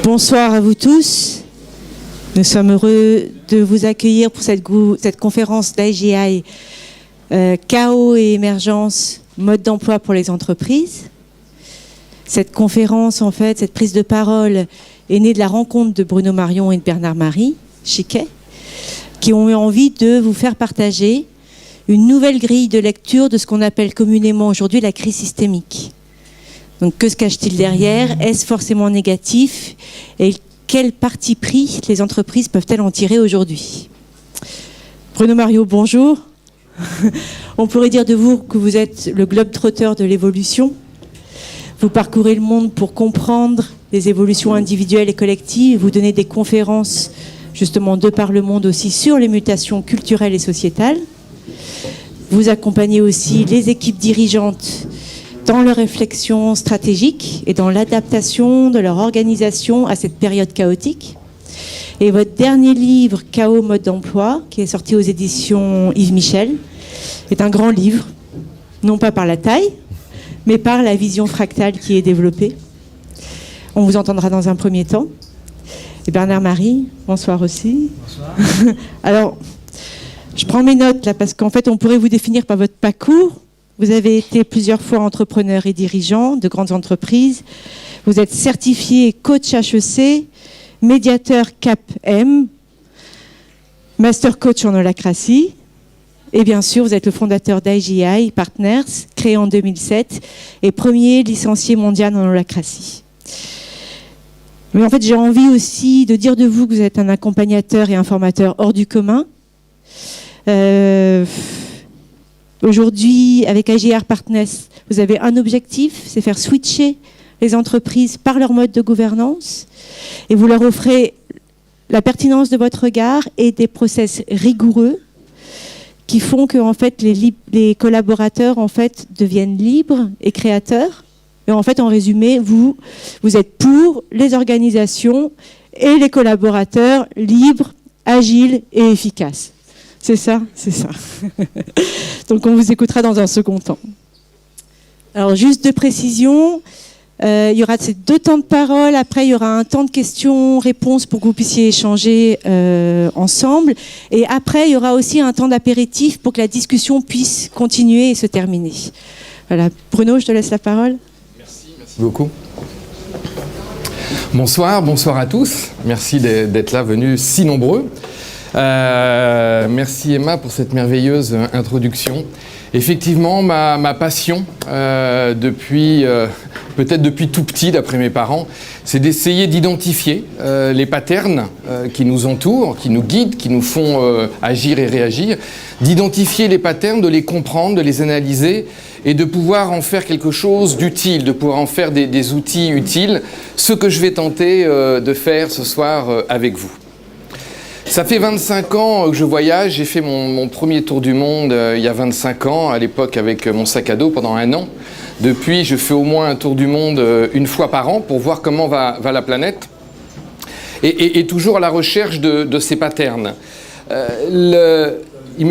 Bonsoir à vous tous. Nous sommes heureux de vous accueillir pour cette conférence d'IGI Chaos et émergence, mode d'emploi pour les entreprises. Cette conférence, en fait, cette prise de parole est née de la rencontre de Bruno Marion et de Bernard-Marie Chiquet, qui ont eu envie de vous faire partager une nouvelle grille de lecture de ce qu'on appelle communément aujourd'hui la crise systémique. Donc, que se cache-t-il derrière? Est-ce forcément négatif? Et quel parti pris les entreprises peuvent-elles en tirer aujourd'hui? Bruno Marion, bonjour. On pourrait dire de vous que vous êtes le globe-trotter de l'évolution. Vous parcourez le monde pour comprendre les évolutions individuelles et collectives. Vous donnez des conférences, justement, de par le monde aussi, sur les mutations culturelles et sociétales. Vous accompagnez aussi les équipes dirigeantes dans leur réflexion stratégique et dans l'adaptation de leur organisation à cette période chaotique. Et votre dernier livre, Chaos, mode d'emploi, qui est sorti aux éditions Yves Michel, est un grand livre, non pas par la taille, mais par la vision fractale qui est développée. On vous entendra dans un premier temps. Et Bernard-Marie, bonsoir aussi. Bonsoir. Alors, je prends mes notes là, parce qu'en fait, on pourrait vous définir par votre parcours. Vous avez été plusieurs fois entrepreneur et dirigeant de grandes entreprises. Vous êtes certifié coach HEC, médiateur CAP-M, master coach en holacratie. Et bien sûr, vous êtes le fondateur d'IGI Partners, créé en 2007, et premier licencié mondial en holacratie. Mais en fait, j'ai envie aussi de dire de vous que vous êtes un accompagnateur et un formateur hors du commun. Aujourd'hui, avec IGI Partners, vous avez un objectif, c'est faire switcher les entreprises par leur mode de gouvernance. Et vous leur offrez la pertinence de votre regard et des process rigoureux qui font que en fait, les collaborateurs en fait, deviennent libres et créateurs. Et en fait, en résumé, vous êtes pour les organisations et les collaborateurs libres, agiles et efficaces. C'est ça, c'est ça. Donc on vous écoutera dans un second temps. Alors juste de précision, il y aura ces 2 temps de parole, après il y aura un temps de questions-réponses pour que vous puissiez échanger ensemble, et après il y aura aussi un temps d'apéritif pour que la discussion puisse continuer et se terminer. Voilà, Bruno, je te laisse la parole. Merci beaucoup. Bonsoir à tous. Merci d'être là, venus si nombreux. Merci Emma pour cette merveilleuse introduction. Effectivement, ma passion, peut-être depuis tout petit, d'après mes parents, c'est d'essayer d'identifier les patterns qui nous entourent, qui nous guident, qui nous font agir et réagir, d'identifier les patterns, de les comprendre, de les analyser et de pouvoir en faire quelque chose d'utile, de pouvoir en faire des outils utiles, ce que je vais tenter de faire ce soir avec vous. Ça fait 25 ans que je voyage, j'ai fait mon premier tour du monde il y a 25 ans, à l'époque avec mon sac à dos pendant 1 an. Depuis, je fais au moins un tour du monde 1 fois par an pour voir comment va la planète. Et toujours à la recherche de ces patterns. Je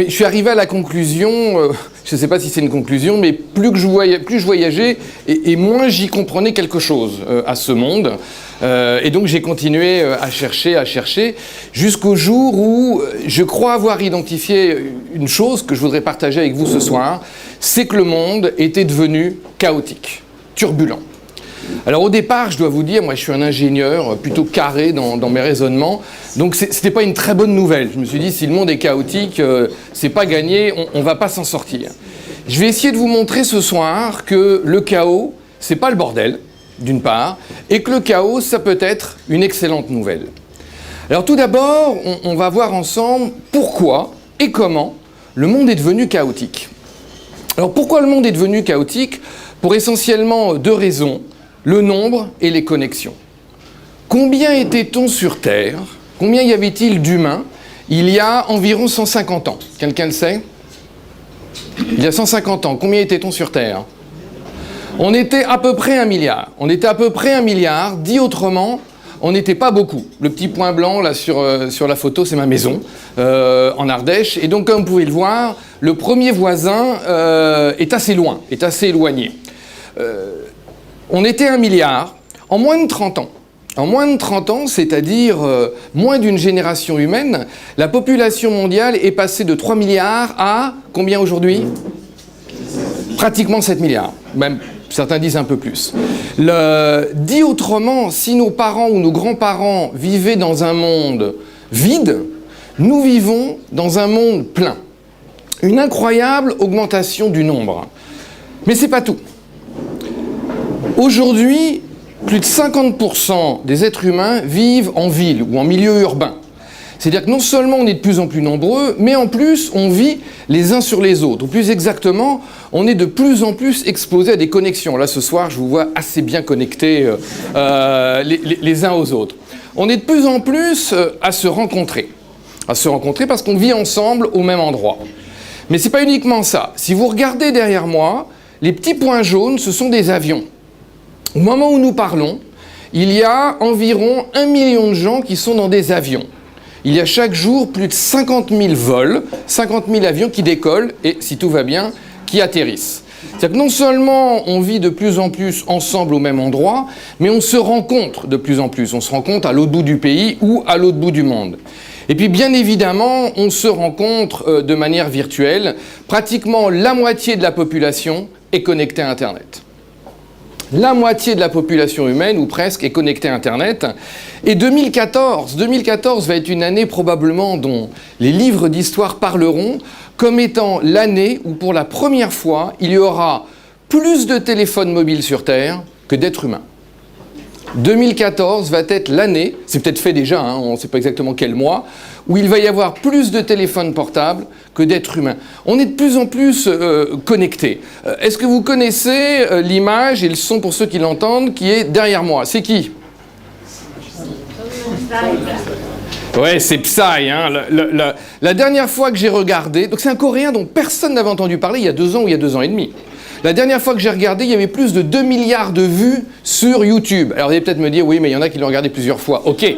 suis arrivé à la conclusion, je ne sais pas si c'est une conclusion, mais plus je voyageais et moins j'y comprenais quelque chose à ce monde. Et donc j'ai continué à chercher, jusqu'au jour où je crois avoir identifié une chose que je voudrais partager avec vous ce soir, c'est que le monde était devenu chaotique, turbulent. Alors au départ, je dois vous dire, moi je suis un ingénieur plutôt carré dans mes raisonnements, donc c'était pas une très bonne nouvelle. Je me suis dit, si le monde est chaotique, c'est pas gagné, on va pas s'en sortir. Je vais essayer de vous montrer ce soir que le chaos, c'est pas le bordel, d'une part, et que le chaos, ça peut être une excellente nouvelle. Alors tout d'abord, on va voir ensemble pourquoi et comment le monde est devenu chaotique. Alors pourquoi le monde est devenu chaotique? Pour essentiellement 2 raisons, le nombre et les connexions. Combien était-on sur Terre? Combien y avait-il d'humains il y a environ 150 ans? Quelqu'un le sait? Il y a 150 ans, combien était-on sur Terre? On était à peu près 1 milliard. On était à peu près 1 milliard. Dit autrement, on n'était pas beaucoup. Le petit point blanc là sur la photo, c'est ma maison en Ardèche. Et donc, comme vous pouvez le voir, le premier voisin est assez loin, est assez éloigné. On était 1 milliard. En moins de 30 ans, En moins de 30 ans, c'est-à-dire moins d'une génération humaine, la population mondiale est passée de 3 milliards à combien aujourd'hui? Pratiquement 7 milliards, même certains disent un peu plus. Dit autrement, si nos parents ou nos grands-parents vivaient dans un monde vide, nous vivons dans un monde plein. Une incroyable augmentation du nombre. Mais c'est pas tout. Aujourd'hui, plus de 50% des êtres humains vivent en ville ou en milieu urbain. C'est-à-dire que non seulement on est de plus en plus nombreux, mais en plus on vit les uns sur les autres. Ou plus exactement, on est de plus en plus exposés à des connexions. Là, ce soir, je vous vois assez bien connectés les uns aux autres. On est de plus en plus à se rencontrer. À se rencontrer parce qu'on vit ensemble au même endroit. Mais c'est pas uniquement ça. Si vous regardez derrière moi, les petits points jaunes, ce sont des avions. Au moment où nous parlons, il y a environ 1 million de gens qui sont dans des avions. Il y a chaque jour plus de 50 000 vols, 50 000 avions qui décollent et, si tout va bien, qui atterrissent. C'est-à-dire que non seulement on vit de plus en plus ensemble au même endroit, mais on se rencontre de plus en plus. On se rencontre à l'autre bout du pays ou à l'autre bout du monde. Et puis bien évidemment, on se rencontre de manière virtuelle. Pratiquement la moitié de la population est connectée à Internet. La moitié de la population humaine, ou presque, est connectée à Internet. Et 2014 va être une année probablement dont les livres d'histoire parleront comme étant l'année où, pour la première fois, il y aura plus de téléphones mobiles sur Terre que d'êtres humains. 2014 va être l'année, c'est peut-être fait déjà, hein, on ne sait pas exactement quel mois, où il va y avoir plus de téléphones portables que d'êtres humains. On est de plus en plus connectés. Est-ce que vous connaissez l'image et le son pour ceux qui l'entendent qui est derrière moi? C'est qui? Ouais, c'est Psy. Hein. La dernière fois que j'ai regardé, donc c'est un Coréen dont personne n'avait entendu parler il y a 2 ans ou il y a 2 ans et demi. La dernière fois que j'ai regardé, il y avait plus de 2 milliards de vues sur YouTube. Alors vous allez peut-être me dire, oui, mais il y en a qui l'ont regardé plusieurs fois. Ok.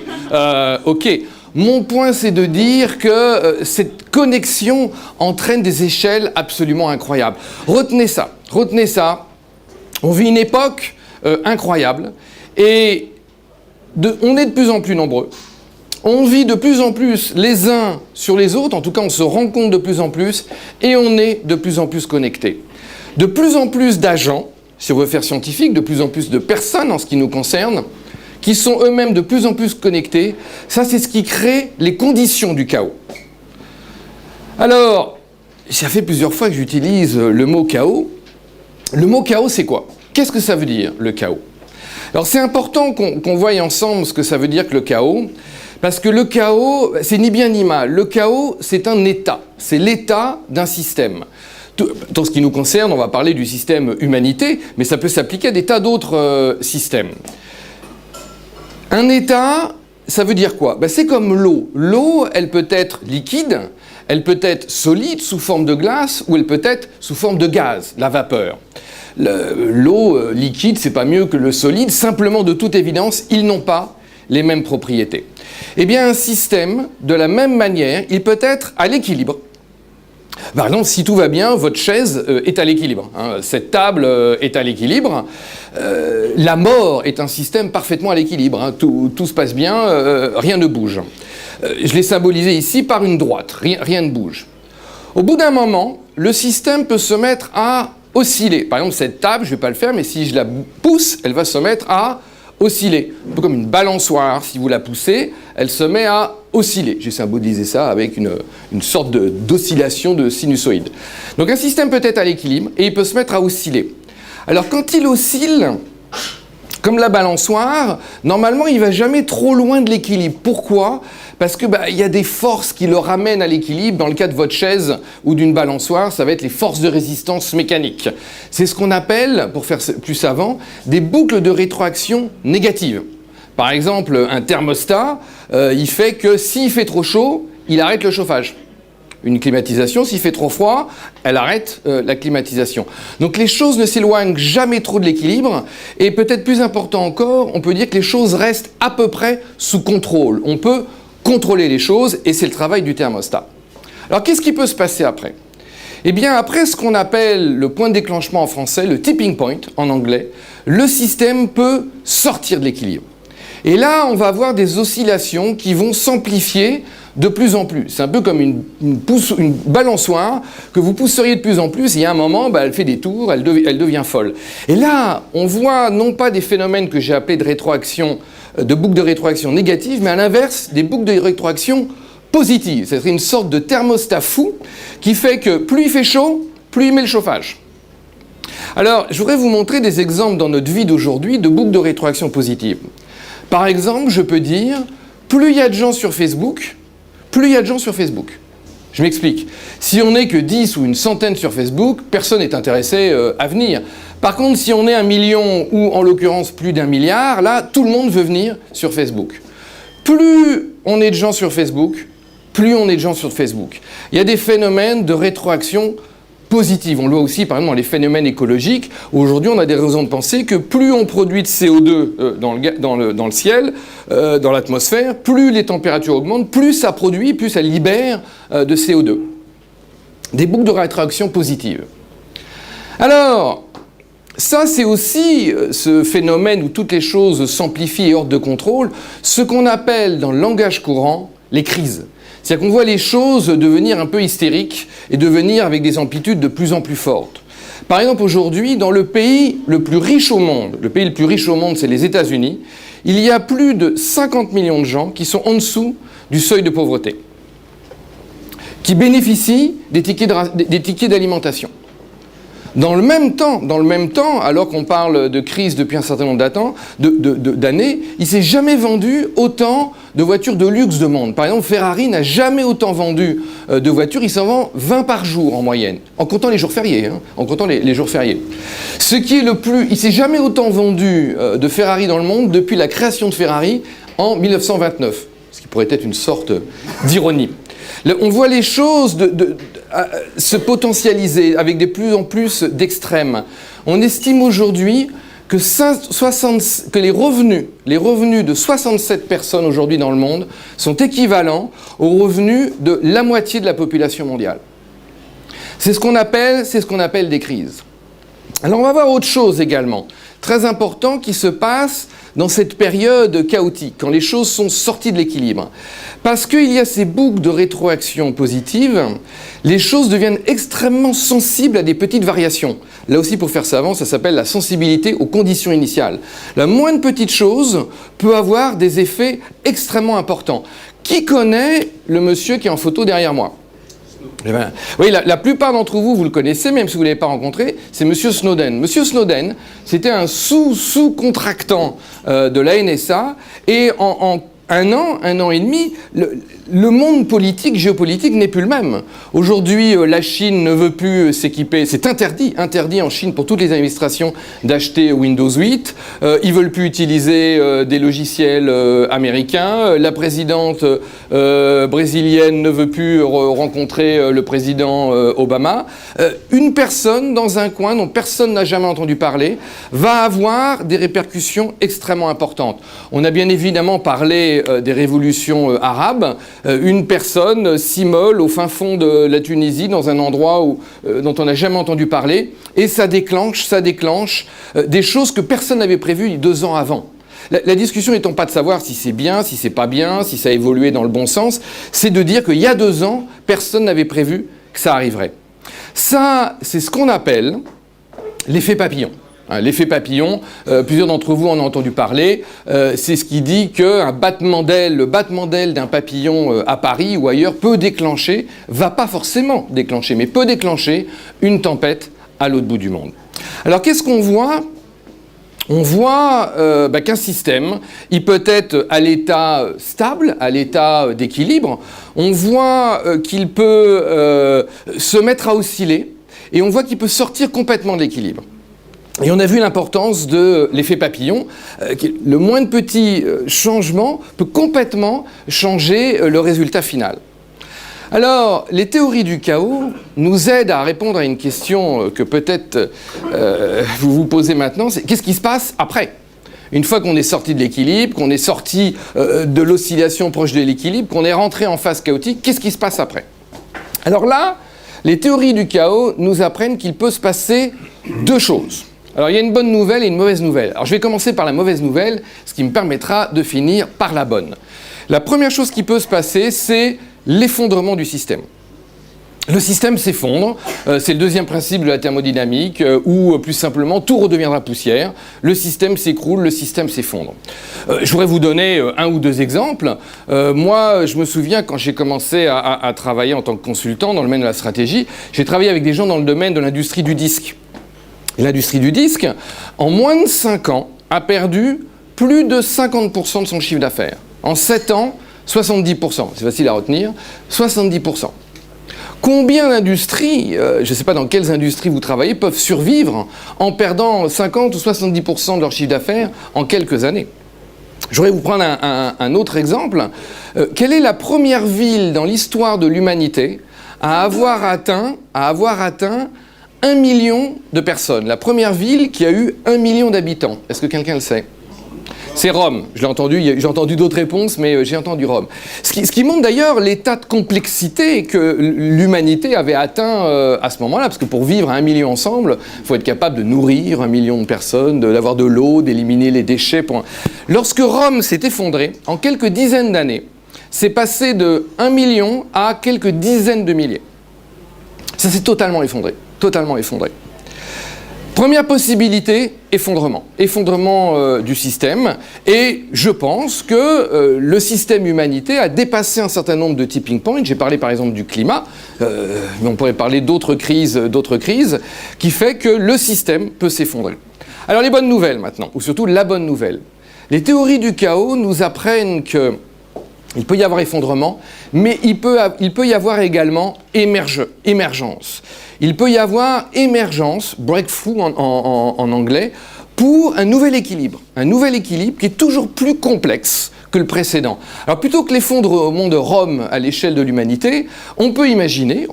Mon point, c'est de dire que cette connexion entraîne des échelles absolument incroyables. Retenez ça. On vit une époque incroyable et on est de plus en plus nombreux. On vit de plus en plus les uns sur les autres, en tout cas on se rencontre de plus en plus et on est de plus en plus connectés. De plus en plus d'agents, si on veut faire scientifique, de plus en plus de personnes en ce qui nous concerne, qui sont eux-mêmes de plus en plus connectés. Ça, c'est ce qui crée les conditions du chaos. Alors, ça fait plusieurs fois que j'utilise le mot chaos. Le mot chaos, c'est quoi? Qu'est-ce que ça veut dire, le chaos? Alors, c'est important qu'on voie ensemble ce que ça veut dire que le chaos, parce que le chaos, c'est ni bien ni mal. Le chaos, c'est un état. C'est l'état d'un système. Dans ce qui nous concerne, on va parler du système humanité, mais ça peut s'appliquer à des tas d'autres systèmes. Un état, ça veut dire quoi? C'est comme l'eau. L'eau, elle peut être liquide, elle peut être solide sous forme de glace, ou elle peut être sous forme de gaz, la vapeur. L'eau liquide, c'est pas mieux que le solide, simplement de toute évidence, ils n'ont pas les mêmes propriétés. Eh bien, un système, de la même manière, il peut être à l'équilibre. Par exemple, si tout va bien, votre chaise est à l'équilibre. Hein. Cette table est à l'équilibre. La mort est un système parfaitement à l'équilibre. Hein. Tout se passe bien, rien ne bouge. Je l'ai symbolisé ici par une droite. Rien ne bouge. Au bout d'un moment, le système peut se mettre à osciller. Par exemple, cette table, je ne vais pas le faire, mais si je la pousse, elle va se mettre à osciller. Un peu comme une balançoire, si vous la poussez, elle se met à osciller. J'ai symbolisé ça avec une sorte d'oscillation de sinusoïde. Donc un système peut être à l'équilibre et il peut se mettre à osciller. Alors quand il oscille, comme la balançoire, normalement il ne va jamais trop loin de l'équilibre. Pourquoi? Parce que y a des forces qui le ramènent à l'équilibre. Dans le cas de votre chaise ou d'une balançoire, ça va être les forces de résistance mécanique. C'est ce qu'on appelle, pour faire plus savant, des boucles de rétroaction négatives. Par exemple, un thermostat, il fait que s'il fait trop chaud, il arrête le chauffage. Une climatisation, s'il fait trop froid, elle arrête la climatisation. Donc les choses ne s'éloignent jamais trop de l'équilibre. Et peut-être plus important encore, on peut dire que les choses restent à peu près sous contrôle. On peut contrôler les choses et c'est le travail du thermostat. Alors qu'est-ce qui peut se passer après? Eh bien après ce qu'on appelle le point de déclenchement en français, le tipping point en anglais, le système peut sortir de l'équilibre. Et là, on va avoir des oscillations qui vont s'amplifier de plus en plus. C'est un peu comme une balançoire que vous pousseriez de plus en plus, et il y a un moment, elle fait des tours, elle devient folle. Et là, on voit non pas des phénomènes que j'ai appelés de rétroaction, de boucles de rétroaction négatives, mais à l'inverse, des boucles de rétroaction positives. Ce serait une sorte de thermostat fou qui fait que plus il fait chaud, plus il met le chauffage. Alors, je voudrais vous montrer des exemples dans notre vie d'aujourd'hui de boucles de rétroaction positives. Par exemple, je peux dire, plus il y a de gens sur Facebook, plus il y a de gens sur Facebook. Je m'explique. Si on n'est que 10 ou une centaine sur Facebook, personne n'est intéressé à venir. Par contre, si on est 1 million ou en l'occurrence plus d'1 milliard, là, tout le monde veut venir sur Facebook. Plus on est de gens sur Facebook, plus on est de gens sur Facebook. Il y a des phénomènes de rétroaction positive. On le voit aussi, par exemple, dans les phénomènes écologiques. Aujourd'hui, on a des raisons de penser que plus on produit de CO2 dans le ciel, dans l'atmosphère, plus les températures augmentent, plus ça produit, plus ça libère de CO2. Des boucles de rétroaction positives. Alors, ça, c'est aussi ce phénomène où toutes les choses s'amplifient et hors de contrôle, ce qu'on appelle dans le langage courant les crises. C'est-à-dire qu'on voit les choses devenir un peu hystériques et devenir avec des amplitudes de plus en plus fortes. Par exemple, aujourd'hui, dans le pays le plus riche au monde, le pays le plus riche au monde, c'est les États-Unis, il y a plus de 50 millions de gens qui sont en dessous du seuil de pauvreté, qui bénéficient des tickets d'alimentation. Dans le même temps, alors qu'on parle de crise depuis un certain nombre d'années, il ne s'est jamais vendu autant de voitures de luxe de monde. Par exemple, Ferrari n'a jamais autant vendu de voitures, il s'en vend 20 par jour en moyenne, en comptant les jours fériés. En comptant les jours fériés. Ce qui est le plus... Il ne s'est jamais autant vendu de Ferrari dans le monde depuis la création de Ferrari en 1929, ce qui pourrait être une sorte d'ironie. On voit les choses se potentialiser avec de plus en plus d'extrêmes. On estime aujourd'hui que les revenus de 67 personnes aujourd'hui dans le monde sont équivalents aux revenus de la moitié de la population mondiale. C'est ce qu'on appelle des crises. Alors on va voir autre chose également, très important, qui se passe dans cette période chaotique, quand les choses sont sorties de l'équilibre. Parce qu'il y a ces boucles de rétroaction positive, les choses deviennent extrêmement sensibles à des petites variations. Là aussi, pour faire savant, ça s'appelle la sensibilité aux conditions initiales. La moindre petite chose peut avoir des effets extrêmement importants. Qui connaît le monsieur qui est en photo derrière moi ? Oui, la plupart d'entre vous, vous le connaissez, même si vous ne l'avez pas rencontré, c'est M. Snowden. M. Snowden, c'était un sous-contractant de la NSA, et en un an et demi, le monde géopolitique n'est plus le même. Aujourd'hui, la Chine ne veut plus s'équiper, c'est interdit en Chine pour toutes les administrations d'acheter Windows 8. Ils veulent plus utiliser des logiciels américains. La présidente brésilienne ne veut plus rencontrer le président Obama. Une personne dans un coin dont personne n'a jamais entendu parler va avoir des répercussions extrêmement importantes. On a bien évidemment parlé des révolutions arabes. Une personne s'immole au fin fond de la Tunisie, dans un endroit dont on n'a jamais entendu parler, et ça déclenche des choses que personne n'avait prévues 2 ans avant. La discussion n'étant pas de savoir si c'est bien, si c'est pas bien, si ça a évolué dans le bon sens, c'est de dire qu'il y a 2 ans, personne n'avait prévu que ça arriverait. Ça, c'est ce qu'on appelle l'effet papillon. L'effet papillon, plusieurs d'entre vous en ont entendu parler, c'est ce qui dit que le battement d'aile d'un papillon à Paris ou ailleurs peut déclencher, va pas forcément déclencher, mais peut déclencher une tempête à l'autre bout du monde. Alors qu'est-ce qu'on voit ? On voit qu'un système, il peut être à l'état stable, à l'état d'équilibre, on voit qu'il peut se mettre à osciller, et on voit qu'il peut sortir complètement de l'équilibre. Et on a vu l'importance de l'effet papillon. Le moindre petit changement peut complètement changer le résultat final. Alors, les théories du chaos nous aident à répondre à une question que peut-être vous vous posez maintenant, c'est qu'est-ce qui se passe après ? Une fois qu'on est sorti de l'équilibre, qu'on est sorti de l'oscillation proche de l'équilibre, qu'on est rentré en phase chaotique, qu'est-ce qui se passe après ? Alors là, les théories du chaos nous apprennent qu'il peut se passer 2 choses. Alors il y a une bonne nouvelle et une mauvaise nouvelle. Alors je vais commencer par la mauvaise nouvelle, ce qui me permettra de finir par la bonne. La première chose qui peut se passer, c'est l'effondrement du système. Le système s'effondre, c'est le deuxième principe de la thermodynamique, où plus simplement tout redeviendra poussière, le système s'écroule, le système s'effondre. Je voudrais vous donner un ou deux exemples. Moi, je me souviens quand j'ai commencé à travailler en tant que consultant dans le domaine de la stratégie, j'ai travaillé avec des gens dans le domaine de l'industrie du disque. Et l'industrie du disque, en moins de 5 ans, a perdu plus de 50% de son chiffre d'affaires. En 7 ans, 70%. C'est facile à retenir, 70%. Combien d'industries, je ne sais pas dans quelles industries vous travaillez, peuvent survivre en perdant 50 ou 70% de leur chiffre d'affaires en quelques années? Je voudrais vous prendre un autre exemple. Quelle est la première ville dans l'histoire de l'humanité à avoir atteint 1 million de personnes? La première ville qui a eu 1 million d'habitants. Est-ce que quelqu'un le sait? C'est Rome. J'ai entendu d'autres réponses, mais j'ai entendu Rome. Ce qui montre d'ailleurs l'état de complexité que l'humanité avait atteint à ce moment-là, parce que pour vivre à 1 million ensemble, il faut être capable de nourrir 1 million de personnes, d'avoir de l'eau, d'éliminer les déchets. Lorsque Rome s'est effondrée, en quelques dizaines d'années, c'est passé de 1 million à quelques dizaines de milliers. Ça s'est totalement effondré. Totalement effondré. Première possibilité, effondrement. Effondrement du système. Et je pense que le système humanité a dépassé un certain nombre de tipping points. J'ai parlé par exemple du climat, mais on pourrait parler d'autres crises, qui fait que le système peut s'effondrer. Alors les bonnes nouvelles maintenant, ou surtout la bonne nouvelle. Les théories du chaos nous apprennent que il peut y avoir effondrement, mais il peut y avoir également émergence. Il peut y avoir émergence, breakthrough en anglais, pour un nouvel équilibre qui est toujours plus complexe que le précédent. Alors plutôt que l'effondrement de Rome à l'échelle de l'humanité, on peut imaginer,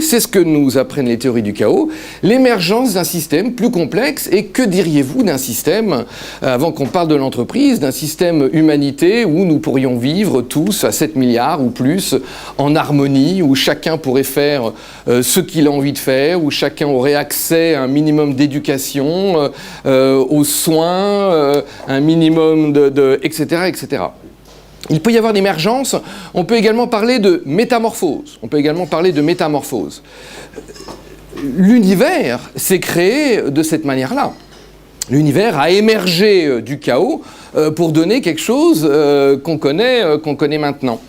c'est ce que nous apprennent les théories du chaos, l'émergence d'un système plus complexe. Et que diriez-vous d'un système, avant qu'on parle de l'entreprise, d'un système humanité où nous pourrions vivre tous à 7 milliards ou plus en harmonie, où chacun pourrait faire ce qu'il a envie de faire, où chacun aurait accès à un minimum d'éducation, aux soins, un minimum etc., etc. Il peut y avoir d'émergence, on peut également parler de métamorphose. L'univers s'est créé de cette manière-là. L'univers a émergé du chaos pour donner quelque chose qu'on connaît maintenant.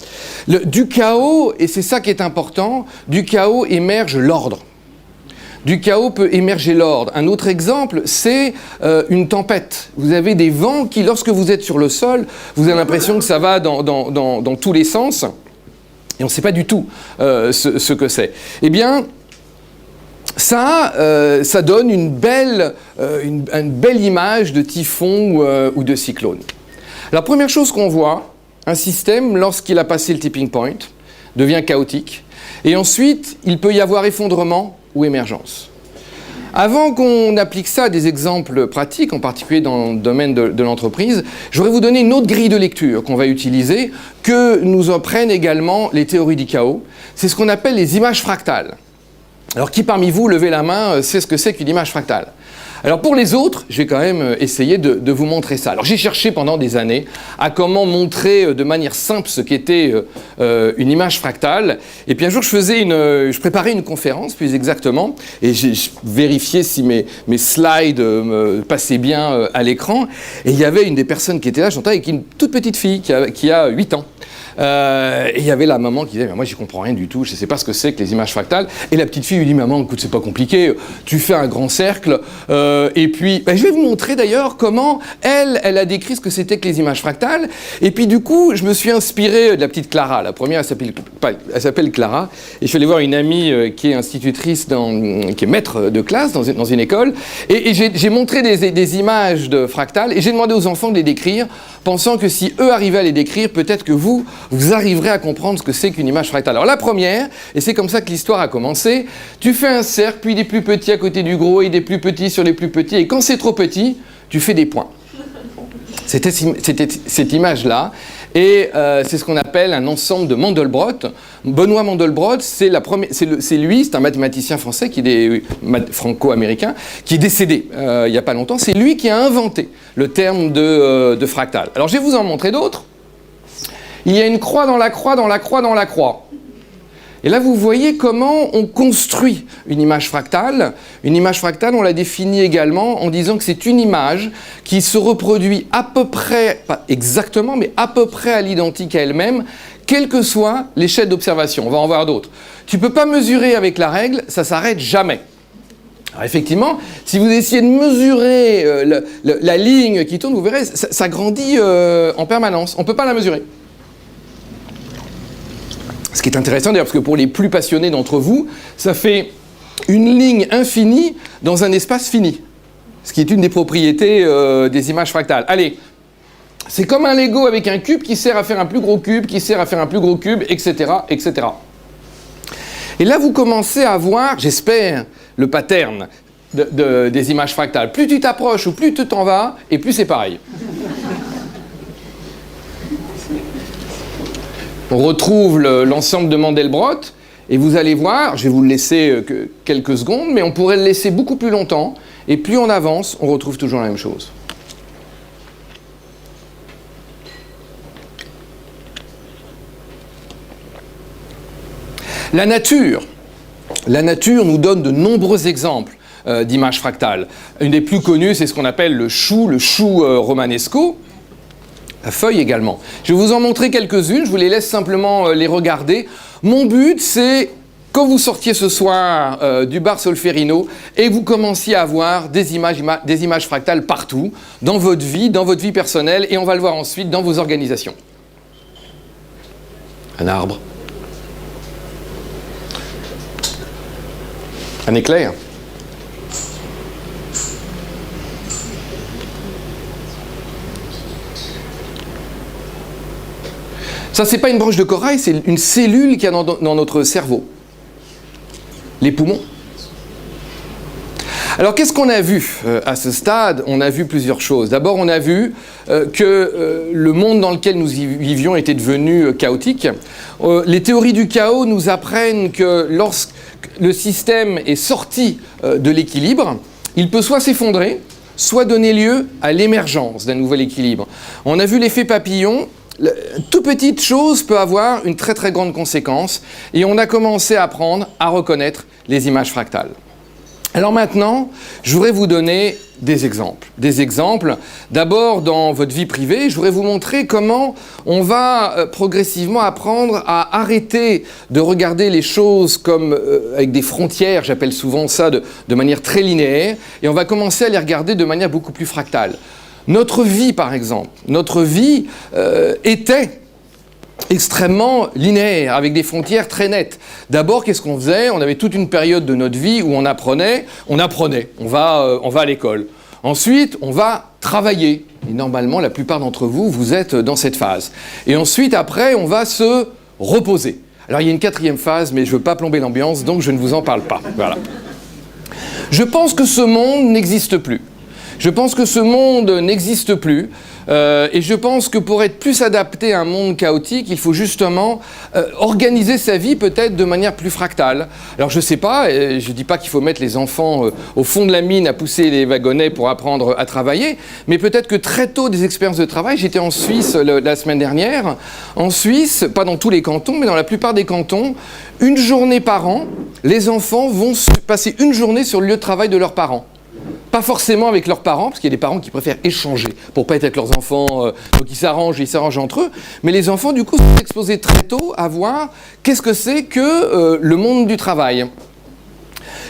Du chaos, et c'est ça qui est important, du chaos émerge l'ordre. Du chaos peut émerger l'ordre. Un autre exemple, c'est une tempête. Vous avez des vents qui, lorsque vous êtes sur le sol, vous avez l'impression que ça va dans tous les sens, et on ne sait pas du tout ce que c'est. Eh bien, ça donne une belle image de typhon ou de cyclone. La première chose qu'on voit, un système, lorsqu'il a passé le tipping point, devient chaotique, et ensuite, il peut y avoir effondrement ou émergence. Avant qu'on applique ça à des exemples pratiques, en particulier dans le domaine de l'entreprise, je voudrais vous donner une autre grille de lecture qu'on va utiliser, que nous apprennent également les théories du chaos. C'est ce qu'on appelle les images fractales. Alors qui parmi vous, levez la main, sait ce que c'est qu'une image fractale? Alors pour les autres, je vais quand même essayer de vous montrer ça. Alors j'ai cherché pendant des années à comment de manière simple ce qu'était une image fractale. Et puis un jour je préparais une conférence plus exactement, et j'ai vérifié si mes slides passaient bien à l'écran. Et il y avait une des personnes qui était là, j'entendais avec une toute petite fille qui a 8 ans. Et il y avait la maman qui disait mais moi j'y comprends rien du tout, je ne sais pas ce que c'est que les images fractales. Et la petite fille lui dit maman écoute c'est pas compliqué, tu fais un grand cercle et puis je vais vous montrer d'ailleurs comment elle a décrit ce que c'était que les images fractales. Et puis du coup je me suis inspiré de la petite Clara. La première elle s'appelle Clara, et je suis allé voir une amie qui est institutrice qui est maître de classe dans une école, et j'ai montré des images de fractales, et j'ai demandé aux enfants de les décrire, pensant que si eux arrivaient à les décrire, peut-être que vous arriverez à comprendre ce que c'est qu'une image fractale. Alors la première, et c'est comme ça que l'histoire a commencé, tu fais un cercle, puis des plus petits à côté du gros, et des plus petits sur les plus petits, et quand c'est trop petit, tu fais des points. C'était cette image-là, Et c'est ce qu'on appelle un ensemble de Mandelbrot. Benoît Mandelbrot, c'est lui, c'est un mathématicien français, franco-américain, qui est décédé il n'y a pas longtemps. C'est lui qui a inventé le terme de fractal. Alors je vais vous en montrer d'autres. Il y a une croix dans la croix, dans la croix, dans la croix. Et là, vous voyez comment on construit une image fractale. Une image fractale, on la définit également en disant que c'est une image qui se reproduit à peu près, pas exactement, mais à peu près à l'identique à elle-même, quelle que soit l'échelle d'observation. On va en voir d'autres. Tu ne peux pas mesurer avec la règle, ça ne s'arrête jamais. Alors effectivement, si vous essayez de mesurer la ligne qui tourne, vous verrez, ça grandit en permanence. On ne peut pas la mesurer. Ce qui est intéressant d'ailleurs, parce que pour les plus passionnés d'entre vous, ça fait une ligne infinie dans un espace fini. Ce qui est une des propriétés des images fractales. Allez, c'est comme un Lego avec un cube qui sert à faire un plus gros cube, qui sert à faire un plus gros cube, etc., etc. Et là, vous commencez à voir, j'espère, le pattern des images fractales. Plus tu t'approches ou plus tu t'en vas, et plus c'est pareil. On retrouve l'ensemble de Mandelbrot, et vous allez voir, je vais vous le laisser quelques secondes, mais on pourrait le laisser beaucoup plus longtemps, et plus on avance, on retrouve toujours la même chose. La nature nous donne de nombreux exemples d'images fractales. Une des plus connues, c'est ce qu'on appelle le chou romanesco. La feuille également. Je vais vous en montrer quelques-unes, je vous les laisse simplement les regarder. Mon but, c'est, quand vous sortiez ce soir du bar Solferino, et que vous commenciez à voir des images fractales partout, dans votre vie personnelle, et on va le voir ensuite dans vos organisations. Un arbre. Un éclair. Ça, c'est pas une branche de corail, c'est une cellule qu'il y a dans notre cerveau. Les poumons. Alors, qu'est-ce qu'on a vu à ce stade? On a vu plusieurs choses. D'abord, on a vu que le monde dans lequel nous vivions était devenu chaotique. Les théories du chaos nous apprennent que lorsque le système est sorti de l'équilibre, il peut soit s'effondrer, soit donner lieu à l'émergence d'un nouvel équilibre. On a vu l'effet papillon. Toute petite chose peut avoir une très très grande conséquence, et on a commencé à apprendre à reconnaître les images fractales. Alors maintenant, je voudrais vous donner des exemples. Des exemples, d'abord dans votre vie privée, je voudrais vous montrer comment on va progressivement apprendre à arrêter de regarder les choses comme avec des frontières, j'appelle souvent ça de manière très linéaire, et on va commencer à les regarder de manière beaucoup plus fractale. Notre vie, par exemple, était extrêmement linéaire, avec des frontières très nettes. D'abord, qu'est-ce qu'on faisait? On avait toute une période de notre vie où on apprenait, on va à l'école. Ensuite, on va travailler. Et normalement, la plupart d'entre vous, vous êtes dans cette phase. Et ensuite, après, on va se reposer. Alors, il y a une quatrième phase, mais je ne veux pas plomber l'ambiance, donc je ne vous en parle pas. Voilà. Je pense que ce monde n'existe plus. Je pense que ce monde n'existe plus, et je pense que pour être plus adapté à un monde chaotique, il faut justement organiser sa vie peut-être de manière plus fractale. Alors je ne sais pas, je ne dis pas qu'il faut mettre les enfants au fond de la mine à pousser les wagonnets pour apprendre à travailler, mais peut-être que très tôt des expériences de travail, j'étais en Suisse la semaine dernière, en Suisse, pas dans tous les cantons, mais dans la plupart des cantons, une journée par an, les enfants vont passer une journée sur le lieu de travail de leurs parents. Pas forcément avec leurs parents, parce qu'il y a des parents qui préfèrent échanger pour pas être avec leurs enfants, donc ils s'arrangent entre eux. Mais les enfants, du coup, sont exposés très tôt à voir qu'est-ce que c'est que le monde du travail.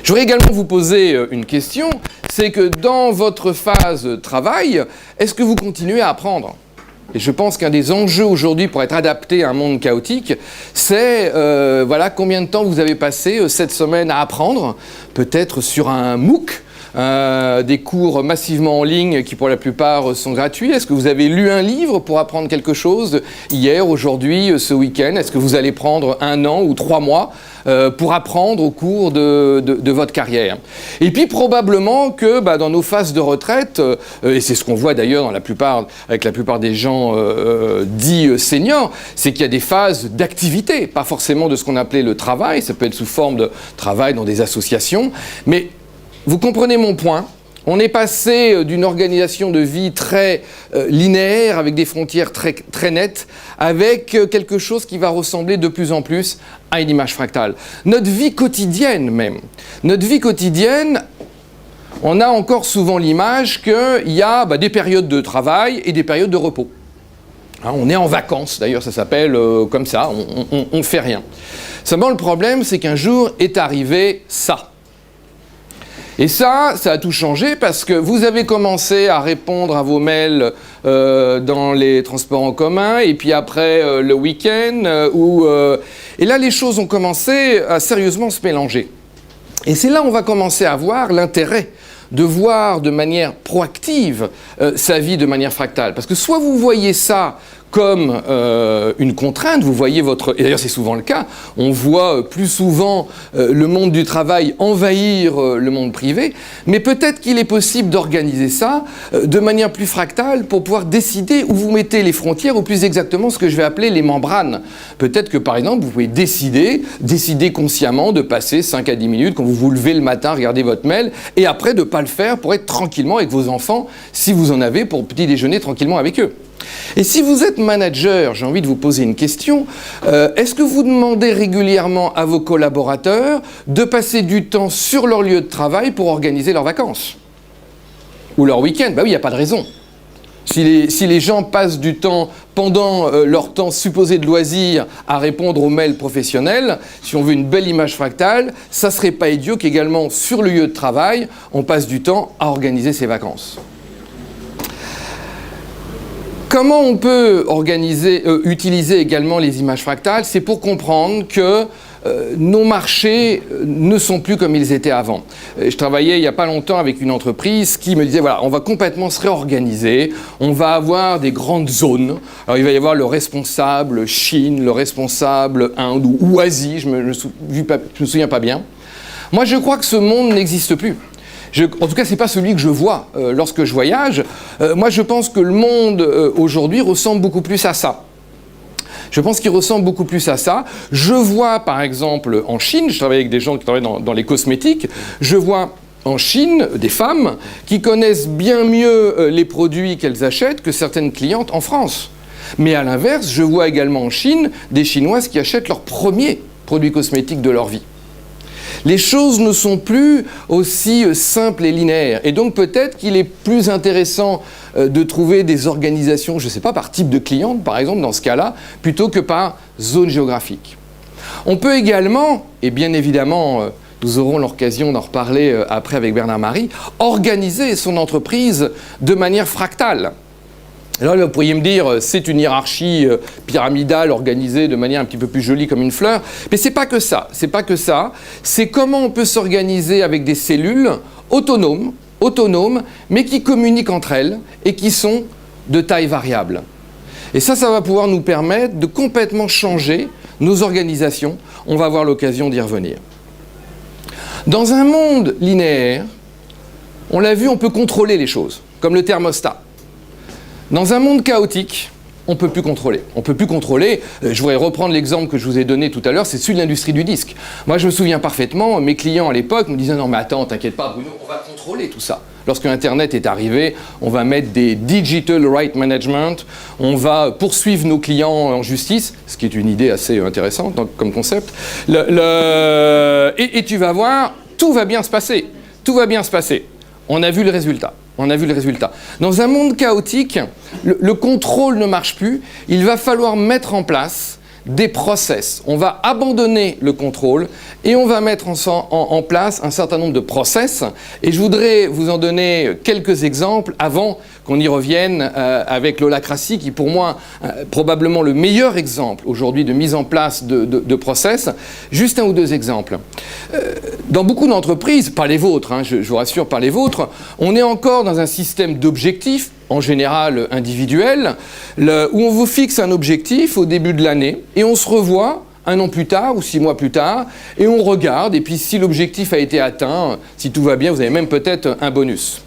Je voudrais également vous poser une question, c'est que dans votre phase travail, est-ce que vous continuez à apprendre ? Et je pense qu'un des enjeux aujourd'hui pour être adapté à un monde chaotique, c'est voilà, combien de temps vous avez passé cette semaine à apprendre, peut-être sur un MOOC, des cours massivement en ligne qui pour la plupart sont gratuits? Est-ce que vous avez lu un livre pour apprendre quelque chose hier, aujourd'hui, ce week-end? Est-ce que vous allez prendre 1 an ou 3 mois pour apprendre au cours de votre carrière? Et puis probablement que dans nos phases de retraite, et c'est ce qu'on voit d'ailleurs avec la plupart des gens dits seniors, c'est qu'il y a des phases d'activité, pas forcément de ce qu'on appelait le travail, ça peut être sous forme de travail dans des associations, mais vous comprenez mon point. On est passé d'une organisation de vie très linéaire, avec des frontières très, très nettes, avec quelque chose qui va ressembler de plus en plus à une image fractale. Notre vie quotidienne même, on a encore souvent l'image qu'il y a des périodes de travail et des périodes de repos. On est en vacances, d'ailleurs ça s'appelle comme ça, on ne fait rien. Seulement le problème, c'est qu'un jour est arrivé ça. Et ça a tout changé parce que vous avez commencé à répondre à vos mails dans les transports en commun et puis après le week-end et là les choses ont commencé à sérieusement se mélanger. Et c'est là où on va commencer à voir l'intérêt de voir de manière proactive sa vie de manière fractale. Parce que soit vous voyez ça comme une contrainte, vous voyez et d'ailleurs c'est souvent le cas, on voit plus souvent le monde du travail envahir le monde privé, mais peut-être qu'il est possible d'organiser ça de manière plus fractale pour pouvoir décider où vous mettez les frontières, ou plus exactement ce que je vais appeler les membranes. Peut-être que par exemple vous pouvez décider consciemment de passer 5 à 10 minutes quand vous vous levez le matin, regardez votre mail, et après de ne pas le faire pour être tranquillement avec vos enfants, si vous en avez, pour petit déjeuner tranquillement avec eux. Et si vous êtes manager, j'ai envie de vous poser une question. Est-ce que vous demandez régulièrement à vos collaborateurs de passer du temps sur leur lieu de travail pour organiser leurs vacances? Ou leur week-end? Oui, il n'y a pas de raison. Si les gens passent du temps pendant leur temps supposé de loisir à répondre aux mails professionnels, si on veut une belle image fractale, ça ne serait pas idiot qu'également sur le lieu de travail, on passe du temps à organiser ses vacances. Comment on peut utiliser également les images fractales? C'est pour comprendre que nos marchés ne sont plus comme ils étaient avant. Je travaillais il n'y a pas longtemps avec une entreprise qui me disait, voilà, on va complètement se réorganiser, on va avoir des grandes zones. Alors il va y avoir le responsable Chine, le responsable Inde ou Asie, je me souviens pas bien. Moi je crois que ce monde n'existe plus. En tout cas, ce n'est pas celui que je vois lorsque je voyage. Moi, je pense que le monde aujourd'hui ressemble beaucoup plus à ça. Je pense qu'il ressemble beaucoup plus à ça. Je vois, par exemple, en Chine, je travaille avec des gens qui travaillent dans les cosmétiques, je vois en Chine des femmes qui connaissent bien mieux les produits qu'elles achètent que certaines clientes en France. Mais à l'inverse, je vois également en Chine des Chinoises qui achètent leurs premiers produits cosmétiques de leur vie. Les choses ne sont plus aussi simples et linéaires. Et donc peut-être qu'il est plus intéressant de trouver des organisations, je ne sais pas, par type de cliente, par exemple, dans ce cas-là, plutôt que par zone géographique. On peut également, et bien évidemment, nous aurons l'occasion d'en reparler après avec Bernard Marie, organiser son entreprise de manière fractale. Alors là, vous pourriez me dire, c'est une hiérarchie pyramidale organisée de manière un petit peu plus jolie comme une fleur, mais c'est pas que ça. C'est comment on peut s'organiser avec des cellules autonomes, mais qui communiquent entre elles et qui sont de taille variable. Et ça va pouvoir nous permettre de complètement changer nos organisations. On va avoir l'occasion d'y revenir. Dans un monde linéaire, on l'a vu, on peut contrôler les choses, comme le thermostat. Dans un monde chaotique, on ne peut plus contrôler. On ne peut plus contrôler. Je voudrais reprendre l'exemple que je vous ai donné tout à l'heure, c'est celui de l'industrie du disque. Moi, je me souviens parfaitement, mes clients à l'époque me disaient « Non, mais attends, t'inquiète pas, Bruno, on va contrôler tout ça. » Lorsque Internet est arrivé, on va mettre des Digital Right Management, on va poursuivre nos clients en justice, ce qui est une idée assez intéressante comme concept. Et tu vas voir, tout va bien se passer. Tout va bien se passer. On a vu le résultat. Dans un monde chaotique, le contrôle ne marche plus. Il va falloir mettre en place des process. On va abandonner le contrôle et on va mettre en place un certain nombre de process. Et je voudrais vous en donner quelques exemples avant qu'on y revienne avec l'holacratie, qui pour moi probablement le meilleur exemple aujourd'hui de mise en place de process. Juste un ou deux exemples. Dans beaucoup d'entreprises, pas les vôtres, hein, je vous rassure, pas les vôtres, on est encore dans un système d'objectifs, en général individuel, où on vous fixe un objectif au début de l'année et on se revoit un an plus tard ou 6 mois plus tard et on regarde, et puis si l'objectif a été atteint, si tout va bien, vous avez même peut-être un bonus.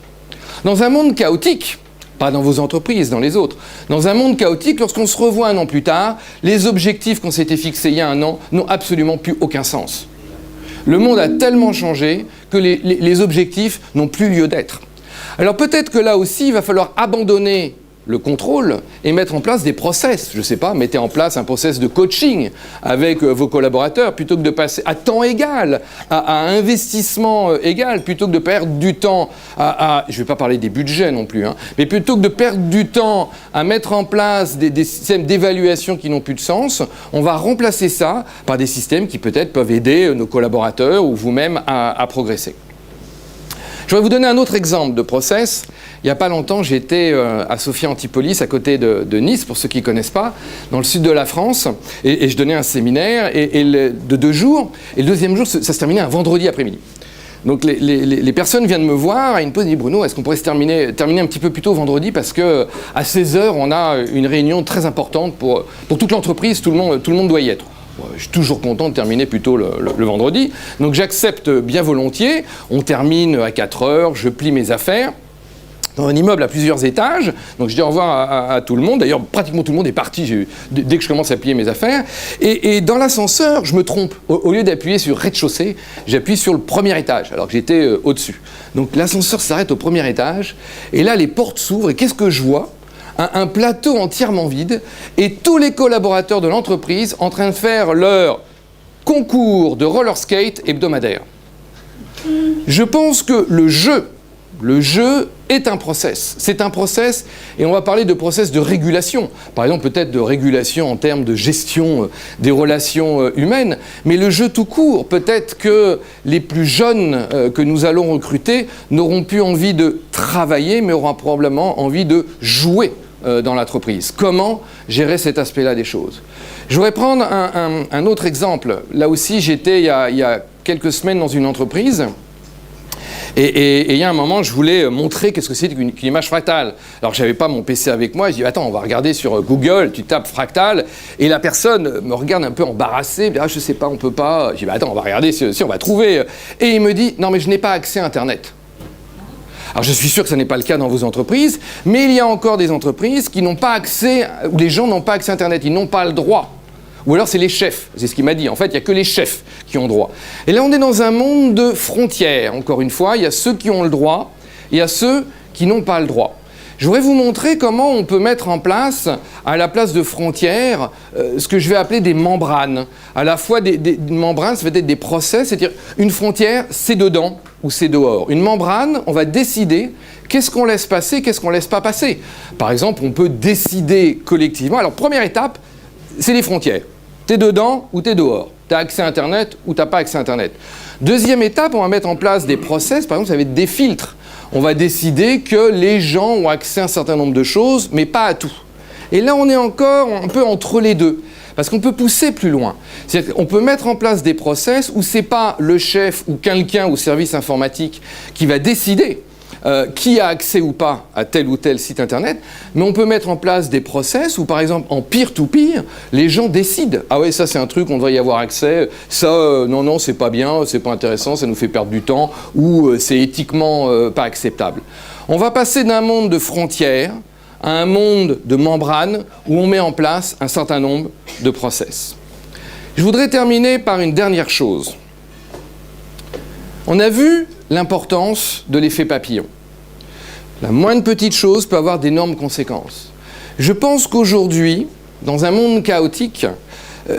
Dans un monde chaotique, pas dans vos entreprises, dans les autres, dans un monde chaotique, lorsqu'on se revoit un an plus tard, les objectifs qu'on s'était fixés il y a un an n'ont absolument plus aucun sens. Le monde a tellement changé que les objectifs n'ont plus lieu d'être. Alors peut-être que là aussi, il va falloir abandonner le contrôle et mettre en place des process. Je ne sais pas, mettez en place un process de coaching avec vos collaborateurs plutôt que de passer à temps égal, à investissement égal, plutôt que de perdre du temps je ne vais pas parler des budgets non plus, hein, mais plutôt que de perdre du temps à mettre en place des systèmes d'évaluation qui n'ont plus de sens, on va remplacer ça par des systèmes qui peut-être peuvent aider nos collaborateurs ou vous-même à progresser. Je vais vous donner un autre exemple de process. Il n'y a pas longtemps, j'étais à Sophia Antipolis, à côté de Nice, pour ceux qui ne connaissent pas, dans le sud de la France, et je donnais un séminaire de 2 jours, et le deuxième jour, ça se terminait un vendredi après-midi. Donc les personnes viennent me voir et ils me posent, Bruno, est-ce qu'on pourrait terminer un petit peu plus tôt vendredi, parce qu'à 16h, on a une réunion très importante pour toute l'entreprise, tout le monde doit y être. Je suis toujours content de terminer plus tôt le vendredi, donc j'accepte bien volontiers. On termine à 4h, je plie mes affaires dans un immeuble à plusieurs étages, donc je dis au revoir à tout le monde. D'ailleurs, pratiquement tout le monde est parti dès que je commence à plier mes affaires. Et dans l'ascenseur, je me trompe. Au lieu d'appuyer sur rez-de-chaussée, j'appuie sur le premier étage, alors que j'étais au-dessus. Donc l'ascenseur s'arrête au premier étage, et là, les portes s'ouvrent, et qu'est-ce que je vois ? Un plateau entièrement vide et tous les collaborateurs de l'entreprise en train de faire leur concours de roller skate hebdomadaire. Je pense que le jeu est un process. C'est un process, et on va parler de process de régulation. Par exemple, peut-être de régulation en termes de gestion des relations humaines, mais le jeu tout court, peut-être que les plus jeunes que nous allons recruter n'auront plus envie de travailler, mais auront probablement envie de jouer dans l'entreprise. Comment gérer cet aspect-là des choses? Je voudrais prendre un autre exemple. Là aussi, j'étais il y a quelques semaines dans une entreprise, et il y a un moment, je voulais montrer qu'est-ce que c'est qu'une image fractale. Alors que je n'avais pas mon PC avec moi, je dis attends, on va regarder sur Google, tu tapes fractal, et la personne me regarde un peu embarrassée, je ne sais pas, on ne peut pas. Je dis attends, on va regarder si on va trouver. Et il me dit non, mais je n'ai pas accès à Internet. Alors je suis sûr que ce n'est pas le cas dans vos entreprises, mais il y a encore des entreprises qui n'ont pas accès, où les gens n'ont pas accès à Internet, ils n'ont pas le droit. Ou alors c'est les chefs, c'est ce qu'il m'a dit. En fait, il n'y a que les chefs qui ont droit. Et là, on est dans un monde de frontières. Encore une fois, il y a ceux qui ont le droit, et il y a ceux qui n'ont pas le droit. Je voudrais vous montrer comment on peut mettre en place, à la place de frontières, ce que je vais appeler des membranes. À la fois des membranes, ça va être des process, c'est-à-dire une frontière, c'est dedans ou c'est dehors. Une membrane, on va décider qu'est-ce qu'on laisse passer, qu'est-ce qu'on laisse pas passer. Par exemple, on peut décider collectivement. Alors, première étape, c'est les frontières. T'es dedans ou t'es dehors. T'as accès à Internet ou t'as pas accès à Internet. Deuxième étape, on va mettre en place des process. Par exemple, ça va être des filtres. On va décider que les gens ont accès à un certain nombre de choses, mais pas à tout. Et là, on est encore un peu entre les deux. Parce qu'on peut pousser plus loin. C'est-à-dire qu'on peut mettre en place des process où c'est pas le chef ou quelqu'un au service informatique qui va décider qui a accès ou pas à tel ou tel site internet, mais on peut mettre en place des process où, par exemple, en peer-to-peer, les gens décident. Ah ouais, ça c'est un truc, on devrait y avoir accès. Ça, non, c'est pas bien, c'est pas intéressant, ça nous fait perdre du temps, ou c'est éthiquement pas acceptable. On va passer d'un monde de frontières à un monde de membranes où on met en place un certain nombre de process. Je voudrais terminer par une dernière chose. On a vu l'importance de l'effet papillon. La moindre petite chose peut avoir d'énormes conséquences. Je pense qu'aujourd'hui, dans un monde chaotique,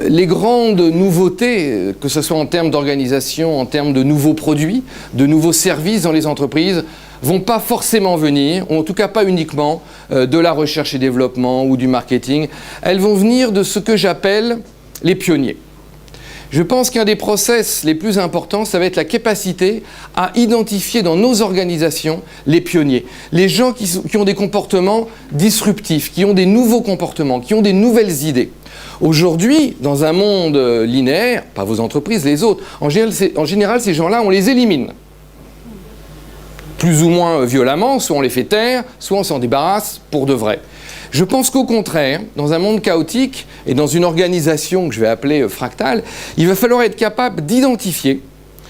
les grandes nouveautés, que ce soit en termes d'organisation, en termes de nouveaux produits, de nouveaux services dans les entreprises, vont pas forcément venir, ou en tout cas pas uniquement, de la recherche et développement ou du marketing. Elles vont venir de ce que j'appelle les pionniers. Je pense qu'un des process les plus importants, ça va être la capacité à identifier dans nos organisations les pionniers, les gens qui ont des comportements disruptifs, qui ont des nouveaux comportements, qui ont des nouvelles idées. Aujourd'hui, dans un monde linéaire, pas vos entreprises, les autres, en général ces gens-là, on les élimine. Plus ou moins violemment, soit on les fait taire, soit on s'en débarrasse pour de vrai. Je pense qu'au contraire, dans un monde chaotique et dans une organisation que je vais appeler fractale, il va falloir être capable d'identifier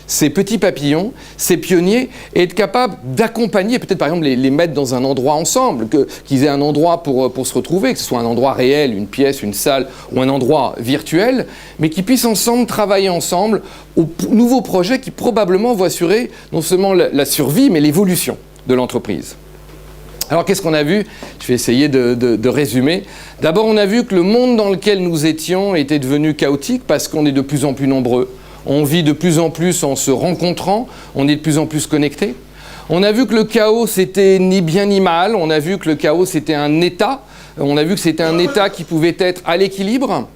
ces petits papillons, ces pionniers, et être capable d'accompagner, peut-être par exemple les mettre dans un endroit ensemble, qu'ils aient un endroit pour se retrouver, que ce soit un endroit réel, une pièce, une salle ou un endroit virtuel, mais qu'ils puissent ensemble travailler ensemble au nouveau projet qui probablement va assurer non seulement la survie, mais l'évolution de l'entreprise. Alors qu'est-ce qu'on a vu? Je vais essayer de résumer. D'abord, on a vu que le monde dans lequel nous étions était devenu chaotique parce qu'on est de plus en plus nombreux. On vit de plus en plus en se rencontrant, on est de plus en plus connectés. On a vu que le chaos, c'était ni bien ni mal. On a vu que le chaos, c'était un état. On a vu que c'était un état qui pouvait être à l'équilibre,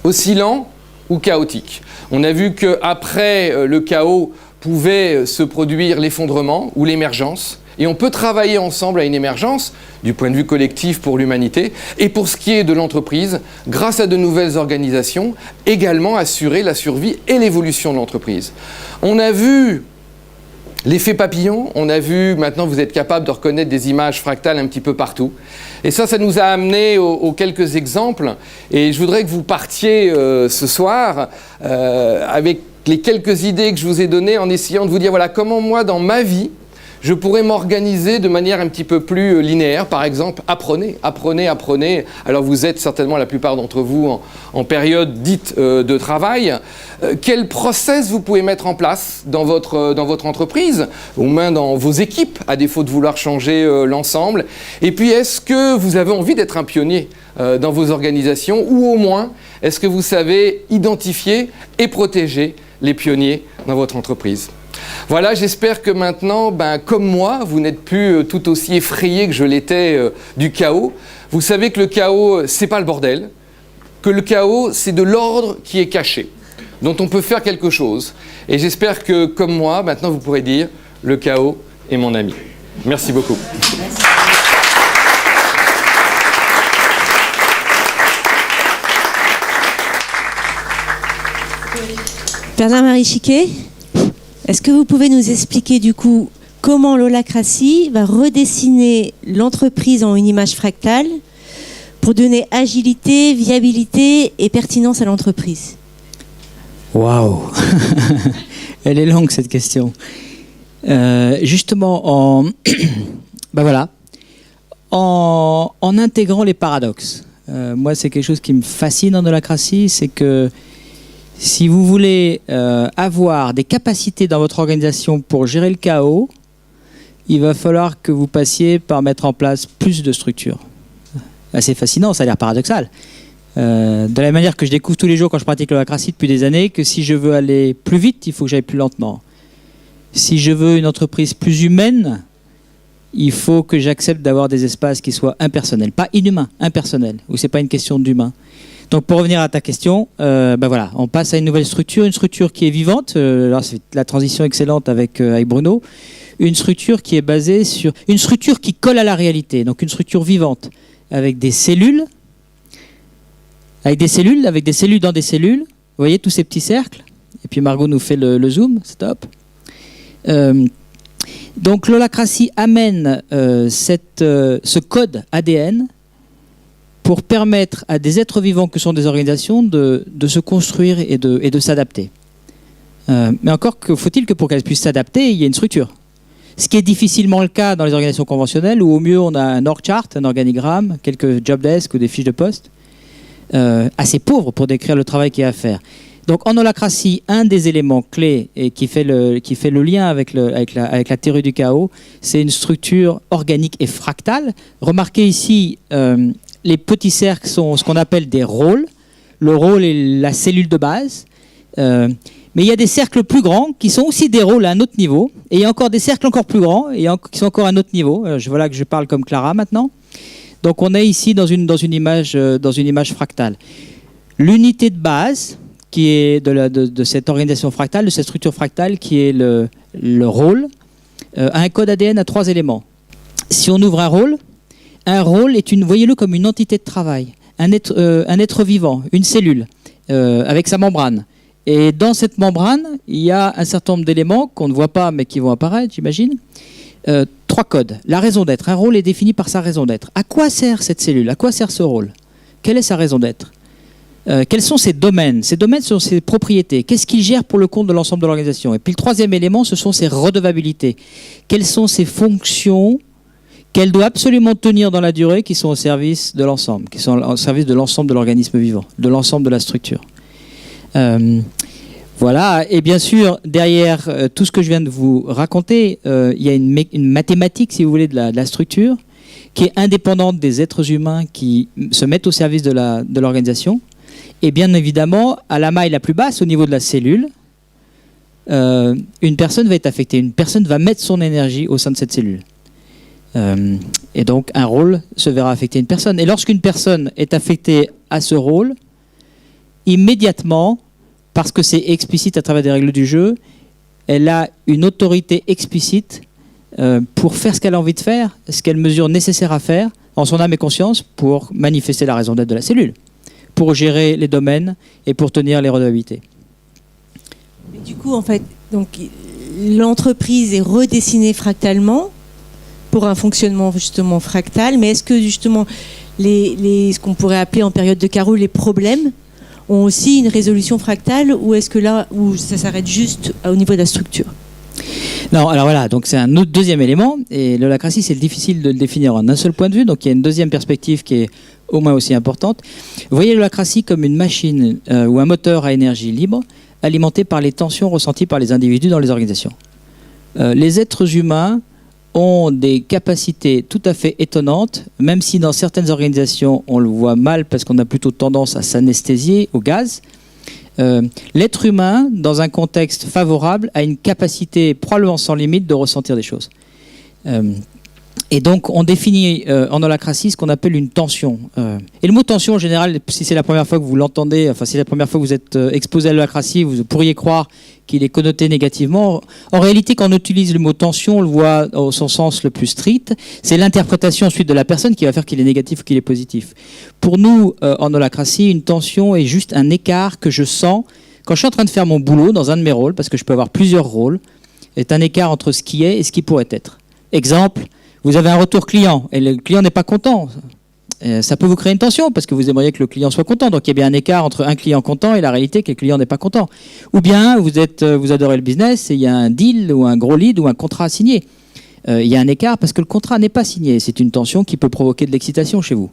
oscillant ou chaotique. On a vu qu'après le chaos pouvait se produire l'effondrement ou l'émergence. Et on peut travailler ensemble à une émergence, du point de vue collectif pour l'humanité, et pour ce qui est de l'entreprise, grâce à de nouvelles organisations, également assurer la survie et l'évolution de l'entreprise. On a vu l'effet papillon, on a vu, maintenant vous êtes capable de reconnaître des images fractales un petit peu partout. Et ça nous a amené aux quelques exemples, et je voudrais que vous partiez ce soir avec les quelques idées que je vous ai données, en essayant de vous dire, voilà, comment moi, dans ma vie, je pourrais m'organiser de manière un petit peu plus linéaire. Par exemple, apprenez. Alors vous êtes certainement, la plupart d'entre vous, en période dite de travail. Quel process vous pouvez mettre en place dans votre entreprise, ou même dans vos équipes, à défaut de vouloir changer l'ensemble? Et puis, est-ce que vous avez envie d'être un pionnier dans vos organisations, ou au moins, est-ce que vous savez identifier et protéger les pionniers dans votre entreprise? Voilà, j'espère que maintenant, comme moi, vous n'êtes plus tout aussi effrayé que je l'étais du chaos. Vous savez que le chaos, c'est pas le bordel, que le chaos, c'est de l'ordre qui est caché, dont on peut faire quelque chose. Et j'espère que, comme moi, maintenant vous pourrez dire, le chaos est mon ami. Merci beaucoup. Merci. Bernard-Marie Chiquet, est-ce que vous pouvez nous expliquer du coup comment l'holacratie va redessiner l'entreprise en une image fractale pour donner agilité, viabilité et pertinence à l'entreprise? Waouh. Elle est longue cette question. Justement, en intégrant les paradoxes. Moi, c'est quelque chose qui me fascine en holacratie, c'est que si vous voulez avoir des capacités dans votre organisation pour gérer le chaos, il va falloir que vous passiez par mettre en place plus de structures. C'est fascinant, ça a l'air paradoxal. De la même manière que je découvre tous les jours quand je pratique l'holacratie depuis des années que si je veux aller plus vite, il faut que j'aille plus lentement. Si je veux une entreprise plus humaine, il faut que j'accepte d'avoir des espaces qui soient impersonnels. Pas inhumains, impersonnels, où c'est pas une question d'humain. Donc pour revenir à ta question, on passe à une nouvelle structure, une structure qui est vivante, alors c'est la transition excellente avec Bruno, une structure qui est basée sur, une structure qui colle à la réalité, donc une structure vivante, avec des cellules dans des cellules, vous voyez tous ces petits cercles, et puis Margot nous fait le zoom, c'est top. Donc l'holacratie amène ce code ADN pour permettre à des êtres vivants que sont des organisations de se construire et de s'adapter. Mais encore, faut-il que pour qu'elles puissent s'adapter, il y ait une structure. Ce qui est difficilement le cas dans les organisations conventionnelles, où au mieux on a un org chart, un organigramme, quelques job desks ou des fiches de poste, assez pauvres pour décrire le travail qu'il y a à faire. Donc en holacratie, un des éléments clés et qui fait le lien avec la théorie du chaos, c'est une structure organique et fractale. Remarquez ici, les petits cercles sont ce qu'on appelle des rôles. Le rôle est la cellule de base. Mais il y a des cercles plus grands qui sont aussi des rôles à un autre niveau. Et il y a encore des cercles encore plus grands et qui sont encore à un autre niveau. Voilà que je parle comme Clara maintenant. Donc on est ici dans une image fractale. l'unité de base qui est de cette organisation fractale, de cette structure fractale qui est le rôle, a un code ADN à 3 éléments. Si on ouvre un rôle est voyez-le comme une entité de travail, un être vivant, une cellule, avec sa membrane. Et dans cette membrane, il y a un certain nombre d'éléments qu'on ne voit pas mais qui vont apparaître, j'imagine. 3 codes. La raison d'être. Un rôle est défini par sa raison d'être. À quoi sert cette cellule? À quoi sert ce rôle? Quelle est sa raison d'être? Quels sont ses domaines? Ces domaines sont ses propriétés. Qu'est-ce qu'il gère pour le compte de l'ensemble de l'organisation? Et puis le 3e élément, ce sont ses redevabilités. Quelles sont ses fonctions qu'elle doit absolument tenir dans la durée, qui sont au service de l'ensemble, qui sont au service de l'ensemble de l'organisme vivant, de l'ensemble de la structure. Voilà, et bien sûr, derrière tout ce que je viens de vous raconter, il y a une mathématique, si vous voulez, de la structure, qui est indépendante des êtres humains qui se mettent au service de l'organisation. Et bien évidemment, à la maille la plus basse, au niveau de la cellule, une personne va être affectée, une personne va mettre son énergie au sein de cette cellule. Et donc, un rôle se verra affecter une personne. Et lorsqu'une personne est affectée à ce rôle, immédiatement, parce que c'est explicite à travers des règles du jeu, elle a une autorité explicite pour faire ce qu'elle a envie de faire, ce qu'elle mesure nécessaire à faire, en son âme et conscience, pour manifester la raison d'être de la cellule, pour gérer les domaines et pour tenir les redevabilités. Et du coup, en fait, donc, l'entreprise est redessinée fractalement pour un fonctionnement justement fractal, mais est-ce que justement ce qu'on pourrait appeler en période de carreau les problèmes ont aussi une résolution fractale, ou est-ce que là où ça s'arrête juste au niveau de la structure? Non, alors voilà, donc c'est un autre deuxième élément, et l'holacratie, c'est difficile de le définir en un seul point de vue, donc il y a une deuxième perspective qui est au moins aussi importante. Vous voyez l'holacratie comme une machine ou un moteur à énergie libre, alimenté par les tensions ressenties par les individus dans les organisations. Les êtres humains ont des capacités tout à fait étonnantes, même si dans certaines organisations on le voit mal parce qu'on a plutôt tendance à s'anesthésier au gaz. L'être humain, dans un contexte favorable, a une capacité probablement sans limite de ressentir des choses. Et donc on définit en holacratie ce qu'on appelle une tension. Et le mot tension en général, si c'est la première fois que vous l'entendez, enfin si c'est la première fois que vous êtes exposé à l'holacratie, vous pourriez croire qu'il est connoté négativement. En réalité, quand on utilise le mot tension, on le voit au son sens le plus strict. C'est l'interprétation ensuite de la personne qui va faire qu'il est négatif ou qu'il est positif. Pour nous, en holacratie, une tension est juste un écart que je sens quand je suis en train de faire mon boulot dans un de mes rôles, parce que je peux avoir plusieurs rôles, est un écart entre ce qui est et ce qui pourrait être. Exemple, vous avez un retour client et le client n'est pas content. Ça peut vous créer une tension parce que vous aimeriez que le client soit content. Donc il y a bien un écart entre un client content et la réalité que le client n'est pas content. Ou bien vous adorez le business et il y a un deal ou un gros lead ou un contrat à signer. Il y a un écart parce que le contrat n'est pas signé. C'est une tension qui peut provoquer de l'excitation chez vous.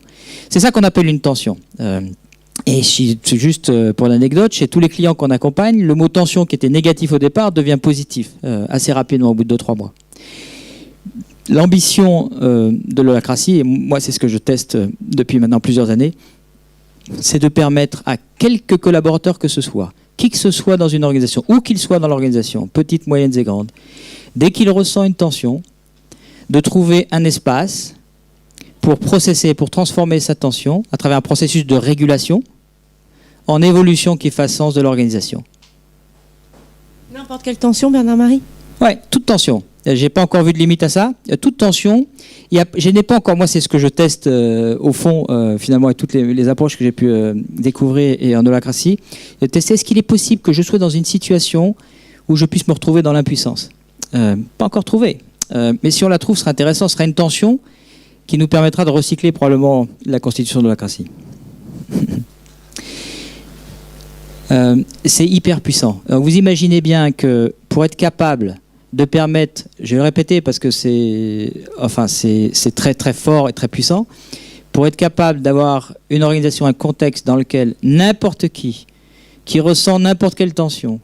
C'est ça qu'on appelle une tension. Et c'est juste pour l'anecdote, chez tous les clients qu'on accompagne, le mot tension qui était négatif au départ devient positif assez rapidement au bout de 2-3 mois. L'ambition de l'holacratie, et moi c'est ce que je teste depuis maintenant plusieurs années, c'est de permettre à quelques collaborateurs que ce soit, qui que ce soit dans une organisation, où qu'il soit dans l'organisation, petites, moyennes et grandes, dès qu'il ressent une tension, de trouver un espace pour processer, pour transformer sa tension à travers un processus de régulation en évolution qui fasse sens de l'organisation. N'importe quelle tension, Bernard-Marie? Oui, toute tension. J'ai pas encore vu de limite à ça. Toute tension, je n'ai pas encore, moi c'est ce que je teste au fond, finalement, avec toutes les approches que j'ai pu découvrir et en holacratie, de tester est-ce qu'il est possible que je sois dans une situation où je puisse me retrouver dans l'impuissance. Pas encore trouvé. Mais si on la trouve, ce sera intéressant, ce sera une tension qui nous permettra de recycler probablement la constitution de l'holacratie. C'est hyper puissant. Alors, vous imaginez bien que pour être capable de permettre, je vais le répéter parce que c'est très très fort et très puissant, pour être capable d'avoir une organisation, un contexte dans lequel n'importe qui ressent n'importe quelle tension,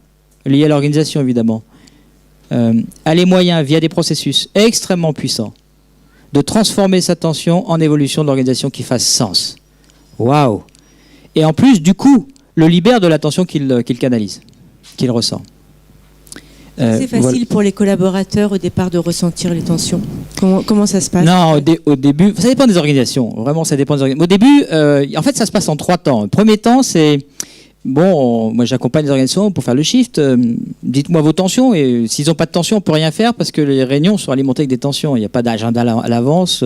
liée à l'organisation évidemment, a les moyens via des processus extrêmement puissants de transformer sa tension en évolution de l'organisation qui fasse sens. Waouh! Et en plus, du coup, le libère de la tension qu'il canalise, qu'il ressent. C'est facile pour les collaborateurs au départ de ressentir les tensions. Comment ça se passe? Non, au début, ça dépend des organisations. Vraiment, ça dépend des organisations. Au début, en fait, ça se passe en 3 temps. Le premier temps, c'est bon, moi j'accompagne les organisations pour faire le shift. Dites-moi vos tensions, et s'ils n'ont pas de tension, on peut rien faire parce que les réunions sont alimentées avec des tensions. Il n'y a pas d'agenda à l'avance.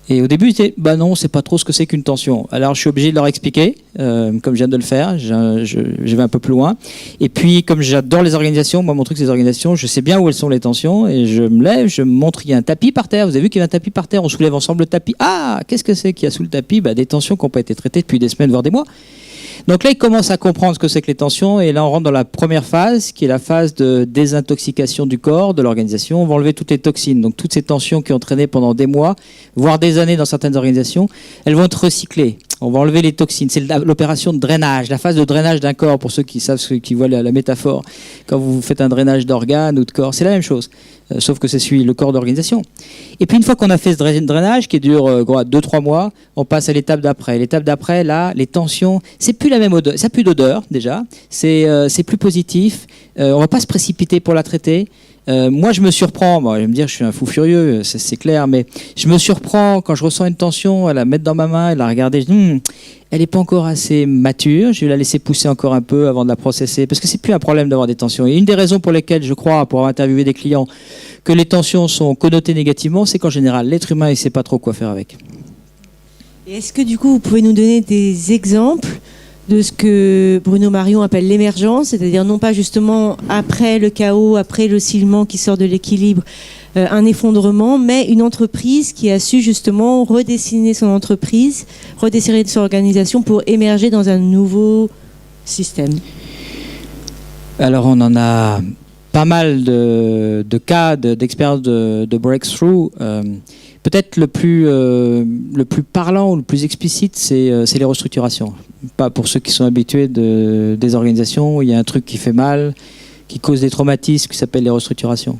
Et au début, c'était bah non, c'est pas trop ce que c'est qu'une tension. Alors je suis obligé de leur expliquer, comme je viens de le faire. Je vais un peu plus loin. Et puis, comme j'adore les organisations, moi mon truc c'est les organisations, je sais bien où elles sont les tensions, et je me lève, je me montre qu'il y a un tapis par terre. Vous avez vu qu'il y a un tapis par terre, on soulève ensemble le tapis. Ah, qu'est-ce que c'est qu'il y a sous le tapis? Bah, des tensions qui n'ont pas été traitées depuis des semaines, voire des mois. Donc là, ils commencent à comprendre ce que c'est que les tensions, et là, on rentre dans la première phase, qui est la phase de désintoxication du corps, de l'organisation. On va enlever toutes les toxines, donc toutes ces tensions qui ont traîné pendant des mois, voire des années dans certaines organisations, elles vont être recyclées. On va enlever les toxines. C'est l'opération de drainage, la phase de drainage d'un corps, pour ceux qui savent, qui voient la métaphore. Quand vous faites un drainage d'organes ou de corps, c'est la même chose, sauf que c'est celui, le corps d'organisation. Et puis une fois qu'on a fait ce drainage, qui dure 2-3 mois, on passe à l'étape d'après. L'étape d'après, là, les tensions, c'est plus la même odeur, ça n'a plus d'odeur déjà, c'est plus positif, on va pas se précipiter pour la traiter. Moi, je me surprends, je vais me dire, je suis un fou furieux, c'est clair, mais je me surprends quand je ressens une tension, à la mettre dans ma main, à la regarder, je dis, elle n'est pas encore assez mature, je vais la laisser pousser encore un peu avant de la processer, parce que c'est plus un problème d'avoir des tensions. Et une des raisons pour lesquelles je crois, pour avoir interviewé des clients, que les tensions sont connotées négativement, c'est qu'en général, l'être humain, il ne sait pas trop quoi faire avec. Et est-ce que du coup, vous pouvez nous donner des exemples de ce que Bruno Marion appelle l'émergence, c'est-à-dire non pas justement après le chaos, après l'oscillement qui sort de l'équilibre, un effondrement, mais une entreprise qui a su justement redessiner son entreprise, redessiner son organisation pour émerger dans un nouveau système? Alors on en a pas mal de cas d'expériences de breakthrough. Peut-être le plus parlant ou le plus explicite, c'est les restructurations. Pas pour ceux qui sont habitués des organisations où il y a un truc qui fait mal, qui cause des traumatismes, qui s'appelle les restructurations.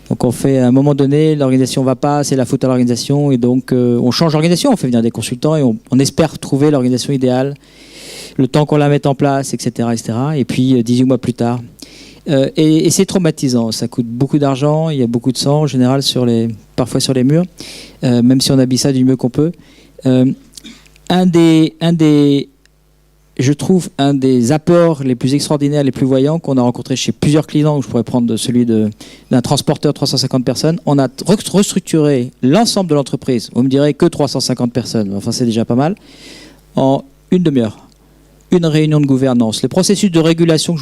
Donc on fait, à un moment donné, l'organisation va pas, c'est la faute à l'organisation, et donc on change l'organisation, on fait venir des consultants et on espère trouver l'organisation idéale, le temps qu'on la mette en place, etc., etc. Et puis 18 mois plus tard. Et c'est traumatisant, ça coûte beaucoup d'argent, il y a beaucoup de sang en général parfois sur les murs, même si on habille ça du mieux qu'on peut. Je trouve un des apports les plus extraordinaires, les plus voyants qu'on a rencontrés chez plusieurs clients, je pourrais prendre celui d'un transporteur 350 personnes. On a restructuré l'ensemble de l'entreprise. Vous me direz que 350 personnes, enfin c'est déjà pas mal, en une demi-heure. Une réunion de gouvernance. Le processus de régulation que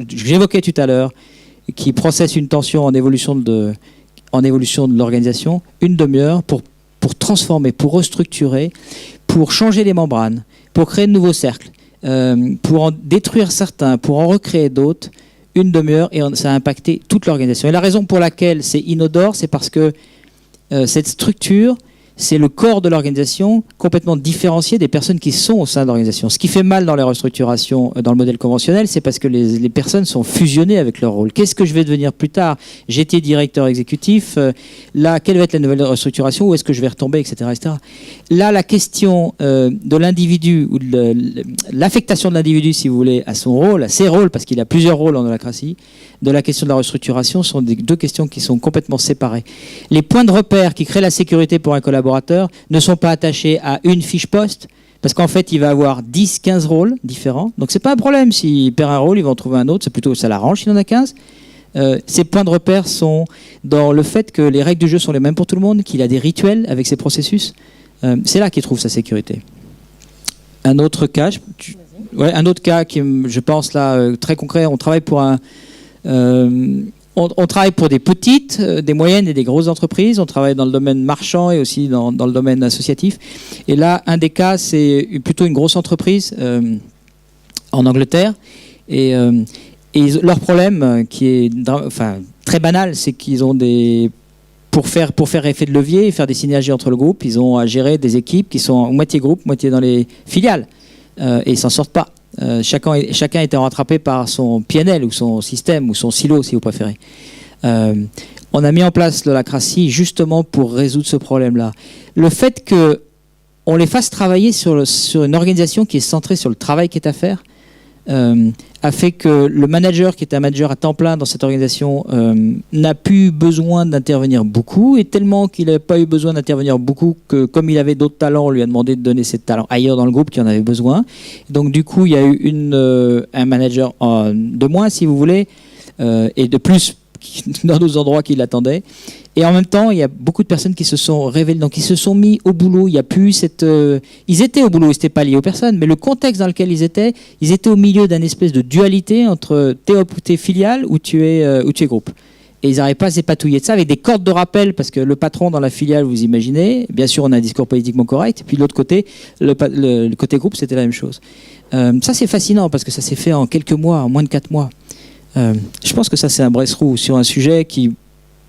j'évoquais tout à l'heure, qui processe une tension en évolution de l'organisation, une demi-heure pour transformer, pour restructurer, pour changer les membranes, pour créer de nouveaux cercles, pour en détruire certains, pour en recréer d'autres, une demi-heure, et ça a impacté toute l'organisation. Et la raison pour laquelle c'est inodore, c'est parce que cette structure, c'est le corps de l'organisation complètement différencié des personnes qui sont au sein de l'organisation. Ce qui fait mal dans les restructurations, dans le modèle conventionnel, c'est parce que les personnes sont fusionnées avec leur rôle. Qu'est-ce que je vais devenir plus tard? J'étais directeur exécutif. Là, quelle va être la nouvelle restructuration? Où est-ce que je vais retomber, etc., etc. Là, la question de l'individu, ou de l'affectation de l'individu, si vous voulez, à son rôle, à ses rôles, parce qu'il a plusieurs rôles en holacratie, de la question de la restructuration sont deux questions qui sont complètement séparées. Les points de repère qui créent la sécurité pour un collaborateur ne sont pas attachés à une fiche poste, parce qu'en fait, il va avoir 10, 15 rôles différents. Donc, c'est pas un problème. S'il perd un rôle, il va en trouver un autre. C'est plutôt, ça l'arrange s'il en a 15. Ces points de repère sont dans le fait que les règles du jeu sont les mêmes pour tout le monde, qu'il a des rituels avec ses processus. C'est là qu'il trouve sa sécurité. Un autre cas qui, je pense, là, très concret, on travaille pour on travaille pour des petites, des moyennes et des grosses entreprises. On travaille dans le domaine marchand et aussi dans le domaine associatif. Et là, un des cas, c'est plutôt une grosse entreprise en Angleterre. Et leur problème, qui est très banal, c'est qu'ils ont pour faire effet de levier et faire des synergies entre le groupe, ils ont à gérer des équipes qui sont moitié groupe, moitié dans les filiales. Et ils s'en sortent pas. Chacun était rattrapé par son PNL ou son système ou son silo, si vous préférez. On a mis en place l'holacratie justement pour résoudre ce problème-là. Le fait qu'on les fasse travailler sur une organisation qui est centrée sur le travail qui est à faire, a fait que le manager, qui était un manager à temps plein dans cette organisation, n'a plus besoin d'intervenir beaucoup, et tellement qu'il n'avait pas eu besoin d'intervenir beaucoup que, comme il avait d'autres talents, on lui a demandé de donner ses talents ailleurs dans le groupe qui en avait besoin. Donc du coup, il y a eu un manager de moins, si vous voulez, et de plus dans d'autres endroits qui l'attendaient. Et en même temps, il y a beaucoup de personnes qui se sont révélées, donc ils se sont mis au boulot. Il y a plus cette, ils étaient au boulot, ils n'étaient pas liés aux personnes, mais le contexte dans lequel ils étaient au milieu d'une espèce de dualité entre t'es filiale ou tu es groupe. Et ils n'arrivaient pas à s'épatouiller de ça avec des cordes de rappel, parce que le patron dans la filiale, vous imaginez, bien sûr, on a un discours politiquement correct, et puis de l'autre côté, le côté groupe, c'était la même chose. Ça, c'est fascinant, parce que ça s'est fait en quelques mois, en moins de 4 mois. Je pense que ça, c'est un breakthrough sur un sujet qui,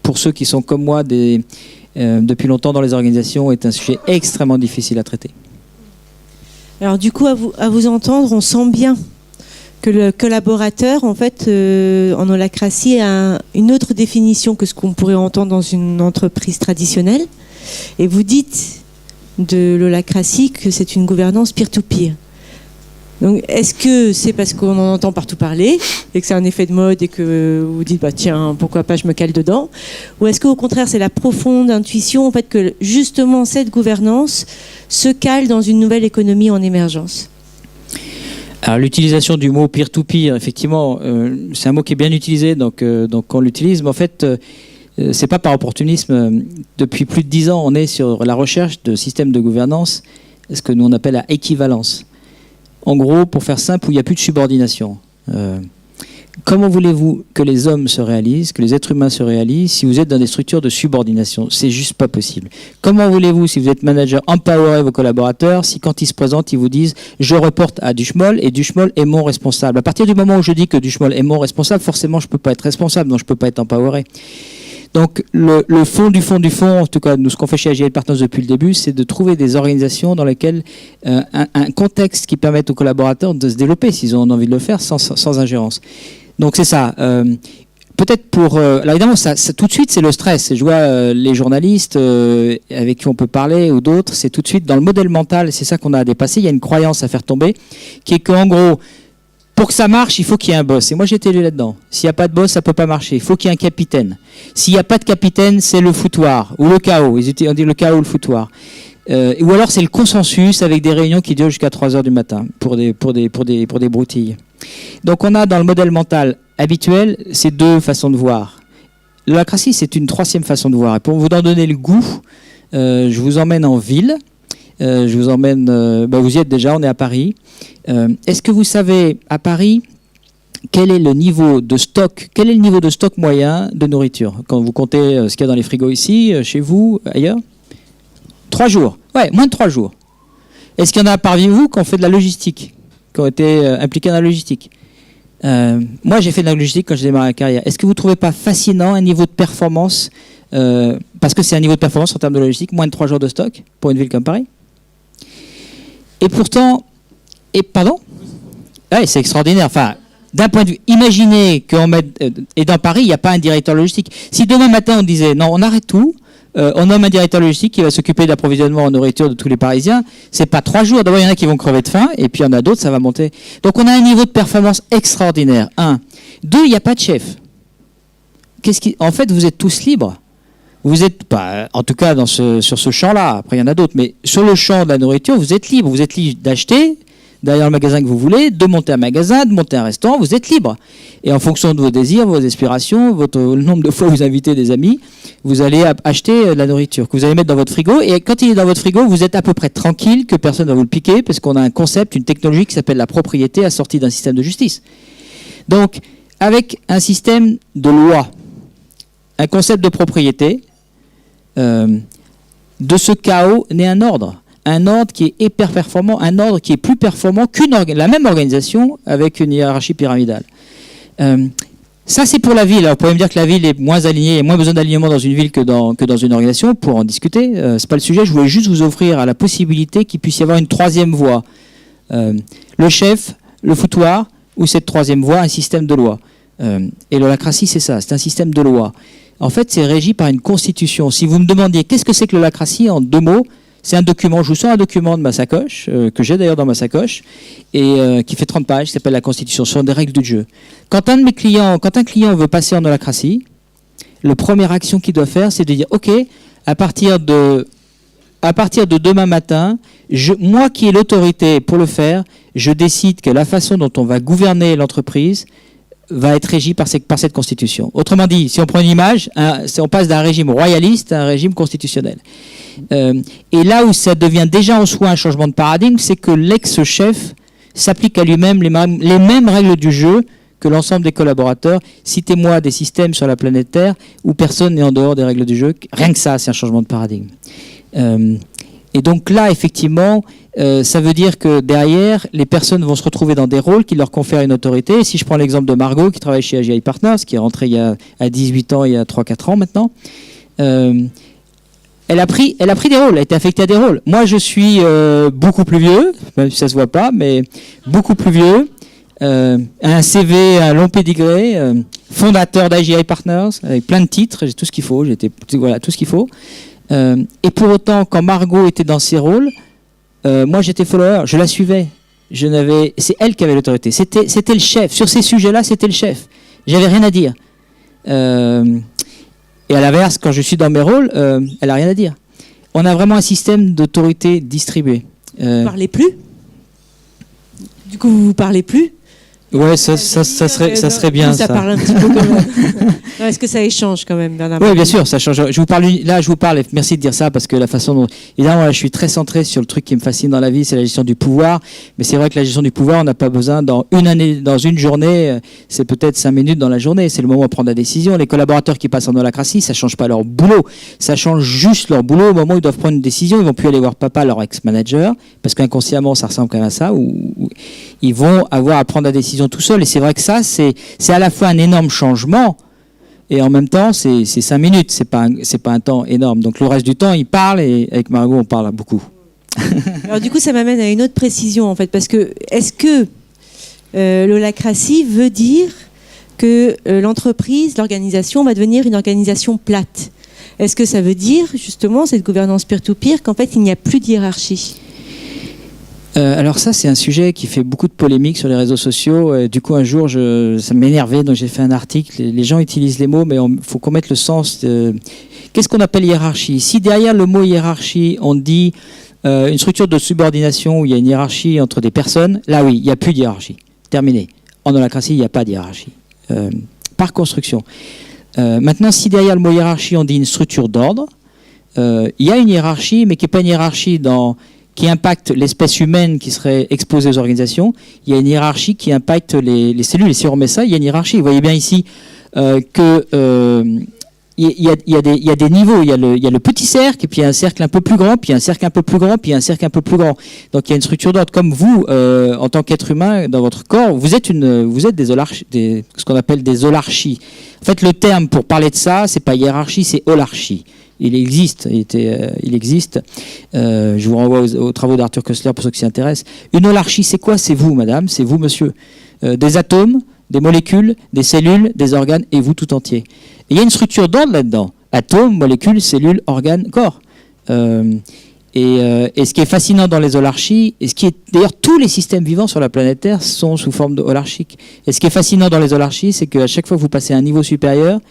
pour ceux qui sont comme moi depuis longtemps dans les organisations, est un sujet extrêmement difficile à traiter. Alors du coup, à vous entendre, on sent bien que le collaborateur, en fait, en holacratie, a une autre définition que ce qu'on pourrait entendre dans une entreprise traditionnelle. Et vous dites de l'holacratie que c'est une gouvernance peer-to-peer. Donc, est-ce que c'est parce qu'on en entend partout parler et que c'est un effet de mode et que vous dites bah tiens, pourquoi pas, je me cale dedans, ou est-ce qu'au contraire c'est la profonde intuition en fait que justement cette gouvernance se cale dans une nouvelle économie en émergence? Alors l'utilisation du mot peer-to-peer, effectivement, c'est un mot qui est bien utilisé, donc on l'utilise, mais en fait c'est pas par opportunisme. Depuis plus de 10 ans, on est sur la recherche de systèmes de gouvernance, ce que nous on appelle la équivalence. En gros, pour faire simple, où il n'y a plus de subordination. Comment voulez-vous que les hommes se réalisent, que les êtres humains se réalisent, si vous êtes dans des structures de subordination? C'est juste pas possible. Comment voulez-vous, si vous êtes manager, empowerer vos collaborateurs, si quand ils se présentent, ils vous disent « je reporte à Duchemol et Duchemol est mon responsable ». À partir du moment où je dis que Duchemol est mon responsable, forcément, je ne peux pas être responsable, donc je ne peux pas être empoweré. Donc le fond du fond, en tout cas nous ce qu'on fait chez AGI Partners depuis le début, c'est de trouver des organisations dans lesquelles un contexte qui permette aux collaborateurs de se développer s'ils ont envie de le faire sans ingérence. Donc c'est ça. Peut-être alors évidemment ça tout de suite c'est le stress. Je vois les journalistes avec qui on peut parler ou d'autres, c'est tout de suite dans le modèle mental, c'est ça qu'on a à dépasser. Il y a une croyance à faire tomber qui est qu'en gros, pour que ça marche, il faut qu'il y ait un boss. Et moi, j'étais là-dedans. S'il n'y a pas de boss, ça ne peut pas marcher. Il faut qu'il y ait un capitaine. S'il n'y a pas de capitaine, c'est le foutoir ou le chaos. On dit le chaos ou le foutoir. Ou alors, c'est le consensus avec des réunions qui durent jusqu'à 3h du matin pour des broutilles. Donc, on a dans le modèle mental habituel ces deux façons de voir. L'holacratie, c'est une troisième façon de voir. Et pour vous en donner le goût, je vous emmène en ville. Je vous emmène, vous y êtes déjà, on est à Paris. Est-ce que vous savez, à Paris, quel est le niveau de stock moyen de nourriture? Quand vous comptez ce qu'il y a dans les frigos ici, chez vous, ailleurs? 3 jours. Ouais, moins de 3 jours. Est-ce qu'il y en a parmi vous qui ont fait de la logistique, qui ont été impliqués dans la logistique? Moi, j'ai fait de la logistique quand j'ai démarré ma carrière. Est-ce que vous ne trouvez pas fascinant un niveau de performance, parce que c'est un niveau de performance en termes de logistique, moins de 3 jours de stock pour une ville comme Paris? Et pourtant, pardon? Ouais, c'est extraordinaire. Enfin, d'un point de vue, imaginez qu'on mette, et dans Paris, il n'y a pas un directeur logistique. Si demain matin on disait, non, on arrête tout, on nomme un directeur logistique qui va s'occuper de l'approvisionnement en nourriture de tous les Parisiens, c'est pas 3 jours. D'abord, il y en a qui vont crever de faim, et puis il y en a d'autres, ça va monter. Donc on a un niveau de performance extraordinaire. 1. 2, il n'y a pas de chef. En fait, vous êtes tous libres. Vous êtes pas, en tout cas sur ce champ-là, après il y en a d'autres, mais sur le champ de la nourriture, vous êtes libre. Vous êtes libre d'acheter derrière le magasin que vous voulez, de monter un magasin, de monter un restaurant, vous êtes libre. Et en fonction de vos désirs, vos aspirations, le nombre de fois où vous invitez des amis, vous allez acheter de la nourriture que vous allez mettre dans votre frigo. Et quand il est dans votre frigo, vous êtes à peu près tranquille que personne ne va vous le piquer, parce qu'on a un concept, une technologie qui s'appelle la propriété assortie d'un système de justice. Donc, avec un système de loi, un concept de propriété, de ce chaos naît un ordre qui est hyper performant, un ordre qui est plus performant la même organisation avec une hiérarchie pyramidale. Ça, c'est pour la ville. Alors, vous pouvez me dire que la ville est moins alignée, il y a moins besoin d'alignement dans une ville que dans une organisation, pour en discuter. C'est pas le sujet, je voulais juste vous offrir à la possibilité qu'il puisse y avoir une troisième voie. Le chef, le foutoir, ou cette troisième voie, un système de loi. Et l'holacratie, c'est ça, c'est un système de loi. En fait, c'est régi par une constitution. Si vous me demandiez qu'est-ce que c'est que l'holacratie en 2 mots, C'est un document, je vous sors un document de ma sacoche, que j'ai d'ailleurs dans ma sacoche, et qui fait 30 pages, qui s'appelle la Constitution, ce sont des règles du jeu. Quand un client veut passer en holacratie, la première action qu'il doit faire, c'est de dire, OK, à partir de demain matin, moi qui ai l'autorité pour le faire, je décide que la façon dont on va gouverner l'entreprise va être régie par cette constitution. Autrement dit, si on prend une image, on passe d'un régime royaliste à un régime constitutionnel. Et là où ça devient déjà en soi un changement de paradigme, c'est que l'ex-chef s'applique à lui-même les mêmes règles du jeu que l'ensemble des collaborateurs. Citez-moi des systèmes sur la planète Terre où personne n'est en dehors des règles du jeu. Rien que ça, c'est un changement de paradigme. Et donc là, effectivement, ça veut dire que derrière, les personnes vont se retrouver dans des rôles qui leur confèrent une autorité. Et si je prends l'exemple de Margot, qui travaille chez AGI Partners, qui est rentrée à 18 ans, il y a 3-4 ans maintenant, elle a pris des rôles, elle a été affectée à des rôles. Moi, je suis beaucoup plus vieux, même si ça se voit pas, mais beaucoup plus vieux, un CV, un long pédigré, fondateur d'AGI Partners, avec plein de titres, j'ai tout ce qu'il faut, voilà, tout ce qu'il faut. Et pour autant, quand Margot était dans ses rôles, moi j'étais follower, je la suivais. C'est elle qui avait l'autorité. C'était le chef. Sur ces sujets-là, c'était le chef. J'avais rien à dire. Et à l'inverse, quand je suis dans mes rôles, elle a rien à dire. On a vraiment un système d'autorité distribué. Vous parlez plus ? Du coup, vous parlez plus ? Ouais, ça serait bien. Ça parle un petit peu quand même. Est-ce que ça échange quand même, Bernard ? Oui, bien sûr, ça change. Je vous parle, merci de dire ça, parce que la façon dont... Évidemment, là, je suis très centré sur le truc qui me fascine dans la vie, c'est la gestion du pouvoir. Mais c'est vrai que la gestion du pouvoir, on n'a pas besoin, dans une journée, c'est peut-être 5 minutes dans la journée. C'est le moment de prendre la décision. Les collaborateurs qui passent en holacratie, ça change pas leur boulot. Ça change juste leur boulot au moment où ils doivent prendre une décision. Ils vont plus aller voir papa, leur ex-manager, parce qu'inconsciemment, ça ressemble quand même à ça, où ils vont avoir à prendre la décision tout seul. Et c'est vrai que ça, c'est à la fois un énorme changement, et en même temps, c'est 5 minutes, c'est pas un temps énorme. Donc le reste du temps, il parle, et avec Margot, on parle beaucoup. Alors du coup, ça m'amène à une autre précision, en fait, parce que est-ce que l'holacratie veut dire que l'entreprise, l'organisation va devenir une organisation plate ? Est-ce que ça veut dire, justement, cette gouvernance peer-to-peer, qu'en fait, il n'y a plus de hiérarchie ? Alors ça, c'est un sujet qui fait beaucoup de polémiques sur les réseaux sociaux. Du coup, un jour, ça m'énervait, donc j'ai fait un article. Les gens utilisent les mots, mais il faut qu'on mette le sens. Qu'est-ce qu'on appelle hiérarchie ? Si derrière le mot hiérarchie, on dit une structure de subordination où il y a une hiérarchie entre des personnes, là oui, il n'y a plus de hiérarchie. Terminé. En holacratie, il n'y a pas de hiérarchie. Par construction. Maintenant, si derrière le mot hiérarchie, on dit une structure d'ordre, il y a une hiérarchie, mais qui n'est pas une hiérarchie qui impacte l'espèce humaine qui serait exposée aux organisations. Il y a une hiérarchie qui impacte les cellules. Et si on remet ça, il y a une hiérarchie. Vous voyez bien ici que il y a des niveaux. Il y a le petit cercle, et puis il y a un cercle un peu plus grand, puis un cercle un peu plus grand, puis un cercle un peu plus grand. Donc il y a une structure d'ordre. Comme vous, en tant qu'être humain, dans votre corps, vous êtes ce qu'on appelle des holarchies. En fait, le terme pour parler de ça, c'est pas hiérarchie, c'est holarchie. Il existe. Je vous renvoie aux travaux d'Arthur Koestler pour ceux qui s'y intéressent. Une holarchie, c'est quoi ? C'est vous, madame, c'est vous, monsieur. Des atomes, des molécules, des cellules, des organes, et vous tout entier. Et il y a une structure d'ordre là-dedans. Atomes, molécules, cellules, organes, corps. Et ce qui est fascinant dans les holarchies, et d'ailleurs tous les systèmes vivants sur la planète Terre sont sous forme de holarchique. Et ce qui est fascinant dans les holarchies, c'est qu'à chaque fois que vous passez à un niveau supérieur,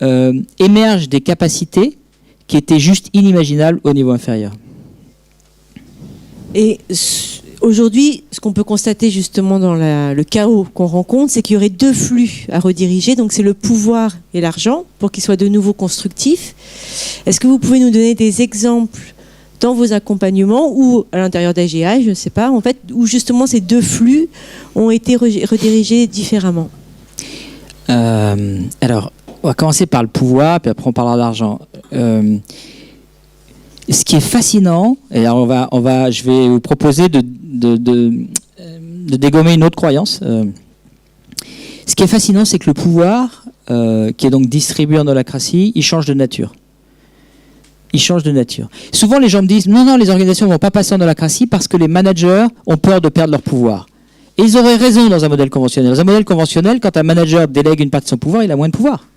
émergent des capacités qui étaient juste inimaginables au niveau inférieur. Et aujourd'hui, ce qu'on peut constater justement dans le chaos qu'on rencontre, c'est qu'il y aurait 2 flux à rediriger. Donc c'est le pouvoir et l'argent pour qu'ils soient de nouveau constructifs. Est-ce que vous pouvez nous donner des exemples dans vos accompagnements ou à l'intérieur d'AGI, je ne sais pas, en fait, où justement ces 2 flux ont été redirigés différemment ? Alors, on va commencer par le pouvoir, puis après on parlera d'argent. Ce qui est fascinant, et alors je vais vous proposer de dégommer une autre croyance. Ce qui est fascinant, c'est que le pouvoir, qui est donc distribué en holacratie, il change de nature. Il change de nature. Souvent, les gens me disent non, les organisations ne vont pas passer en holacratie parce que les managers ont peur de perdre leur pouvoir. Et ils auraient raison dans un modèle conventionnel. Dans un modèle conventionnel, quand un manager délègue une partie de son pouvoir, il a moins de pouvoir.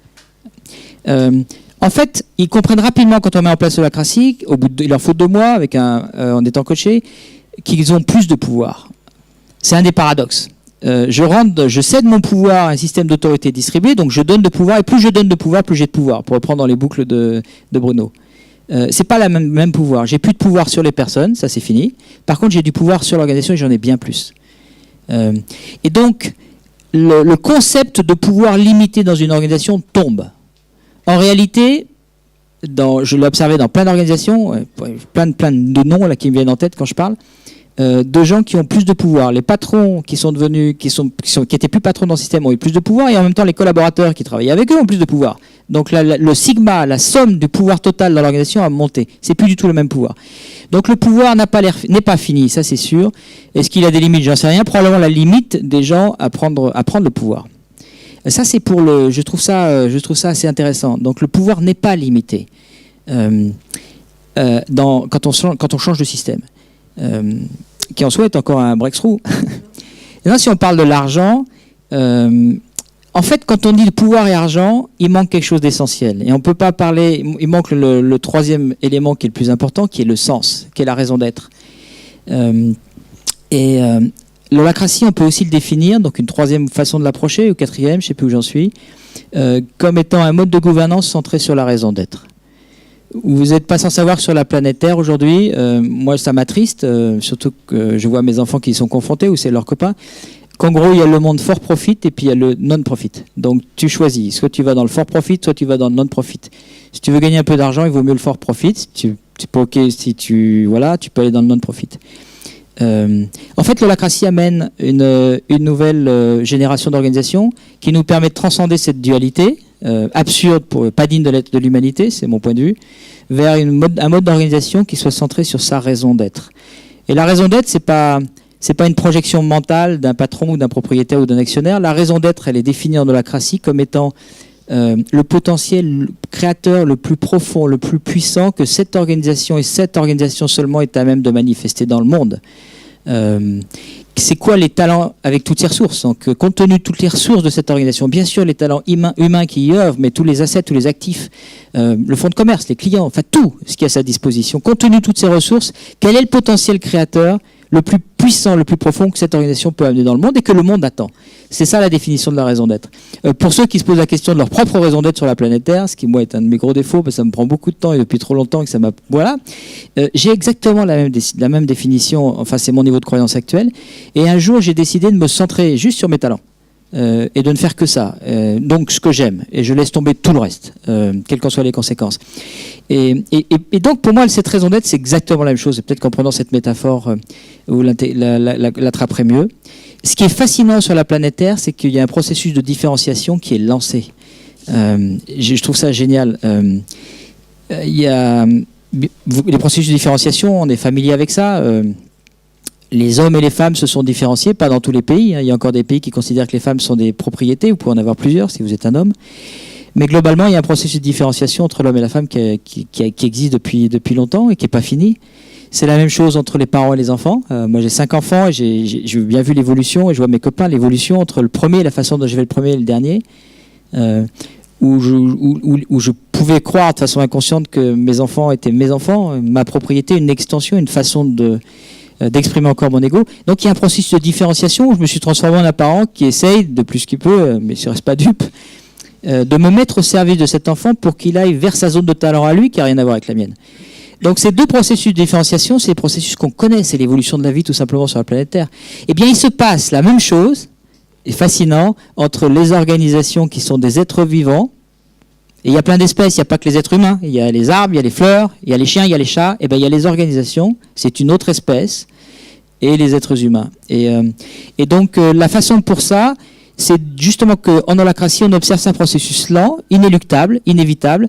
En fait, ils comprennent rapidement quand on met en place l'holacratie, il leur faut 2 mois en étant coachés, qu'ils ont plus de pouvoir. C'est un des paradoxes. Je cède mon pouvoir à un système d'autorité distribué, donc je donne de pouvoir, et plus je donne de pouvoir, plus j'ai de pouvoir, pour reprendre dans les boucles de Bruno. C'est pas le même pouvoir. J'ai plus de pouvoir sur les personnes, ça c'est fini. Par contre, j'ai du pouvoir sur l'organisation et j'en ai bien plus. Et donc, le concept de pouvoir limité dans une organisation tombe. En réalité, je l'ai observé dans plein d'organisations, plein de noms là, qui me viennent en tête quand je parle, de gens qui ont plus de pouvoir. Les patrons qui étaient plus patrons dans le système ont eu plus de pouvoir, et en même temps les collaborateurs qui travaillaient avec eux ont plus de pouvoir. Donc le sigma, la somme du pouvoir total dans l'organisation a monté. C'est plus du tout le même pouvoir. Donc le pouvoir n'est pas fini, ça c'est sûr. Est-ce qu'il a des limites? J'en sais rien. Probablement la limite des gens à prendre le pouvoir. Ça c'est je trouve ça assez intéressant. Donc le pouvoir n'est pas limité quand on change de système. Qui en soi est encore un breakthrough. Et là, si on parle de l'argent, en fait, quand on dit pouvoir et argent, il manque quelque chose d'essentiel. Et on ne peut pas parler. Il manque le troisième élément qui est le plus important, qui est le sens, qui est la raison d'être. L'holacratie, on peut aussi le définir, donc une troisième façon de l'approcher, ou quatrième, je ne sais plus où j'en suis, comme étant un mode de gouvernance centré sur la raison d'être. Vous n'êtes pas sans savoir que sur la planète Terre aujourd'hui, moi ça m'attriste, surtout que je vois mes enfants qui y sont confrontés, ou c'est leurs copains, qu'en gros il y a le monde for profit et puis il y a le non-profit. Donc tu choisis, soit tu vas dans le for profit, soit tu vas dans le non-profit. Si tu veux gagner un peu d'argent, il vaut mieux le for profit. Tu peux aller dans le non-profit. En fait, l'holacratie amène une nouvelle génération d'organisations qui nous permet de transcender cette dualité absurde, pas digne de l'humanité, c'est mon point de vue, vers un mode d'organisation qui soit centré sur sa raison d'être. Et la raison d'être, c'est pas une projection mentale d'un patron ou d'un propriétaire ou d'un actionnaire. La raison d'être, elle est définie en holacratie comme étant le potentiel créateur le plus profond, le plus puissant que cette organisation et cette organisation seulement est à même de manifester dans le monde. C'est quoi les talents avec toutes ces ressources? Donc, compte tenu de toutes les ressources de cette organisation, bien sûr les talents humains qui y œuvrent, mais tous les assets, tous les actifs, le fonds de commerce, les clients, enfin tout ce qui est à sa disposition, compte tenu de toutes ces ressources, quel est le potentiel créateur le plus puissant, le plus profond que cette organisation peut amener dans le monde et que le monde attend? C'est ça la définition de la raison d'être. Pour ceux qui se posent la question de leur propre raison d'être sur la planète Terre, ce qui moi est un de mes gros défauts, parce que ça me prend beaucoup de temps et depuis trop longtemps que ça m'a... Voilà. J'ai exactement la même définition, enfin c'est mon niveau de croyance actuel, et un jour j'ai décidé de me centrer juste sur mes talents. Et de ne faire que ça. Donc ce que j'aime, et je laisse tomber tout le reste, quelles qu'en soient les conséquences. Et donc pour moi, cette raison d'être, c'est exactement la même chose. Et peut-être qu'en prenant cette métaphore, vous l'attraperez mieux. Ce qui est fascinant sur la planète Terre, c'est qu'il y a un processus de différenciation qui est lancé. Je trouve ça génial. Il y a les processus de différenciation, on est familier avec ça. Les hommes et les femmes se sont différenciés, pas dans tous les pays. Il y a encore des pays qui considèrent que les femmes sont des propriétés. Vous pouvez en avoir plusieurs si vous êtes un homme. Mais globalement, il y a un processus de différenciation entre l'homme et la femme qui existe depuis longtemps et qui n'est pas fini. C'est la même chose entre les parents et les enfants. Moi, j'ai 5 enfants et j'ai bien vu l'évolution. Et je vois mes copains, l'évolution entre le premier et la façon dont je vais le premier et le dernier. Où je pouvais croire de façon inconsciente que mes enfants étaient mes enfants, ma propriété, une extension, une façon d'exprimer encore mon ego. Donc il y a un processus de différenciation où je me suis transformé en un parent qui essaye, de plus qu'il peut, mais je ne reste pas dupe, de me mettre au service de cet enfant pour qu'il aille vers sa zone de talent à lui qui n'a rien à voir avec la mienne. Donc ces deux processus de différenciation, c'est des processus qu'on connaît, c'est l'évolution de la vie tout simplement sur la planète Terre. Eh bien il se passe la même chose, et fascinant, entre les organisations qui sont des êtres vivants. Et il y a plein d'espèces, il n'y a pas que les êtres humains. Il y a les arbres, il y a les fleurs, il y a les chiens, il y a les chats. Et bien il y a les organisations, c'est une autre espèce, et les êtres humains. Et donc la façon pour ça, c'est justement qu'en holacratie, on observe un processus lent, inéluctable, inévitable,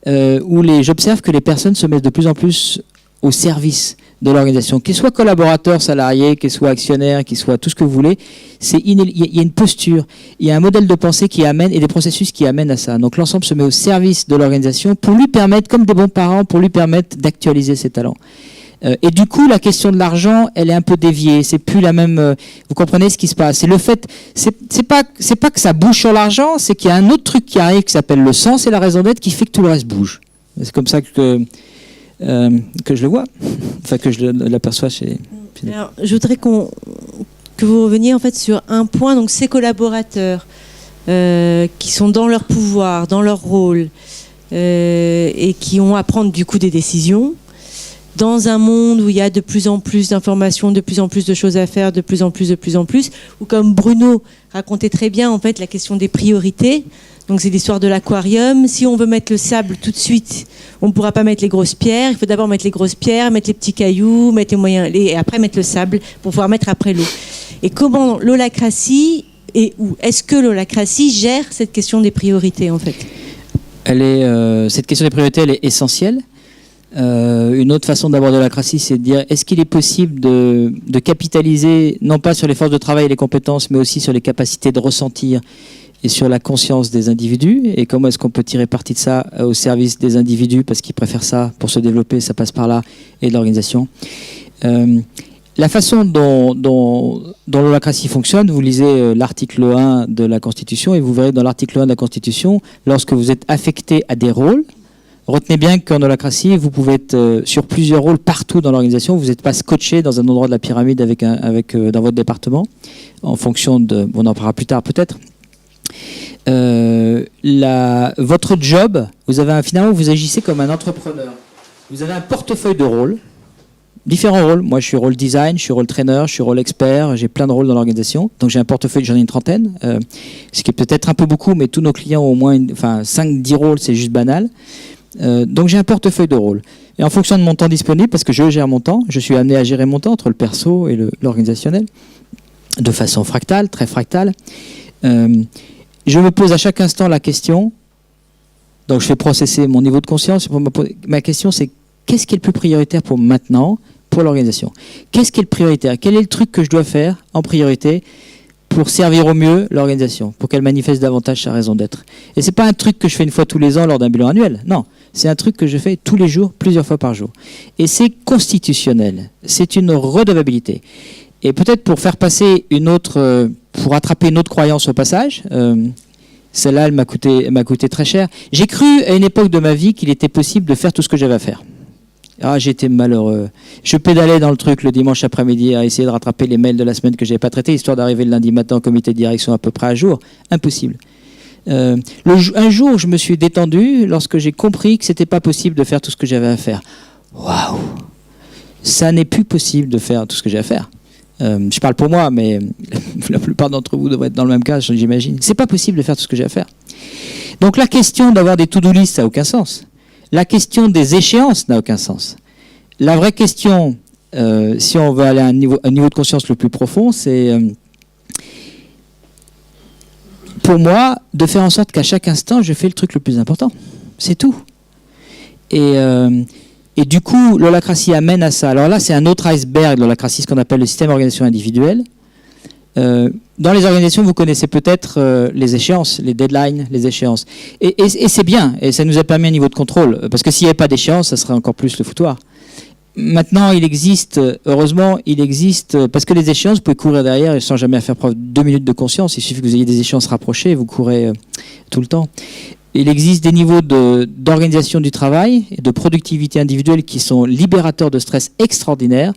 où j'observe que les personnes se mettent de plus en plus au service de l'organisation, qu'ils soient collaborateurs, salariés, qu'ils soient actionnaires, qu'ils soient tout ce que vous voulez. Il y a une posture, il y a un modèle de pensée qui amène et des processus qui amènent à ça. Donc l'ensemble se met au service de l'organisation pour lui permettre, comme des bons parents, pour lui permettre d'actualiser ses talents. Et du coup, la question de l'argent, elle est un peu déviée. C'est plus la même. Vous comprenez ce qui se passe. C'est le fait. C'est pas que ça bouge sur l'argent, c'est qu'il y a un autre truc qui arrive qui s'appelle le sens et la raison d'être qui fait que tout le reste bouge. C'est comme ça que je le vois, enfin que je l'aperçois chez. Alors, je voudrais que vous reveniez en fait sur un point. Donc, ces collaborateurs qui sont dans leur pouvoir, dans leur rôle, et qui ont à prendre du coup des décisions. Dans un monde où il y a de plus en plus d'informations, de plus en plus de choses à faire, de plus en plus, où comme Bruno racontait très bien en fait la question des priorités, donc c'est l'histoire de l'aquarium, si on veut mettre le sable tout de suite, on ne pourra pas mettre les grosses pierres, il faut d'abord mettre les grosses pierres, mettre les petits cailloux, mettre les moyens, et après mettre le sable pour pouvoir mettre après l'eau. Et comment l'holacratie, est-ce que l'holacratie gère cette question des priorités en fait ? Cette question des priorités, elle est essentielle. Une autre façon d'aborder l'holacratie, c'est de dire est-ce qu'il est possible de capitaliser non pas sur les forces de travail et les compétences, mais aussi sur les capacités de ressentir et sur la conscience des individus, et comment est-ce qu'on peut tirer parti de ça au service des individus parce qu'ils préfèrent ça pour se développer, ça passe par là, et de l'organisation. La façon dont l'holacratie fonctionne, vous lisez l'article 1 de la Constitution et vous verrez dans l'article 1 de la Constitution, lorsque vous êtes affecté à des rôles, retenez bien qu'en holacratie, vous pouvez être sur plusieurs rôles partout dans l'organisation. Vous n'êtes pas scotché dans un endroit de la pyramide dans votre département, en fonction de... On en parlera plus tard peut-être. Votre job, finalement, vous agissez comme un entrepreneur. Vous avez un portefeuille de rôles, différents rôles. Moi, je suis rôle design, je suis rôle trainer, je suis rôle expert, j'ai plein de rôles dans l'organisation. Donc, j'ai un portefeuille, j'en ai une trentaine, ce qui est peut-être un peu beaucoup, mais tous nos clients ont au moins 5-10 rôles, c'est juste banal. Donc j'ai un portefeuille de rôles. Et en fonction de mon temps disponible, parce que je gère mon temps, je suis amené à gérer mon temps entre le perso et l'organisationnel, de façon fractale, très fractale. Je me pose à chaque instant la question, donc je fais processer mon niveau de conscience. Ma question c'est, qu'est-ce qui est le plus prioritaire pour maintenant, pour l'organisation ? Qu'est-ce qui est le prioritaire ? Quel est le truc que je dois faire en priorité pour servir au mieux l'organisation, pour qu'elle manifeste davantage sa raison d'être. Et c'est pas un truc que je fais une fois tous les ans lors d'un bilan annuel, non. C'est un truc que je fais tous les jours, plusieurs fois par jour. Et c'est constitutionnel, c'est une redevabilité. Et peut-être pour faire passer pour attraper une autre croyance au passage, celle-là, elle m'a coûté très cher. J'ai cru à une époque de ma vie qu'il était possible de faire tout ce que j'avais à faire. Ah, j'étais malheureux. Je pédalais dans le truc le dimanche après-midi à essayer de rattraper les mails de la semaine que je n'avais pas traités, histoire d'arriver le lundi matin au comité de direction à peu près à jour. Impossible. Un jour, je me suis détendu lorsque j'ai compris que c'était pas possible de faire tout ce que j'avais à faire. Waouh! Ça n'est plus possible de faire tout ce que j'ai à faire. Je parle pour moi, mais la plupart d'entre vous devraient être dans le même cas, j'imagine. C'est pas possible de faire tout ce que j'ai à faire. Donc la question d'avoir des to-do list, ça n'a aucun sens. La question des échéances n'a aucun sens. La vraie question, si on veut aller à un niveau de conscience le plus profond, c'est pour moi de faire en sorte qu'à chaque instant, je fais le truc le plus important. C'est tout. Et du coup, l'holacratie amène à ça. Alors là, c'est un autre iceberg, l'holacratie, ce qu'on appelle le système d'organisation individuelle. Dans les organisations, vous connaissez peut-être les échéances, les deadlines, les échéances. Et c'est bien, et ça nous a permis un niveau de contrôle, parce que s'il n'y avait pas d'échéance, ça serait encore plus le foutoir. Maintenant, heureusement, parce que les échéances, vous pouvez courir derrière sans jamais faire preuve de 2 minutes de conscience. Il suffit que vous ayez des échéances rapprochées, vous courez tout le temps. Il existe des niveaux d'organisation du travail et de productivité individuelle qui sont libérateurs de stress extraordinaires,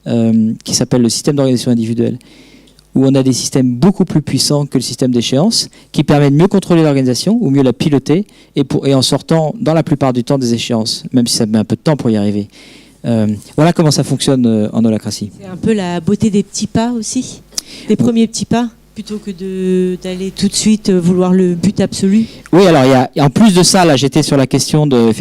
qui s'appelle le système d'organisation individuelle, où on a des systèmes beaucoup plus puissants que le système d'échéance, qui permet de mieux contrôler l'organisation, ou mieux la piloter, et en sortant, dans la plupart du temps, des échéances, même si ça met un peu de temps pour y arriver. Voilà comment ça fonctionne en holacratie. C'est un peu la beauté des petits pas aussi, des premiers petits pas, plutôt que d'aller tout de suite vouloir le but absolu. Oui, alors en plus de ça, là, j'étais sur la question de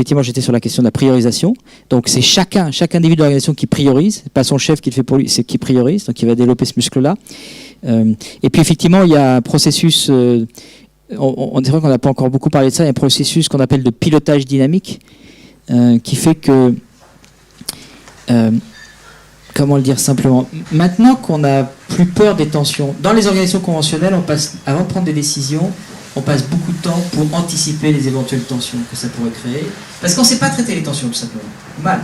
la priorisation. Donc c'est chaque individu de l'organisation qui priorise, pas son chef qui le fait pour lui, c'est qui priorise, donc il va développer ce muscle-là. Et puis effectivement, il y a un processus, on dirait qu'on n'a pas encore beaucoup parlé de ça, il y a un processus qu'on appelle de pilotage dynamique, qui fait que, comment le dire simplement, maintenant qu'on n'a plus peur des tensions, dans les organisations conventionnelles, avant de prendre des décisions, on passe beaucoup de temps pour anticiper les éventuelles tensions que ça pourrait créer, parce qu'on ne sait pas traiter les tensions tout simplement, mal.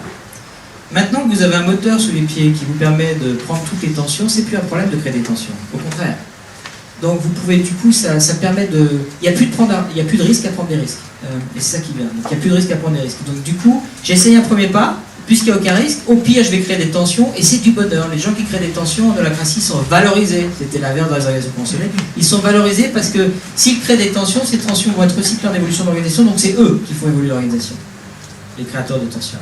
Maintenant que vous avez un moteur sous les pieds qui vous permet de prendre toutes les tensions, c'est plus un problème de créer des tensions. Au contraire. Donc vous pouvez, du coup, ça permet de... Il n'y a plus de risque à prendre des risques. Et c'est ça qui vient. Donc il n'y a plus de risque à prendre des risques. Donc du coup, j'essaye un premier pas. Puisqu'il n'y a aucun risque, au pire, je vais créer des tensions, et c'est du bonheur. Les gens qui créent des tensions en holacratie sont valorisés. C'était l'inverse dans les organisations conventionnelles. Ils sont valorisés parce que s'ils créent des tensions, ces tensions vont être recyclées en évolution de l'organisation, donc c'est eux qui font évoluer l'organisation, les créateurs de tensions.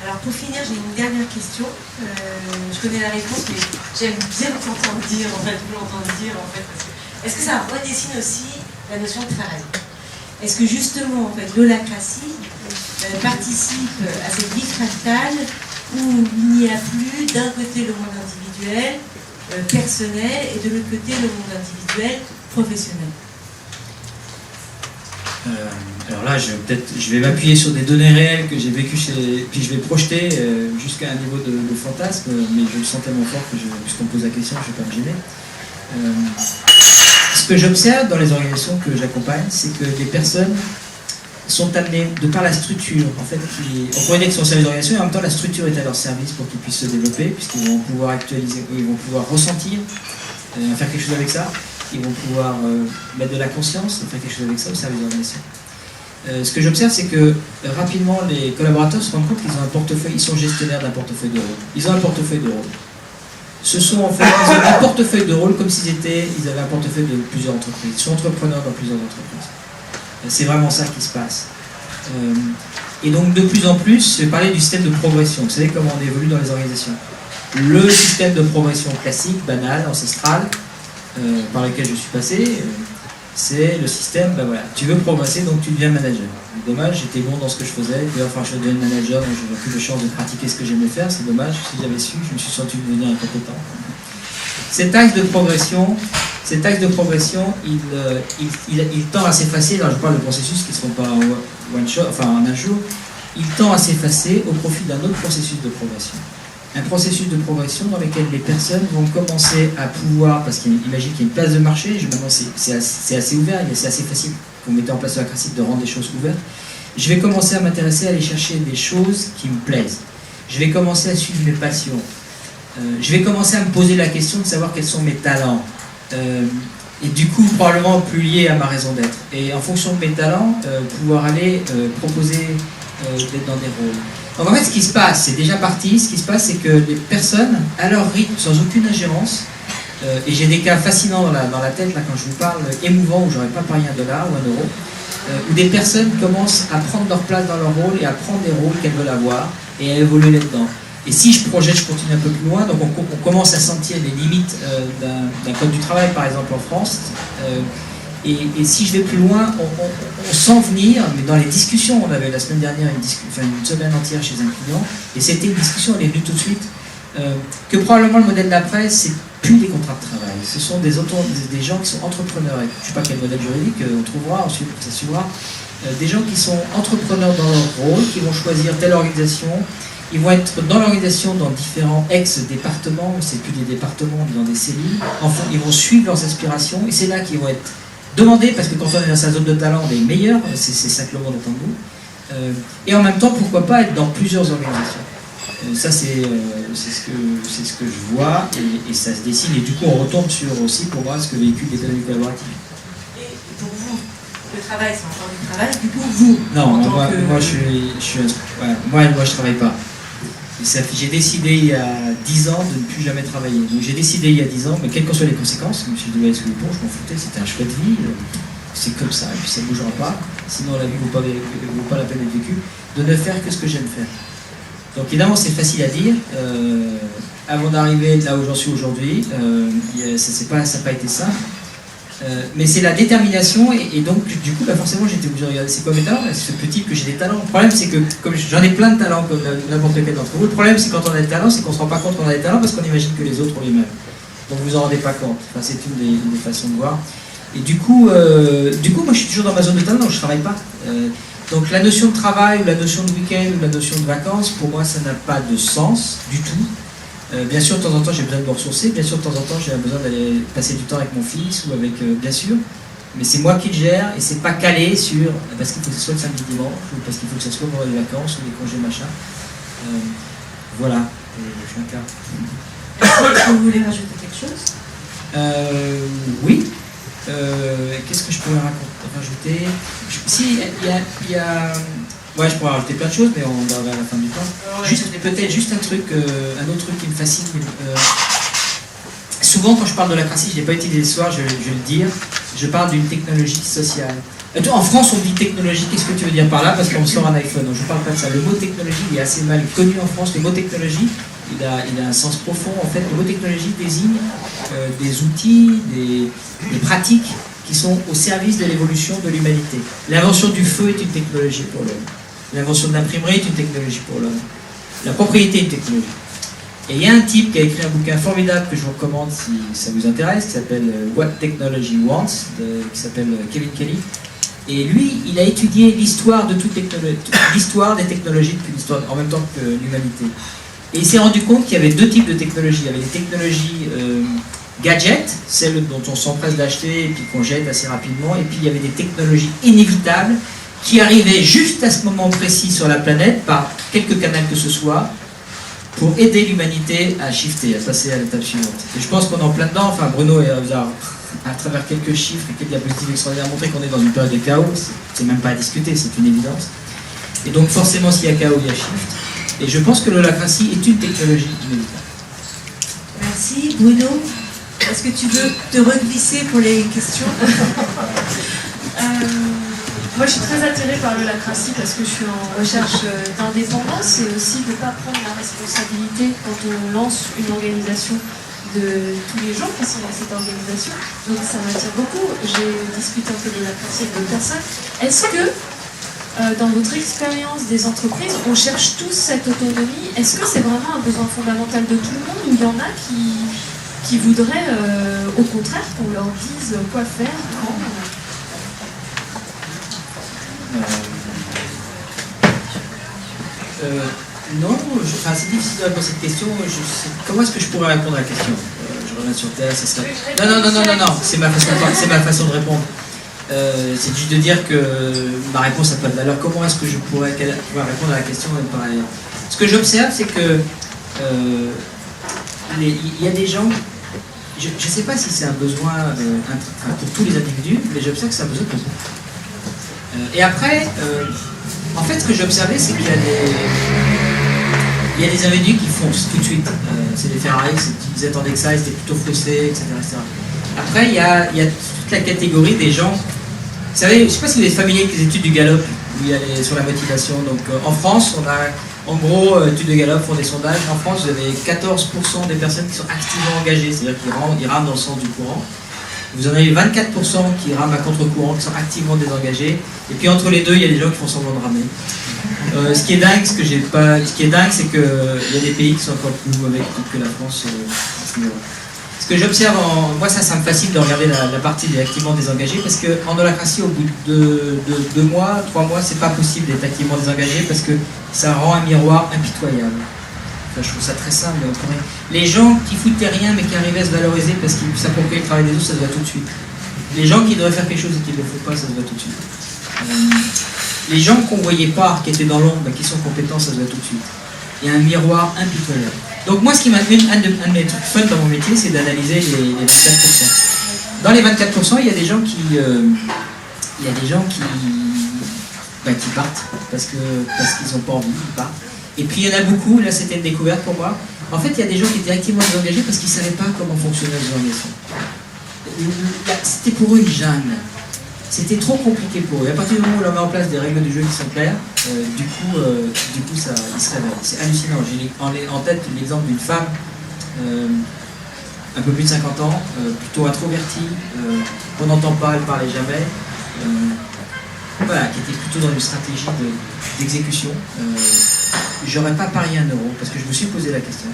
Alors pour finir, j'ai une dernière question. Je connais la réponse, mais j'aime bien t'entendre dire, en fait, vous l'entendre dire, en fait. Est-ce que ça redessine aussi la notion de travail? Est-ce que justement, en fait, l'holacratie participe à cette vie fractale où il n'y a plus d'un côté le monde individuel, personnel, et de l'autre côté le monde individuel, professionnel? Alors là, je vais m'appuyer sur des données réelles que j'ai vécues puis je vais projeter jusqu'à un niveau de fantasme, mais je le sens tellement fort que puisqu'on me pose la question, je ne vais pas me gêner. Ce que j'observe dans les organisations que j'accompagne, c'est que les personnes sont amenées, de par la structure, en fait, on pourrait dire qu'ils sont au service d'organisation, et en même temps la structure est à leur service pour qu'ils puissent se développer, puisqu'ils vont pouvoir actualiser, ils vont pouvoir ressentir, faire quelque chose avec ça, ils vont pouvoir mettre de la conscience, faire quelque chose avec ça au service d'organisation. Ce que j'observe, c'est que rapidement les collaborateurs se rendent compte qu'ils ont un portefeuille, ils sont gestionnaires d'un portefeuille de rôle. Ils ont un portefeuille de rôle. Ils ont un portefeuille de rôle comme s'ils avaient un portefeuille de plusieurs entreprises. Ils sont entrepreneurs dans plusieurs entreprises. C'est vraiment ça qui se passe. Et donc de plus en plus, je vais parler du système de progression. Vous savez comment on évolue dans les organisations. Le système de progression classique, banal, ancestral, par lequel je suis passé, c'est le système, ben voilà, tu veux progresser donc tu deviens manager. Dommage, j'étais bon dans ce que je faisais, enfin je deviens manager, donc je n'ai plus de chance de pratiquer ce que j'aimais faire, c'est dommage, si j'avais su, je me suis senti devenir incompétent. Cet axe de progression, il tend à s'effacer, là je parle de processus qui ne seront pas one shot, enfin en un jour, il tend à s'effacer au profit d'un autre processus de progression. Un processus de progression dans lequel les personnes vont commencer à pouvoir, parce qu'imagine qu'il y a une place de marché, maintenant c'est assez ouvert, c'est assez facile, vous mettez en place la classique de rendre les choses ouvertes, je vais commencer à m'intéresser à aller chercher des choses qui me plaisent. Je vais commencer à suivre mes passions. Je vais commencer à me poser la question de savoir quels sont mes talents. Et du coup, probablement plus lié à ma raison d'être. Et en fonction de mes talents, pouvoir aller proposer d'être dans des rôles. Donc en fait, ce qui se passe, c'est déjà parti. Ce qui se passe, c'est que les personnes, à leur rythme, sans aucune ingérence, et j'ai des cas fascinants dans la tête, là, quand je vous parle, émouvants, où j'aurais pas parié $1 ou €, où des personnes commencent à prendre leur place dans leur rôle et à prendre des rôles qu'elles veulent avoir et à évoluer là-dedans. Et si je projette, je continue un peu plus loin, donc on commence à sentir les limites d'un code du travail, par exemple en France. Et si je vais plus loin, on sent venir, mais dans les discussions, on avait la semaine dernière une semaine entière chez un client, et c'était une discussion, elle est venue tout de suite, que probablement le modèle d'après, c'est plus des contrats de travail. Ce sont des gens qui sont entrepreneurs. Je ne sais pas quel modèle juridique on trouvera, ensuite ça suivra. Des gens qui sont entrepreneurs dans leur rôle, qui vont choisir telle organisation. Ils vont être dans l'organisation dans différents ex-départements, c'est plus des départements, mais dans des cellules. Enfin, ils vont suivre leurs aspirations et c'est là qu'ils vont être demandés, parce que quand on est dans sa zone de talent, on est meilleur, c'est ça que le monde attend de nous. Et en même temps, pourquoi pas être dans plusieurs organisations. Ça, c'est ce que je vois et ça se dessine. Et du coup, on retombe sur aussi, pour moi, ce que véhicule l'économie collaborative. Et pour vous, le travail, c'est encore du travail. Du coup, vous, moi, je travaille pas. J'ai décidé il y a 10 ans de ne plus jamais travailler. Donc j'ai décidé il y a 10 ans, mais quelles que soient les conséquences, je me suis dit ouais, sous les ponts, je m'en foutais, c'était un chouette vie, c'est comme ça, et puis ça ne bougera pas, sinon la vie ne vaut pas la peine d'être vécue, de ne faire que ce que j'aime faire. Donc évidemment c'est facile à dire, avant d'arriver là où j'en suis aujourd'hui, ça n'a pas été simple. Mais c'est la détermination et donc du coup forcément j'étais obligé de regarder c'est quoi mes talents, ce petit que j'ai des talents. Le problème c'est que comme j'en ai plein de talents comme n'importe quel d'entre vous, le problème c'est quand on a des talents, c'est qu'on se rend pas compte qu'on a des talents parce qu'on imagine que les autres ont les mêmes. Donc vous en rendez pas compte. Enfin, c'est une des façons de voir. Et du coup moi je suis toujours dans ma zone de talent, donc je travaille pas. Donc la notion de travail ou la notion de week-end ou la notion de vacances, pour moi ça n'a pas de sens du tout. Bien sûr, de temps en temps, j'ai besoin de me ressourcer. Bien sûr, de temps en temps, j'ai besoin d'aller passer du temps avec mon fils ou avec... bien sûr. Mais c'est moi qui le gère et c'est pas calé sur... Parce qu'il faut que ce soit le samedi dimanche ou parce qu'il faut que ce soit pendant les vacances ou les congés machin. Voilà, je suis un cas. Est-ce que vous voulez rajouter quelque chose? Oui. Qu'est-ce que je pourrais rajouter? Si, il y a... Ouais, je pourrais rajouter plein de choses, mais on va vers la fin du temps. Peut-être juste un autre truc qui me fascine. Souvent, quand je parle de lacratie, je n'ai pas utilisé ce soir, je vais le dire, je parle d'une technologie sociale. En France, on dit technologie, qu'est-ce que tu veux dire par là? Parce qu'on sort un iPhone, donc je ne parle pas de ça. Le mot technologie, il est assez mal connu en France. Le mot technologie, il a un sens profond. En fait, le mot technologie désigne des outils, des pratiques qui sont au service de l'évolution de l'humanité. L'invention du feu est une technologie pour l'homme. L'invention de l'imprimerie est une technologie pour l'homme. La propriété est une technologie. Et il y a un type qui a écrit un bouquin formidable que je vous recommande si ça vous intéresse, qui s'appelle What Technology Wants, qui s'appelle Kevin Kelly. Et lui, il a étudié l'histoire de l'histoire des technologies depuis l'histoire, en même temps que l'humanité. Et il s'est rendu compte qu'il y avait deux types de technologies. Il y avait des technologies gadgets, celles dont on s'empresse d'acheter et puis qu'on jette assez rapidement. Et puis il y avait des technologies inévitables qui arrivaient juste à ce moment précis sur la planète, par quelque canal que ce soit, pour aider l'humanité à shifter, à passer à l'étape suivante. Et je pense qu'on est en plein dedans. Enfin, Bruno vous a, à travers quelques chiffres et quelques diapositives extraordinaires, montré qu'on est dans une période de chaos. C'est même pas à discuter, c'est une évidence. Et donc forcément, s'il y a chaos, il y a shift. Et je pense que l'holacratie est une technologie inévitable. Merci. Bruno, est-ce que tu veux te reglisser pour les questions? Moi, je suis très attirée par l'holacratie parce que je suis en recherche d'indépendance et aussi de ne pas prendre la responsabilité quand on lance une organisation de tous les gens qui sont dans cette organisation. Donc ça m'attire beaucoup. J'ai discuté un peu de l'holacratie avec d'autres personnes. Est-ce que, dans votre expérience des entreprises, on cherche tous cette autonomie? Est-ce que c'est vraiment un besoin fondamental de tout le monde ou il y en a qui voudraient, au contraire, qu'on leur dise quoi faire, quand? Non, c'est difficile de répondre à cette question. Comment est-ce que je pourrais répondre à la question? Je reviens sur terre, ça serait... Non, c'est ma façon de répondre. C'est juste de dire que ma réponse n'a pas de valeur. Comment est-ce que je pourrais répondre à la question? Ce que j'observe, c'est que il y a des gens... Je ne sais pas si c'est un besoin pour tous les individus, mais j'observe que c'est un besoin pour vous. Et après, en fait, ce que j'ai observé, c'est qu'il y a des individus qui foncent tout de suite. C'est des Ferrari, ils disaient en Texas, ils étaient plutôt frustrés, etc., etc. Après, il y a toute la catégorie des gens. Vous savez, je ne sais pas si vous êtes familier avec les études du Gallup, où il y a sur la motivation. Donc, en France, on a, en gros, études de Gallup font des sondages. En France, vous avez 14% des personnes qui sont activement engagées, c'est-à-dire qu'ils rament dans le sens du courant. Vous en avez 24% qui rament à contre-courant, qui sont activement désengagés. Et puis entre les deux, il y a des gens qui font semblant de ramer. Ce qui est dingue, c'est qu'il y a des pays qui sont encore plus mauvais que la France à ce niveau-là. Ce que j'observe, moi ça me fascine de regarder la partie des activement désengagés, parce qu'en holacratie, au bout de 2 mois, 3 mois, c'est pas possible d'être activement désengagé parce que ça rend un miroir impitoyable. Enfin, je trouve ça très simple. Les gens qui foutaient rien mais qui arrivaient à se valoriser parce qu'ils s'appropriaient le travail des autres, ça se voit tout de suite. Les gens qui devraient faire quelque chose et qui ne le font pas, ça se voit tout de suite. Les gens qu'on ne voyait pas, qui étaient dans l'ombre, qui sont compétents, ça se voit tout de suite. Il y a un miroir impitoyable. Donc moi, ce qui m'a fait un de mes trucs fun dans mon métier, c'est d'analyser les 24%. Dans les 24%, il y a des gens qui partent parce qu'ils n'ont pas envie, ils partent. Et puis il y en a beaucoup, là c'était une découverte pour moi. En fait, il y a des gens qui étaient activement désengagés parce qu'ils ne savaient pas comment fonctionnait l'organisation. C'était pour eux une jungle. C'était trop compliqué pour eux. Et à partir du moment où on leur met en place des règles du jeu qui sont claires, du coup ils se réveillent. C'est hallucinant. J'ai en tête l'exemple d'une femme, un peu plus de 50 ans, plutôt introvertie, qu'on n'entend pas, elle ne parlait jamais. Voilà, qui était plutôt dans une stratégie d'exécution. J'aurais pas parié 1 euro parce que je me suis posé la question.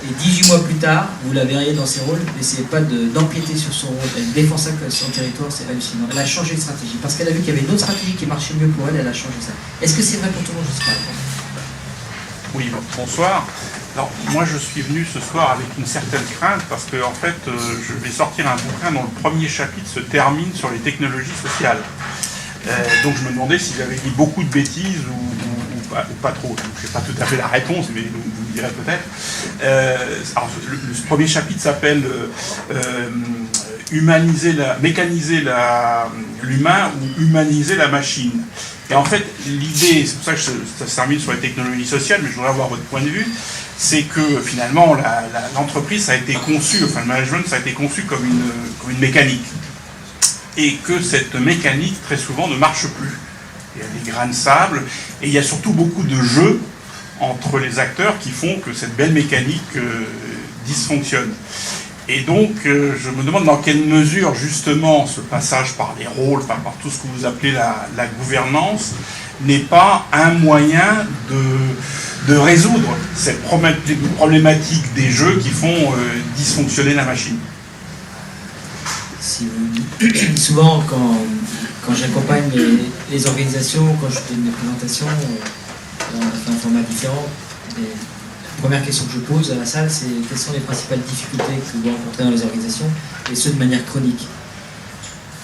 Et 18 mois plus tard, vous la verriez dans ses rôles, n'essayez pas d'empiéter sur son rôle. Elle défend ça comme son territoire, c'est hallucinant. Elle a changé de stratégie parce qu'elle a vu qu'il y avait une autre stratégie qui marchait mieux pour elle, elle a changé ça. Est-ce que c'est vrai pour tout le monde? Je ne sais pas. Oui, bonsoir. Alors, moi, je suis venu ce soir avec une certaine crainte parce que, en fait, je vais sortir un bouquin dont le premier chapitre se termine sur les technologies sociales. Donc, je me demandais si j'avais dit beaucoup de bêtises ou pas trop. Je n'ai pas tout à fait la réponse, mais vous me direz peut-être. Alors, ce premier chapitre s'appelle mécaniser l'humain ou humaniser la machine. Et en fait, l'idée, c'est pour ça que ça se termine sur les technologies sociales, mais je voudrais avoir votre point de vue, c'est que finalement, l'entreprise, ça a été conçu, enfin le management, ça a été conçu comme une mécanique. Et que cette mécanique, très souvent, ne marche plus. Il y a des grains de sable, et il y a surtout beaucoup de jeux entre les acteurs qui font que cette belle mécanique dysfonctionne. Et donc, je me demande dans quelle mesure, justement, ce passage par les rôles, par tout ce que vous appelez la gouvernance, n'est pas un moyen de résoudre cette problématique des jeux qui font dysfonctionner la machine. Souvent, quand j'accompagne les organisations, quand je fais mes présentations, on a fait un format différent. La première question que je pose à la salle, c'est quelles sont les principales difficultés que vous rencontrez dans les organisations, et ce de manière chronique.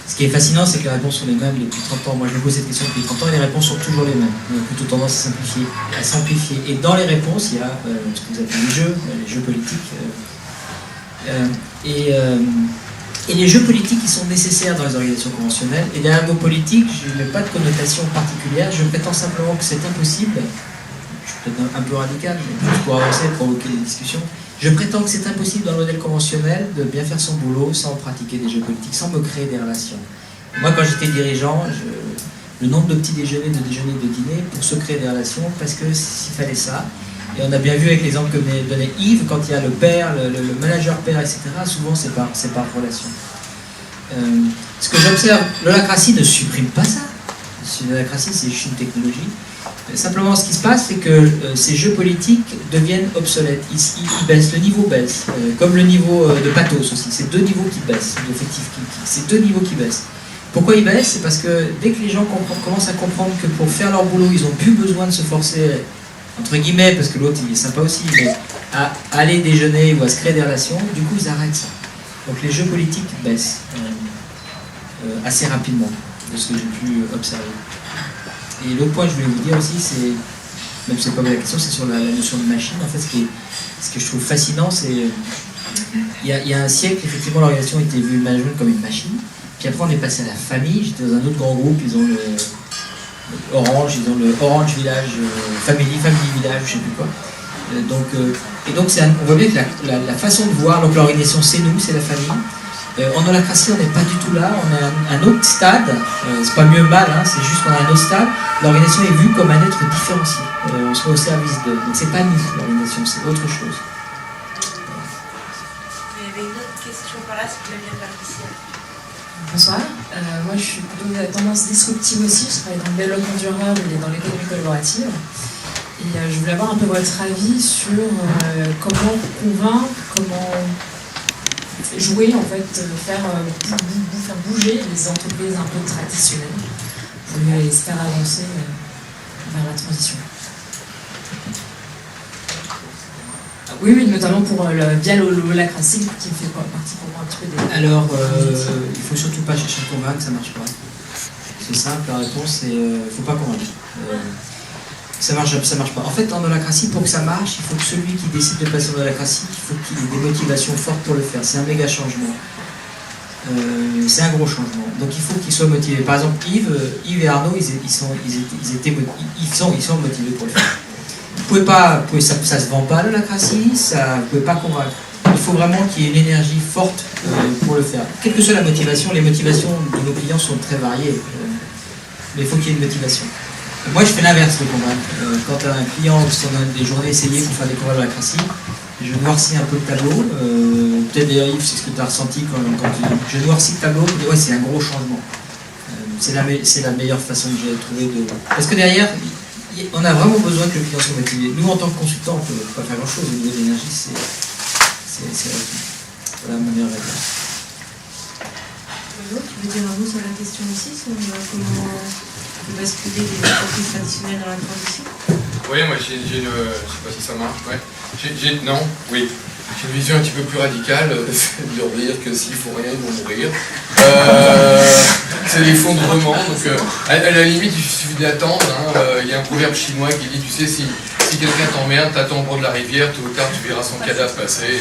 Ce qui est fascinant, c'est que les réponses sont les mêmes depuis 30 ans. Moi, je me pose cette question depuis 30 ans et les réponses sont toujours les mêmes. On a plutôt tendance à simplifier. Et dans les réponses, il y a ce que vous appelez les jeux politiques. Et les jeux politiques qui sont nécessaires dans les organisations conventionnelles. Et derrière le mot politique, je n'ai pas de connotation particulière. Je prétends simplement que c'est impossible. Je suis peut-être un peu radical, mais juste pour avancer, provoquer des discussions. Je prétends que c'est impossible dans le modèle conventionnel de bien faire son boulot sans pratiquer des jeux politiques, sans me créer des relations. Moi, quand j'étais dirigeant, le nombre de petits déjeuners, de déjeuners, de dîners pour se créer des relations, parce que s'il fallait ça. Et on a bien vu avec l'exemple que donnait Yves, quand il y a le père, le manager père, etc., souvent c'est par relation. Ce que j'observe, l'holacratie ne supprime pas ça. L'holacratie, c'est juste une technologie. Simplement, ce qui se passe, c'est que ces jeux politiques deviennent obsolètes. Ils baissent, le niveau baisse, comme le niveau de pathos aussi. C'est deux niveaux qui baissent, c'est deux niveaux qui baissent. Pourquoi ils baissent? C'est parce que dès que les gens commencent à comprendre que pour faire leur boulot, ils n'ont plus besoin de se forcer, entre guillemets, parce que l'autre il est sympa aussi, mais à aller déjeuner ou à se créer des relations, du coup ils arrêtent ça. Donc les jeux politiques baissent assez rapidement, de ce que j'ai pu observer. Et l'autre point que je voulais vous dire aussi, c'est, même si c'est pas la question, c'est sur la notion de machine. En fait, ce que je trouve fascinant, c'est il y a un siècle, effectivement, l'organisation était vue, le management, comme une machine. Puis après, on est passé à la famille. J'étais dans un autre grand groupe, ils ont le Orange Village, Family Village, je sais plus quoi. Et donc, on voit bien que la façon de voir, donc l'organisation, c'est nous, c'est la famille. En holacratie, on n'est pas du tout là, on est à un autre stade, c'est pas mieux mal, hein, c'est juste qu'on a un autre stade. L'organisation est vue comme un être différencié, on se met au service d'eux. Donc c'est pas nous, l'organisation, c'est autre chose. Il y avait une autre question par là, si vous voulez bien faire ici. Bonsoir, moi je suis plutôt de tendance disruptive aussi, je travaille dans le développement durable et dans l'économie collaborative. Et je voulais avoir un peu votre avis sur comment convaincre, comment jouer, en fait, faire bouger les entreprises un peu traditionnelles pour les faire avancer vers la transition. Oui, notamment via l'holacratie qui fait partie pour moi un petit peu des... Alors, il faut surtout pas chercher à convaincre, ça marche pas. C'est simple, la réponse c'est il faut pas convaincre. Ça marche pas. En fait, en holacratie, pour que ça marche, il faut que celui qui décide de passer en holacratie, il faut qu'il ait des motivations fortes pour le faire. C'est un méga changement. C'est un gros changement. Donc il faut qu'ils soient motivés. Par exemple, Yves et Arnaud, ils sont motivés pour le faire. Ça se vend pas l'holacratie, vous ne pouvez pas convaincre. Il faut vraiment qu'il y ait une énergie forte pour le faire. Quelle que soit la motivation, les motivations de nos clients sont très variées. Mais il faut qu'il y ait une motivation. Moi, je fais l'inverse de convaincre. Quand un client, si on a des journées essayées pour faire découvrir l'holacratie, je noircis un peu le tableau. Peut-être d'ailleurs, Yves, c'est ce que tu as ressenti quand je noircis le tableau. Ouais, c'est un gros changement. C'est la meilleure façon que j'ai trouvé de... Parce que derrière, on a vraiment besoin que le client soit motivé. Nous, en tant que consultant, on ne peut pas faire grand-chose au niveau de l'énergie. Voilà ma meilleure réponse. Tu veux dire un mot sur la question aussi, sur comment basculer des entreprises traditionnelles dans la transition? Oui, moi je sais pas si ça marche, ouais. J'ai une vision un petit peu plus radicale, c'est de leur dire que s'il faut rien, ils vont mourir. C'est l'effondrement, donc à la limite il suffit d'attendre. Il y a un proverbe chinois qui dit, tu sais, si quelqu'un t'emmerde, t'attends au bord de la rivière, tôt ou tard tu verras son cadavre passer.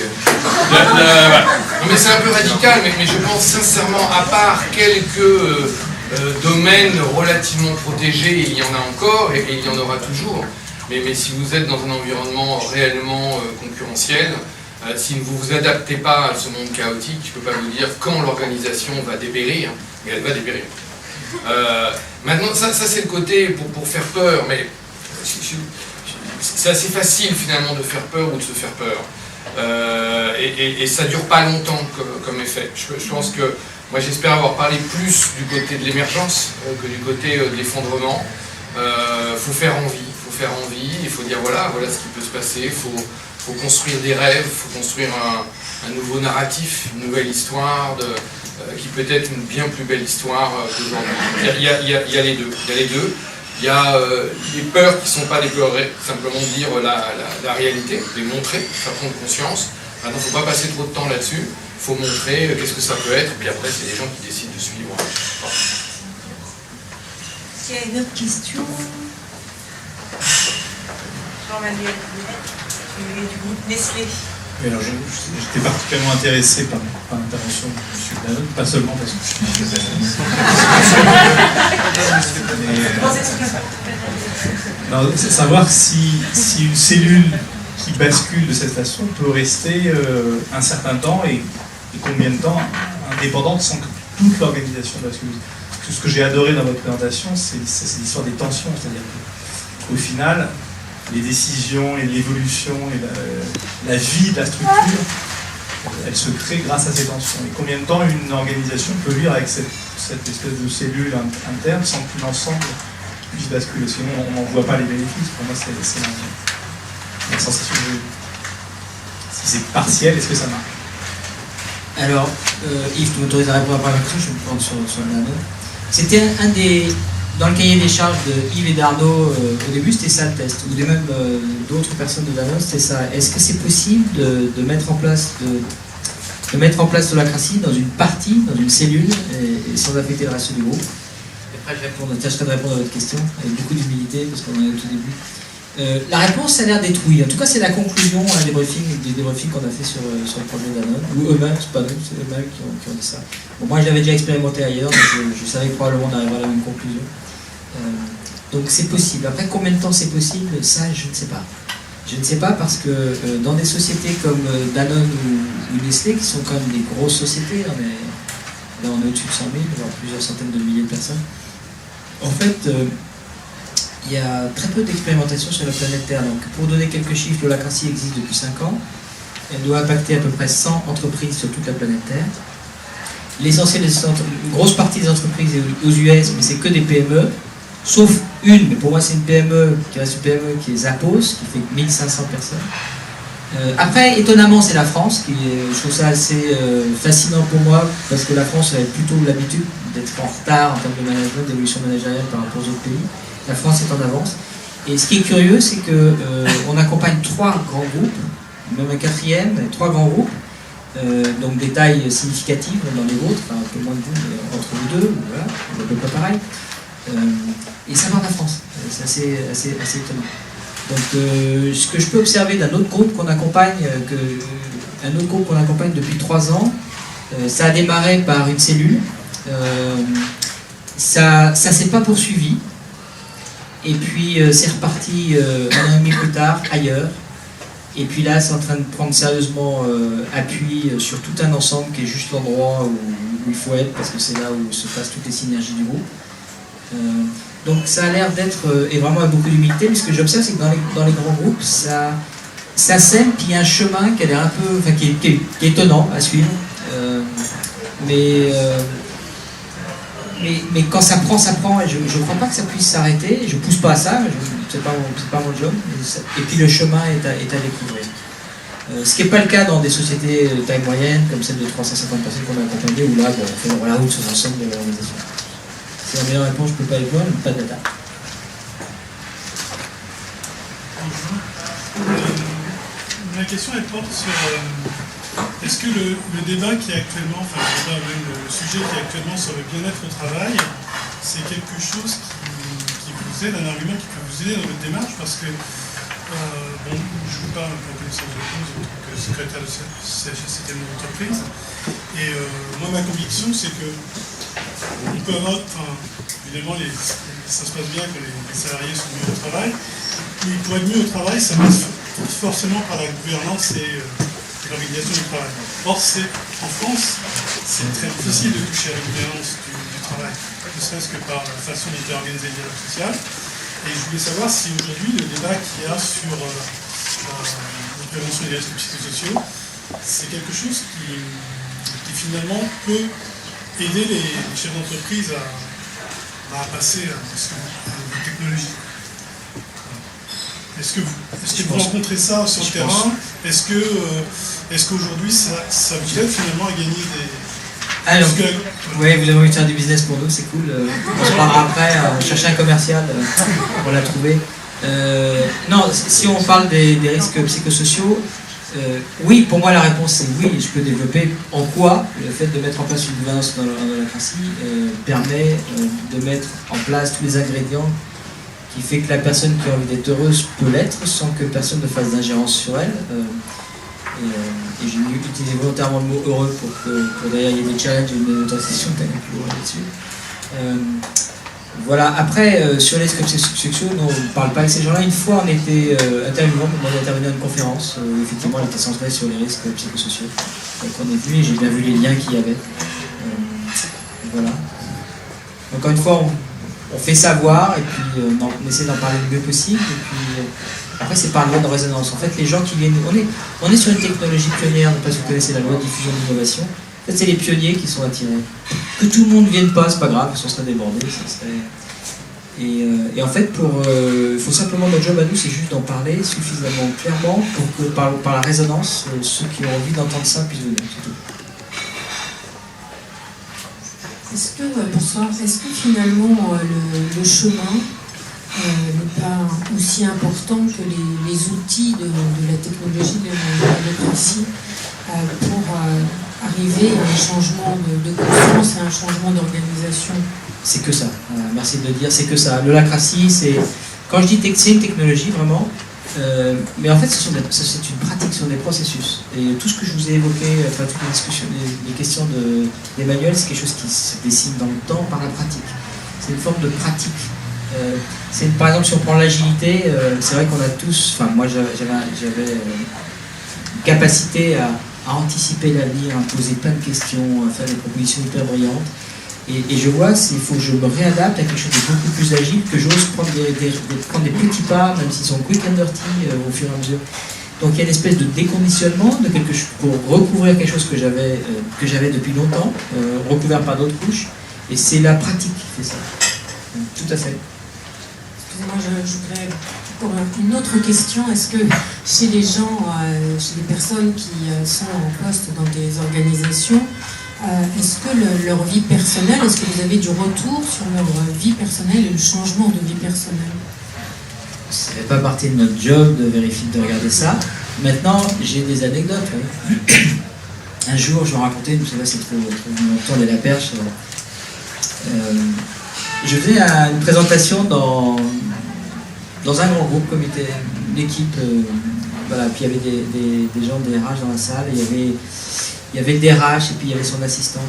Voilà. Non, mais c'est un peu radical, mais je pense sincèrement, à part quelques domaines relativement protégés, il y en a encore et il y en aura toujours. Mais si vous êtes dans un environnement réellement concurrentiel, si vous ne vous adaptez pas à ce monde chaotique, je ne peux pas vous dire quand l'organisation va dépérir, mais elle va dépérir. Maintenant, ça c'est le côté pour faire peur, mais c'est assez facile finalement de faire peur ou de se faire peur. Et ça ne dure pas longtemps comme effet. Je pense que moi j'espère avoir parlé plus du côté de l'émergence que du côté de l'effondrement. Faut faire envie, il faut dire voilà ce qui peut se passer, il faut construire des rêves, il faut construire un nouveau narratif, une nouvelle histoire qui peut être une bien plus belle histoire qu'aujourd'hui. Il y a les deux. Il y a des peurs qui ne sont pas des peurs, simplement de dire la réalité, de les montrer, faire prendre conscience. Maintenant, il ne faut pas passer trop de temps là-dessus, il faut montrer qu'est-ce que ça peut être, puis après, c'est les gens qui décident de suivre. Est-ce qu'il y a une autre question? Jean-Manuel, du groupe Nestlé. Oui, alors j'étais particulièrement intéressé par l'intervention de M. Danone, pas seulement parce que je suis chez Danone. C'est savoir si une cellule qui bascule de cette façon peut rester un certain temps et combien de temps indépendante sans que toute l'organisation bascule. Tout ce que j'ai adoré dans votre présentation, c'est l'histoire des tensions, c'est-à-dire qu'au final, les décisions et l'évolution et la vie de la structure, elle se crée grâce à ces tensions. Et combien de temps une organisation peut vivre avec cette espèce de cellule interne sans que l'ensemble puisse basculer? Sinon, on n'en voit pas les bénéfices. Pour moi, c'est la sensation de... Si c'est partiel, est-ce que ça marche? Alors, Yves, tu m'autorises à répondre à la question, je vais me prendre sur le nano. C'était un des... Dans le cahier des charges de Yves et d'Arnaud, au début, c'était ça le test, ou même d'autres personnes de Danone, c'était ça. Est-ce que c'est possible de mettre en place de l'holacratie dans une partie, dans une cellule, et sans affecter le reste du groupe? Et après, je tâcherai de répondre à votre question, avec beaucoup d'humilité, parce qu'on en est au tout début. La réponse, ça a l'air d'être oui. En tout cas, c'est la conclusion des débriefings qu'on a fait sur le projet Danone, ou eux-mêmes, c'est pas nous, c'est eux-mêmes qui ont dit ça. Bon, moi, je l'avais déjà expérimenté ailleurs, donc je savais que probablement on arriverait à la même conclusion. Donc c'est possible. Après, combien de temps c'est possible, ça je ne sais pas. Je ne sais pas parce que dans des sociétés comme Danone ou Nestlé, qui sont quand même des grosses sociétés, là on est au-dessus de 100 000, voire plusieurs centaines de milliers de personnes, en fait, il y a très peu d'expérimentation sur la planète Terre. Donc pour donner quelques chiffres, l'holacratie existe depuis 5 ans. Elle doit impacter à peu près 100 entreprises sur toute la planète Terre. L'essentiel une grosse partie des entreprises est aux US, mais c'est que des PME. Sauf une, mais pour moi c'est une PME qui reste une PME qui est Zappos, qui fait 1500 personnes. Après, étonnamment, c'est la France, je trouve ça assez fascinant pour moi, parce que la France avait plutôt l'habitude d'être en retard en termes de management, d'évolution managériale par rapport aux autres pays. La France est en avance. Et ce qui est curieux, c'est qu'on accompagne 3 grands groupes, même un 4e, 3 grands groupes, donc des tailles significatives dans les vôtres, enfin un peu moins de vous, mais entre vous deux, voilà, c'est à peu près pareil. Et ça part de la France, c'est assez étonnant. Donc ce que je peux observer d'un autre groupe qu'on accompagne, depuis 3 ans, ça a démarré par une cellule, ça s'est pas poursuivi, et puis c'est reparti un an et demi plus tard ailleurs, et puis là c'est en train de prendre sérieusement appui sur tout un ensemble qui est juste l'endroit où il faut être, parce que c'est là où se passent toutes les synergies du groupe. Donc ça a l'air d'être, et vraiment avec beaucoup d'humilité, mais ce que j'observe, c'est que dans les grands groupes, ça sème, puis il y a un chemin qui a l'air un peu, enfin, qui est étonnant à suivre, mais quand ça prend, et je ne crois pas que ça puisse s'arrêter, je ne pousse pas à ça, c'est pas mon job, et puis le chemin est à découvrir. Ce qui n'est pas le cas dans des sociétés de taille moyenne, comme celle de 350 personnes qu'on a accompagnées, où là, on fait la route sur l'ensemble de l'organisation. C'est la meilleure réponse, je ne peux pas y voir, mais pas de data. Ma question elle porte sur est-ce que le débat qui est actuellement, enfin le sujet qui est actuellement sur le bien-être au travail, c'est quelque chose qui vous peut-être un argument qui peut vous aider dans votre démarche, parce que bon, je vous parle pour connaissance de cause en tant que secrétaire de CHSCT de mon entreprise. Et moi, ma conviction, c'est que on peut avoir, évidemment, ça se passe bien que les salariés sont mieux au travail, mais pour être mieux au travail, ça passe forcément par la gouvernance et l'organisation du travail. Or, en France, c'est très difficile de toucher à la gouvernance du travail, ne serait-ce que par la façon dont est organisé le dialogue social. Et je voulais savoir si aujourd'hui le débat qu'il y a sur la prévention des risques psychosociaux, c'est quelque chose qui finalement peut aider les chefs d'entreprise à passer à la technologie. Est-ce que vous rencontrez ça sur le terrain? Est-ce qu'aujourd'hui ça vous aide finalement à gagner des... Alors, oui, vous avez envie de faire du business pour nous, c'est cool. On se parlera après, chercher un commercial pour la trouver. Non, si on parle des risques psychosociaux, oui, pour moi la réponse c'est oui. Je peux développer en quoi le fait de mettre en place une gouvernance dans l'holacratie permet de mettre en place tous les ingrédients qui fait que la personne qui a envie d'être heureuse peut l'être sans que personne ne fasse d'ingérence sur elle. Et j'ai utilisé volontairement le mot heureux pour derrière il y ait des challenges et une autorisation d'aller plus loin là-dessus. Voilà, après, sur les risques psychosociaux, on ne parle pas avec ces gens-là. Une fois, on était intervenant, on a intervenu à une conférence où effectivement on était centré sur les risques psychosociaux. Donc on est venu et j'ai bien vu les liens qu'il y avait. Voilà. Encore une fois, on fait savoir et puis on essaie d'en parler le mieux possible. Et puis après, c'est par loi de résonance. En fait, les gens qui viennent... On est sur une technologie pionnière, parce que vous connaissez la loi de diffusion de l'innovation. En fait, c'est les pionniers qui sont attirés. Que tout le monde ne vienne pas, c'est pas grave, on serait débordé. Et en fait, il faut simplement, notre job à nous, c'est juste d'en parler suffisamment clairement pour que par la résonance, ceux qui ont envie d'entendre ça puissent venir. C'est tout. Bonsoir, est-ce que finalement le chemin n'est pas aussi important que les outils de la technologie de la démocratie pour arriver à un changement de conscience, à un changement d'organisation? C'est que ça, merci de le dire, c'est que ça. L'holacratie, c'est... Quand je dis que c'est une technologie, vraiment, mais en fait, c'est une pratique sur des processus. Et tout ce que je vous ai évoqué, enfin, toutes les discussions, les questions d'Emmanuel, c'est quelque chose qui se dessine dans le temps par la pratique. C'est une forme de pratique. Par exemple, si on prend l'agilité, c'est vrai qu'on a tous, enfin moi j'avais une capacité à anticiper l'avenir, à poser plein de questions, à faire des propositions hyper brillantes. Et je vois s'il faut que je me réadapte à quelque chose de beaucoup plus agile, que j'ose prendre des petits pas, même s'ils sont quick and dirty au fur et à mesure. Donc il y a une espèce de déconditionnement de quelque chose pour recouvrir quelque chose que j'avais depuis longtemps, recouvert par d'autres couches. Et c'est la pratique qui fait ça. Tout à fait. Excusez-moi, je voudrais encore une autre question. Est-ce que chez les gens, chez les personnes qui sont en poste dans des organisations, est-ce que leur vie personnelle, est-ce que vous avez du retour sur leur vie personnelle et le changement de vie personnelle? Ça ne fait pas partie de notre job de vérifier, de regarder ça. Maintenant, j'ai des anecdotes. Oui. Un jour, je vais raconter, je ne sais pas si c'est trop longtemps de la perche. Je faisais une présentation dans un grand groupe, comme était l'équipe. Voilà, puis il y avait des gens des RH dans la salle. Et il y avait le DRH et puis il y avait son assistante.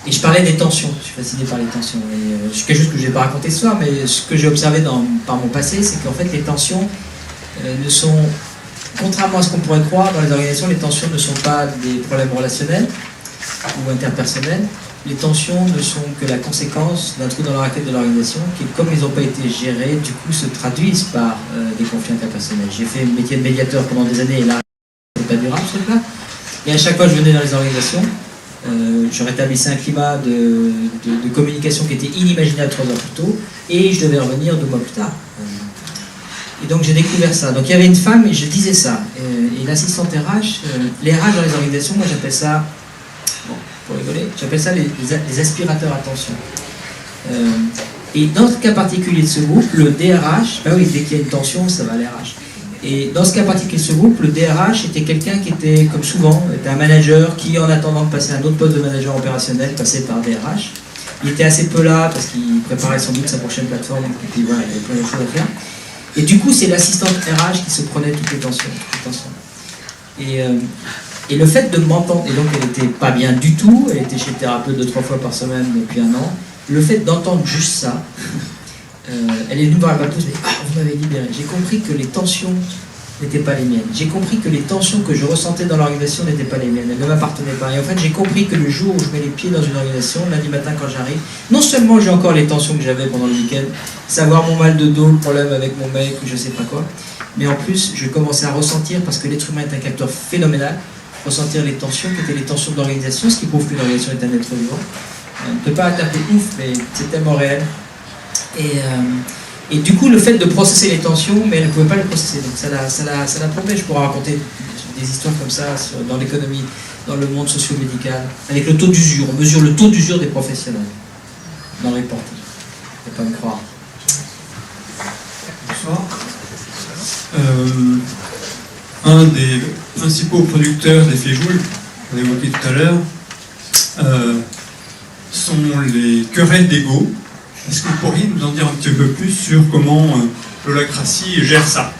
Et je parlais des tensions, je suis fasciné par les tensions. C'est quelque chose que je n'ai pas raconté ce soir, mais ce que j'ai observé par mon passé, c'est qu'en fait les tensions ne sont, contrairement à ce qu'on pourrait croire dans les organisations, les tensions ne sont pas des problèmes relationnels ou interpersonnels. Les tensions ne sont que la conséquence d'un trou dans la raquette de l'organisation qui, comme ils n'ont pas été gérés, du coup se traduisent par des conflits interpersonnels. J'ai fait le métier de médiateur pendant des années et là, c'est pas durable ce truc-là. Et à chaque fois que je venais dans les organisations, je rétablissais un climat de communication qui était inimaginable 3 heures plus tôt, et je devais revenir 2 mois plus tard. Et donc j'ai découvert ça. Donc il y avait une femme et je disais ça. Et l'assistante RH, les RH dans les organisations, moi j'appelle ça, bon, pour rigoler, j'appelle ça les aspirateurs à tension. Et dans ce cas particulier de ce groupe, le DRH, bah oui, dès qu'il y a une tension, ça va à l'RH. Et dans ce cas particulier de ce groupe, le DRH était quelqu'un qui était, comme souvent, était un manager qui, en attendant de passer à un autre poste de manager opérationnel, passait par DRH. Il était assez peu là parce qu'il préparait sans doute sa prochaine plateforme. Et puis voilà, il y avait plein de choses à faire. Et du coup, c'est l'assistante RH qui se prenait toutes les tensions. Et le fait de m'entendre, et donc elle n'était pas bien du tout, elle était chez le thérapeute 2-3 fois par semaine depuis 1 an, le fait d'entendre juste ça, elle est venue voir la bateau, elle m'a dit « Ah, vous m'avez libéré ». J'ai compris que les tensions n'étaient pas les miennes. J'ai compris que les tensions que je ressentais dans l'organisation n'étaient pas les miennes, elles ne m'appartenaient pas. Et en fait, j'ai compris que le jour où je mets les pieds dans une organisation, lundi matin quand j'arrive, non seulement j'ai encore les tensions que j'avais pendant le week-end, savoir mon mal de dos, le problème avec mon mec ou je sais pas quoi, mais en plus, je commençais à ressentir, parce que l'être humain est un capteur phénoménal, ressentir les tensions qui étaient les tensions de l'organisation, ce qui prouve qu'une organisation est un être vivant. On ne peut pas taper ouf, mais c'est tellement réel. Et du coup, le fait de processer les tensions, mais elle ne pouvait pas les processer, donc ça la plombait. Je pourrais raconter des histoires comme ça dans l'économie, dans le monde socio-médical, avec le taux d'usure. On mesure le taux d'usure des professionnels dans le reporting. Il ne faut pas me croire. Bonsoir. Un des principaux producteurs d'effets Joule, on l'a évoqué tout à l'heure, sont les querelles d'ego. Est-ce que vous pourriez nous en dire un petit peu plus sur comment l'holacratie gère ça?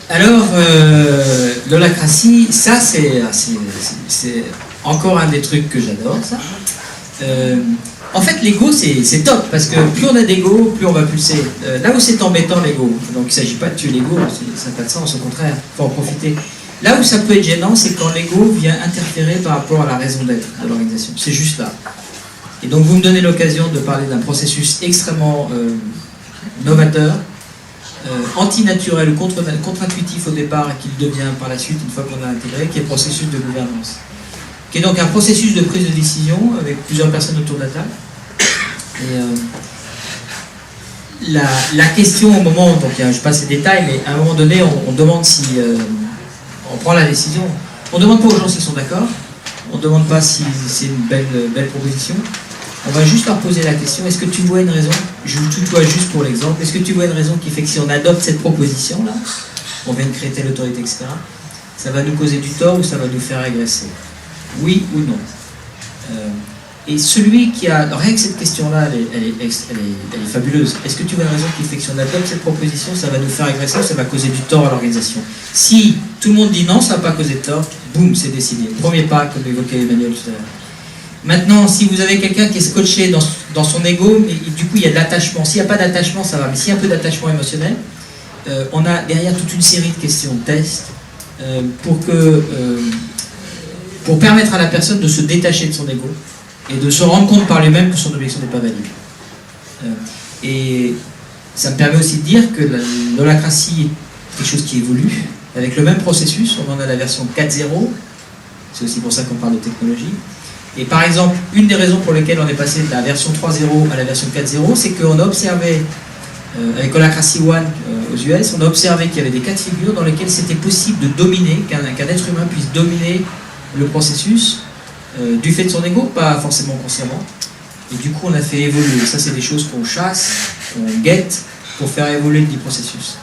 Alors, l'holacratie, ça c'est encore un des trucs que j'adore, ça. En fait, l'ego, c'est top, parce que plus on a d'ego, plus on va pulser. Là où c'est embêtant, l'ego, donc il ne s'agit pas de tuer l'ego, ça n'a pas de sens, au contraire, il faut en profiter. Là où ça peut être gênant, c'est quand l'ego vient interférer par rapport à la raison d'être de l'organisation. C'est juste là. Et donc, vous me donnez l'occasion de parler d'un processus extrêmement novateur, antinaturel ou contre-intuitif au départ, et qu'il devient par la suite, une fois qu'on a intégré, qui est le processus de gouvernance. Qui est donc un processus de prise de décision avec plusieurs personnes autour de la table. Et la question au moment, donc je passe les détails, mais à un moment donné, on demande si on prend la décision. On ne demande pas aux gens s'ils sont d'accord, on ne demande pas si c'est une belle proposition. On va juste leur poser la question, est-ce que tu vois une raison, je vous tutoie juste pour l'exemple, est-ce que tu vois une raison qui fait que si on adopte cette proposition-là, on vient de créer telle autorité, etc., ça va nous causer du tort ou ça va nous faire régresser? Oui ou non? Et celui qui a... Rien que cette question-là, elle est fabuleuse. Est-ce que tu vois une raison qui fait que si on adopte cette proposition, ça va nous faire régresser ou ça va causer du tort à l'organisation? Si tout le monde dit non, ça ne va pas causer de tort, boum, c'est décidé. Premier pas, comme évoquait Emmanuel tout à l'heure. Maintenant, si vous avez quelqu'un qui est scotché dans son ego, mais du coup il y a de l'attachement. S'il n'y a pas d'attachement, ça va. Mais s'il y a un peu d'attachement émotionnel, on a derrière toute une série de questions, de tests, pour permettre à la personne de se détacher de son ego et de se rendre compte par lui-même que son objection n'est pas valide. Et ça me permet aussi de dire que l'holacratie est quelque chose qui évolue avec le même processus. On en a la version 4.0, c'est aussi pour ça qu'on parle de technologie. Et par exemple, une des raisons pour lesquelles on est passé de la version 3.0 à la version 4.0, c'est qu'on a observé, avec Holacracy One aux US, on a observé qu'il y avait des cas de figure dans lesquels c'était possible de dominer, qu'un être humain puisse dominer le processus du fait de son ego, pas forcément consciemment. Et du coup, on a fait évoluer. Ça, c'est des choses qu'on chasse, qu'on guette pour faire évoluer le dit processus,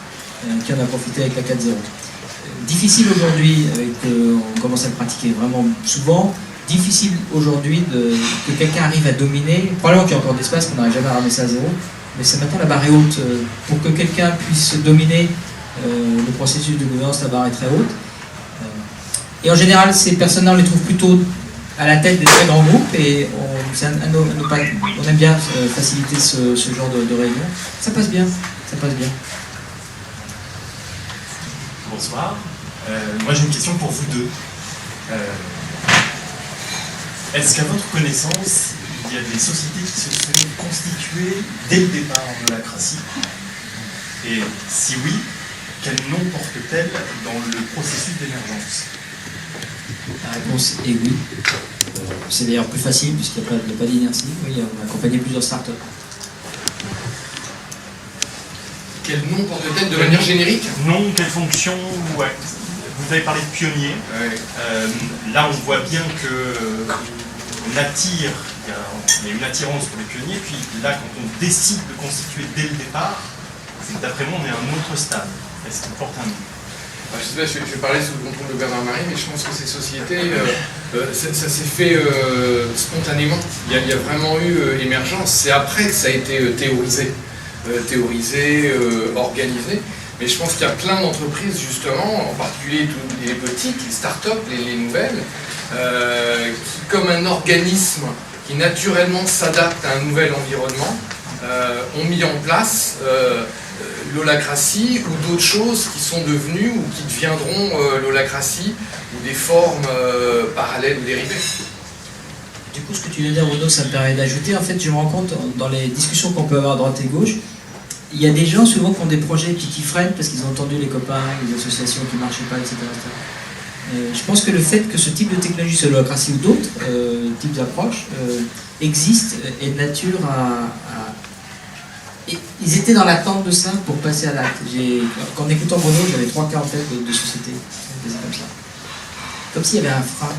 qui en a profité avec la 4.0. Difficile aujourd'hui, on commence à le pratiquer vraiment souvent, difficile aujourd'hui que quelqu'un arrive à dominer. Probablement qu'il y a encore d'espace, qu'on n'arrive jamais à ramener ça à zéro, mais c'est maintenant la barre est haute. Pour que quelqu'un puisse dominer le processus de gouvernance, la barre est très haute. Et en général, ces personnes-là, on les trouve plutôt à la tête des très grands groupes, et on aime bien faciliter ce genre de réunion. Ça passe bien, ça passe bien. Bonsoir. Moi, j'ai une question pour vous deux. Est-ce qu'à votre connaissance, il y a des sociétés qui se sont constituées dès le départ en holacratie? Et si oui, quel nom porte-t-elle dans le processus d'émergence? La réponse est oui. C'est d'ailleurs plus facile puisqu'il n'y a pas d'inertie. Oui, on a accompagné plusieurs startups. Quel nom porte-t-elle de manière générique? Nom, quelle fonction? Ouais. Vous avez parlé de pionnier. Ouais. Là, on voit bien qu'on attire, il y a une attirance pour les pionniers, puis là, quand on décide de constituer dès le départ, c'est que d'après moi, on est à un autre stade. Est-ce qu'on porte un nom? Je sais pas, je vais parler sous le contrôle de Bernard Marie, mais je pense que ces sociétés, ça s'est fait spontanément. Il y a vraiment eu émergence. C'est après que ça a été théorisé, organisé. Mais je pense qu'il y a plein d'entreprises, justement, en particulier les petites, les start-up, les nouvelles, qui, comme un organisme qui naturellement s'adapte à un nouvel environnement, ont mis en place l'holacratie ou d'autres choses qui sont devenues ou qui deviendront l'holacratie ou des formes parallèles ou dérivées. Du coup, ce que tu viens de dire, Renaud, ça me permet d'ajouter. En fait, je me rends compte, dans les discussions qu'on peut avoir à droite et gauche, il y a des gens souvent qui ont des projets qui freinent parce qu'ils ont entendu les copains, les associations qui ne marchaient pas, etc. Je pense que le fait que ce type de technologie, soit l'holacratie ou d'autres types d'approches, existent et de nature à... Ils étaient dans l'attente de ça pour passer à l'acte. En écoutant Renaud, j'avais 3 cas en tête de sociétés qui faisaient comme ça. Comme s'il y avait un frein.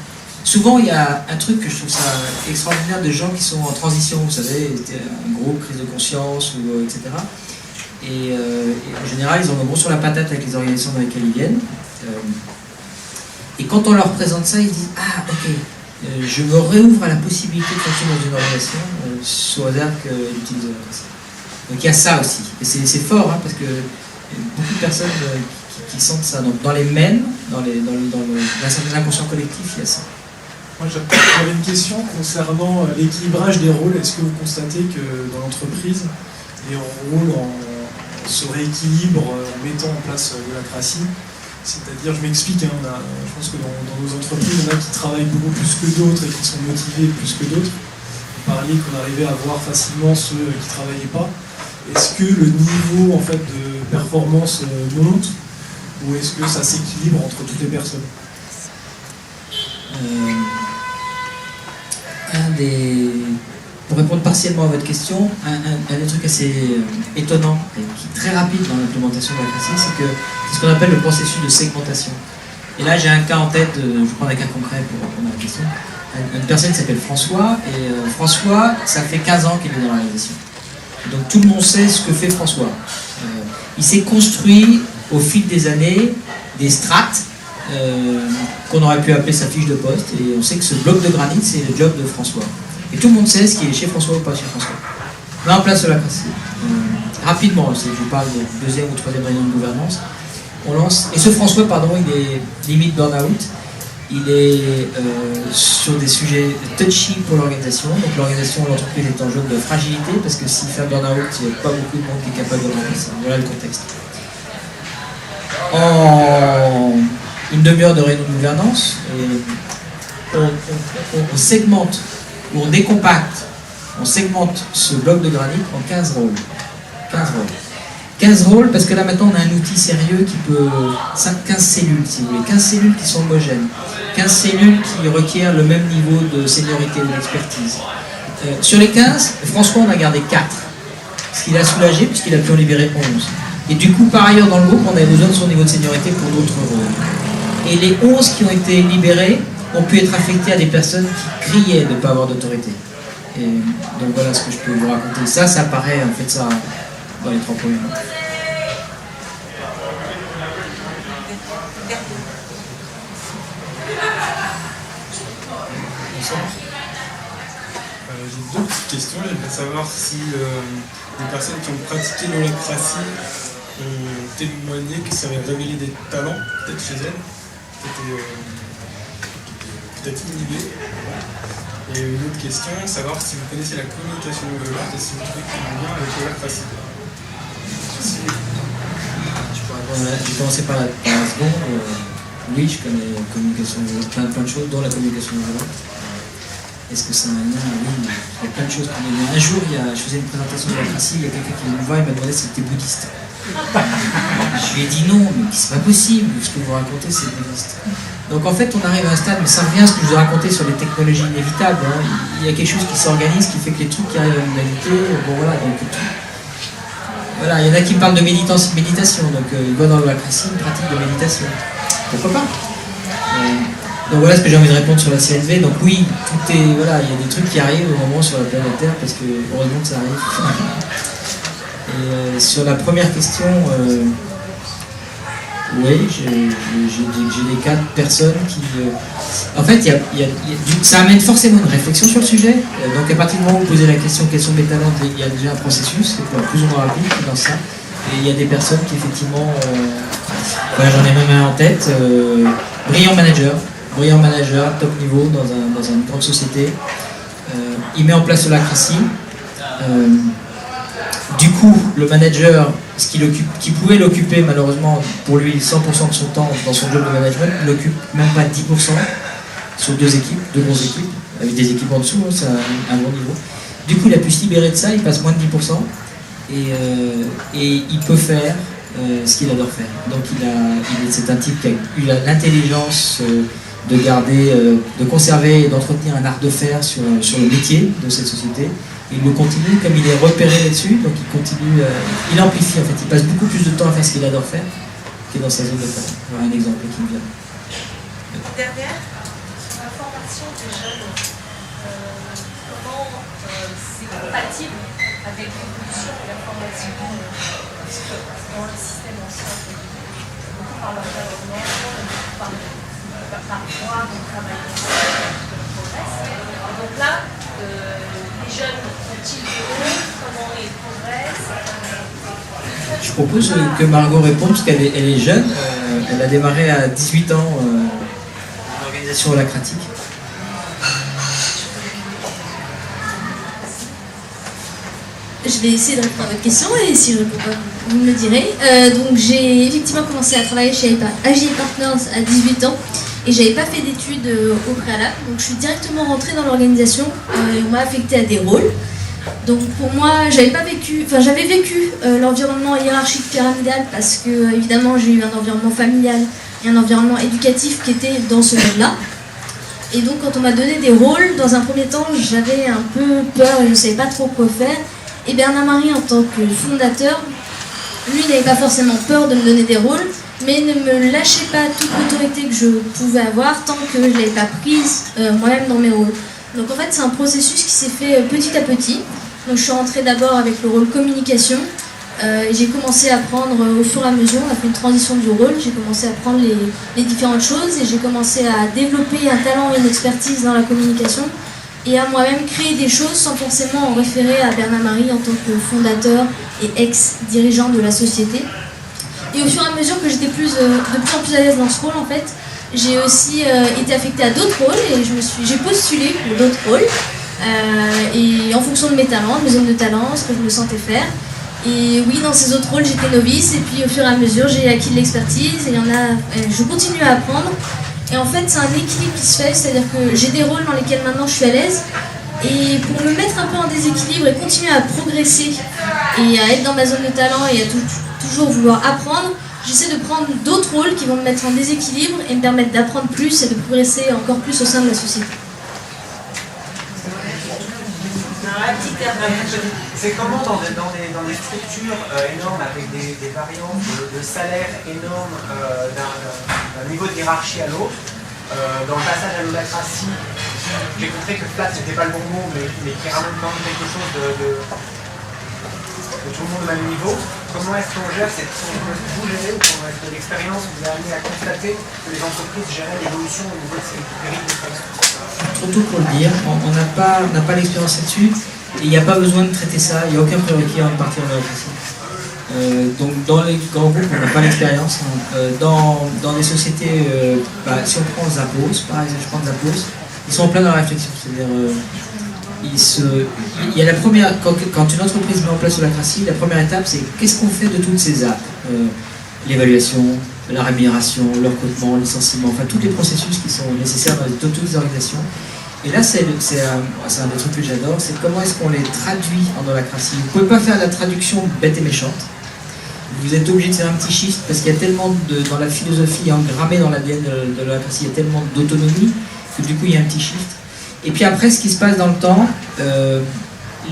Souvent, il y a un truc que je trouve ça extraordinaire de gens qui sont en transition, vous savez, un groupe, crise de conscience, etc. Et en général, ils en ont gros sur la patate avec les organisations dans lesquelles ils viennent. Et quand on leur présente ça, ils disent « Ah, ok, je me réouvre à la possibilité de fonctionner dans une organisation sous réserve qu'elle utilise l'holacratie. » Donc il y a ça aussi. Et c'est fort, hein, parce que beaucoup de personnes qui sentent ça. Donc dans les MEN, dans l'inconscient collectif, il y a ça. Moi, j'avais une question concernant l'équilibrage des rôles. Est-ce que vous constatez que dans l'entreprise, les rôles se rééquilibrent en mettant en place l'holacratie? C'est-à-dire, je m'explique, hein, je pense que dans nos entreprises, il y en a qui travaillent beaucoup plus que d'autres et qui sont motivés plus que d'autres. Vous parliez qu'on arrivait à voir facilement ceux qui ne travaillaient pas. Est-ce que le niveau en fait, de performance monte ou est-ce que ça s'équilibre entre toutes les personnes? Pour répondre partiellement à votre question, un des trucs assez étonnants et qui est très rapide dans l'implémentation de l'holacratie, c'est ce qu'on appelle le processus de segmentation. Et là, j'ai un cas en tête, je vais prendre un cas concret pour répondre à la question. Une personne qui s'appelle François, et François, ça fait 15 ans qu'il est dans l'organisation. Donc tout le monde sait ce que fait François. Il s'est construit au fil des années des strates qu'on aurait pu appeler sa fiche de poste, et on sait que ce bloc de granit, c'est le job de François. Et tout le monde sait ce qui est chez François ou pas chez François. On met en place l'holacratie. Rapidement, je vous parle de 2e ou 3e réunion de gouvernance. On lance, et ce François, pardon, il est limite burn-out. Il est sur des sujets touchy pour l'organisation. Donc l'organisation, l'entreprise est en jeu de fragilité, parce que s'il fait un burn-out, il n'y a pas beaucoup de monde qui est capable de le remplacer. Voilà le contexte. En une demi-heure de réunion de gouvernance, on segmente, ou on décompacte, on segmente ce bloc de granit en 15 rôles. 15 rôles, parce que là maintenant on a un outil sérieux qui peut... 15 cellules si vous voulez, 15 cellules qui sont homogènes, 15 cellules qui requièrent le même niveau de seniorité ou d'expertise. Sur les 15, François en a gardé 4, ce qui l'a soulagé puisqu'il a pu en libérer 11. Et du coup par ailleurs dans le groupe on avait besoin de son niveau de seniorité pour d'autres rôles. Et les 11 qui ont été libérés ont pu être affectés à des personnes qui criaient de ne pas avoir d'autorité. Et donc voilà ce que je peux vous raconter. Ça apparaît en fait ça dans les 3 premiers mois. J'ai 2 petites questions. J'aimerais savoir si les personnes qui ont pratiqué l'holacratie ont témoigné que ça avait révélé des talents, peut-être chez elles, peut-être inhibés. Et une autre question, savoir si vous connaissez la communication non violente et si vous trouvez qu'il y a un lien avec l'holacratie. Je vais commencer par la seconde. Oui, je connais la communication non violente, plein de choses, dont la communication non violente. Est-ce que c'est un lien? Oui, il y a plein de choses. Un jour, je faisais une présentation de l'holacratie, il y a quelqu'un qui me voit et m'a demandé si c'était bouddhiste. Je lui ai dit non, mais c'est pas possible, ce que vous racontez c'est bouddhiste. Donc en fait on arrive à un stade, mais ça revient à ce que je vous ai raconté sur les technologies inévitables, hein. Il y a quelque chose qui s'organise, qui fait que les trucs qui arrivent à l'humanité, bon voilà, donc voilà, il y en a qui me parlent de méditation, donc ils voient dans l'holacratie une pratique de méditation. Pourquoi pas? Donc voilà ce que j'ai envie de répondre sur la CNV. Donc oui, tout est, voilà, il y a des trucs qui arrivent au moment sur la planète Terre, parce que heureusement que ça arrive. Et sur la première question, Oui, j'ai des cas de personnes qui... En fait, ça amène forcément une réflexion sur le sujet. Donc à partir du moment où vous posez la question quels sont mes talents, il y a déjà un processus qui est plus ou moins rapide qui lance ça. Et il y a des personnes qui effectivement... voilà, j'en ai même un en tête. Brillant manager, top niveau dans une grande société. Il met en place l'holacratie. Du coup, le manager, qui pouvait l'occuper malheureusement pour lui 100% de son temps dans son job de management, il n'occupe même pas 10% sur deux grosses équipes, avec des équipes en dessous, hein, c'est un bon niveau. Du coup, il a pu se libérer de ça, il passe moins de 10% et il peut faire ce qu'il adore faire. Donc c'est un type qui a eu l'intelligence de garder, de conserver et d'entretenir un art de faire sur le métier de cette société. Il le continue, comme il est repéré là-dessus, donc il continue, il amplifie en fait, il passe beaucoup plus de temps à faire ce qu'il adore faire que dans sa zone de talent. Voilà un exemple qui me vient. Derrière, la formation des jeunes, comment c'est compatible avec l'évolution de la formation parce que dans le système ancien, beaucoup par l'environnement, beaucoup par voir, on travaille de progresse. Donc là, les jeunes ont-ils des rôles, comment ils progressent? Je propose que Margot réponde, parce qu'elle est jeune, elle a démarré à 18 ans l'organisation holacratique. Je vais essayer de répondre à votre question et si je ne réponds pas, vous me le direz. Donc j'ai effectivement commencé à travailler chez AGI Partners à 18 ans et j'avais pas fait d'études au préalable. Donc je suis directement rentrée dans l'organisation et on m'a affectée à des rôles. Donc pour moi, j'avais vécu l'environnement hiérarchique pyramidal parce que évidemment j'ai eu un environnement familial et un environnement éducatif qui était dans ce mode-là. Et donc quand on m'a donné des rôles, dans un premier temps, j'avais un peu peur et je ne savais pas trop quoi faire. Et Bernard Marie, en tant que fondateur, lui n'avait pas forcément peur de me donner des rôles, mais ne me lâchait pas toute l'autorité que je pouvais avoir tant que je ne l'avais pas prise moi-même dans mes rôles. Donc en fait, c'est un processus qui s'est fait petit à petit. Donc je suis rentrée d'abord avec le rôle communication. J'ai commencé à apprendre au fur et à mesure, on a fait une transition du rôle, j'ai commencé à apprendre les différentes choses et j'ai commencé à développer un talent et une expertise dans la communication et à moi-même créer des choses sans forcément en référer à Bernard Marie en tant que fondateur et ex-dirigeant de la société. Et au fur et à mesure que j'étais de plus en plus à l'aise dans ce rôle, en fait, j'ai aussi été affectée à d'autres rôles et j'ai postulé pour d'autres rôles et en fonction de mes talents, de mes zones de talent, ce que je me sentais faire. Et oui, dans ces autres rôles, j'étais novice et puis au fur et à mesure, j'ai acquis de l'expertise et je continue à apprendre. Et en fait, c'est un équilibre qui se fait, c'est-à-dire que j'ai des rôles dans lesquels maintenant je suis à l'aise. Et pour me mettre un peu en déséquilibre et continuer à progresser et à être dans ma zone de talent et à toujours vouloir apprendre, j'essaie de prendre d'autres rôles qui vont me mettre en déséquilibre et me permettre d'apprendre plus et de progresser encore plus au sein de la société. C'est comment dans des structures énormes avec des variantes de salaire énormes d'un niveau de hiérarchie à l'autre, dans le passage à l'holacratie, j'ai compris que flat c'était pas le bon mot, mais qui ramène quand même quelque chose de tout le monde au même niveau. Comment est-ce qu'on gère cette vous gérez ou comment est-ce que l'expérience vous a amené à constater que les entreprises géraient l'évolution au niveau de ces périodes de façon? Trop tôt pour le dire, on n'a pas l'expérience là-dessus. Et il n'y a pas besoin de traiter ça, il n'y a aucun prérequis avant de partir de l'holacratie. Donc dans les grands groupes, on n'a pas l'expérience. Dans les sociétés, si on prend Zappos, par exemple, je prends Zappos, ils sont en plein dans la réflexion. C'est-à-dire, il y a la première, quand une entreprise met en place l'holacratie, la première étape, c'est qu'est-ce qu'on fait de toutes ces apps, l'évaluation, la rémunération, le recrutement, le licenciement, enfin tous les processus qui sont nécessaires dans toutes les organisations. Et là, c'est un des trucs que j'adore, c'est comment est-ce qu'on les traduit en holacratie. Vous ne pouvez pas faire la traduction bête et méchante. Vous êtes obligé de faire un petit shift parce qu'il y a tellement dans la philosophie engrammée dans l'ADN de l'holacratie, il y a tellement d'autonomie que du coup il y a un petit shift. Et puis après, ce qui se passe dans le temps,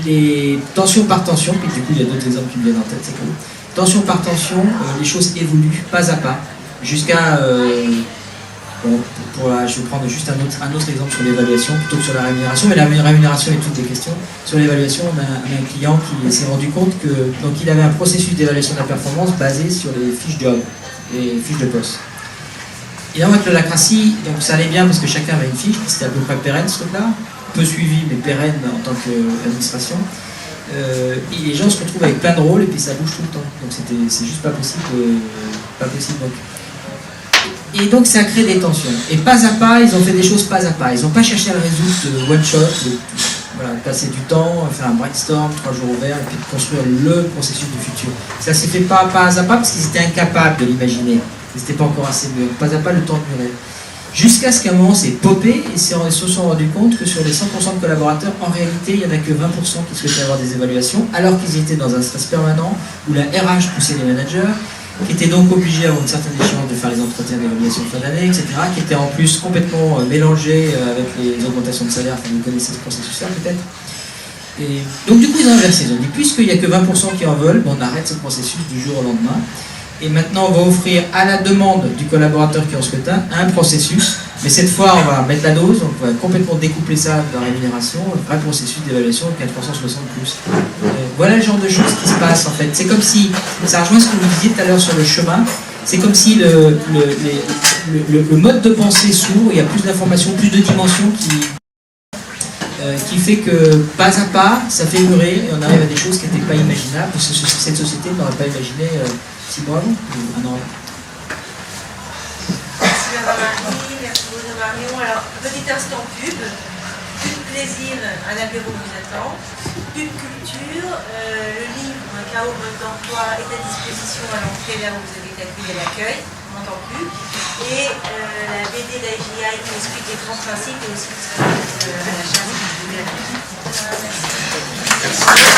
les tensions par tension, puis du coup il y a d'autres exemples qui me viennent en tête, c'est cool. Tension par tension, les choses évoluent pas à pas jusqu'à... je vais prendre juste un autre exemple sur l'évaluation plutôt que sur la rémunération, mais la rémunération est toute des questions. Sur l'évaluation, on a un client qui s'est rendu compte qu'il avait un processus d'évaluation de la performance basé sur les fiches job. et fiche de poste. Évidemment avec l'holacratie, donc ça allait bien parce que chacun avait une fiche, c'était à peu près pérenne ce truc-là, peu suivi mais pérenne en tant qu'administration. Et les gens se retrouvent avec plein de rôles et puis ça bouge tout le temps. Donc c'est juste pas possible. Et donc ça crée des tensions. Et pas à pas, ils ont fait des choses pas à pas. Ils n'ont pas cherché à le résoudre one shot, voilà, passer du temps, faire un brainstorm, 3 jours ouverts, et puis de construire le processus du futur. Ça s'est fait pas à pas parce qu'ils étaient incapables de l'imaginer. Ils n'étaient pas encore assez mûrs. Pas à pas, le temps de mûrir. Jusqu'à ce qu'à un moment, c'est popé, et ils se sont rendus compte que sur les 100% de collaborateurs, en réalité, il n'y en a que 20% qui souhaitaient avoir des évaluations, alors qu'ils étaient dans un stress permanent, où la RH poussait les managers, qui étaient donc obligés, avant une certaine échéance, de faire les entretiens d'évaluation de fin d'année, etc., qui étaient en plus complètement mélangés avec les augmentations de salaire. Enfin, vous connaissez ce processus-là, peut-être. Et donc, du coup, ils ont inversé. Ils ont dit, puisqu'il n'y a que 20% qui en veulent, on arrête ce processus du jour au lendemain. Et maintenant, on va offrir à la demande du collaborateur qui en souhaite un processus. Mais cette fois, on va mettre la dose, on va complètement découpler ça de la rémunération, un processus d'évaluation de 460 plus. Voilà le genre de choses qui se passent en fait. C'est comme si, ça rejoint ce que vous disiez tout à l'heure sur le chemin, c'est comme si le mode de pensée s'ouvre, il y a plus d'informations, plus de dimensions qui fait que pas à pas, ça fait mûrir et on arrive à des choses qui n'étaient pas imaginables, parce que cette société n'aurait pas imaginé 6 mois avant, un an avant. Merci Madame Marie, merci Bruno Marion. Alors, petit instant pub plaisir, un apéro vous attend. Pub culture, le livre Un chaos mode d'emploi est à disposition à l'entrée là où vous avez été accueilli à l'accueil, on n'entend plus. Et la BD d'AGI qui explique les grands principes et aussi à la chasse. Merci.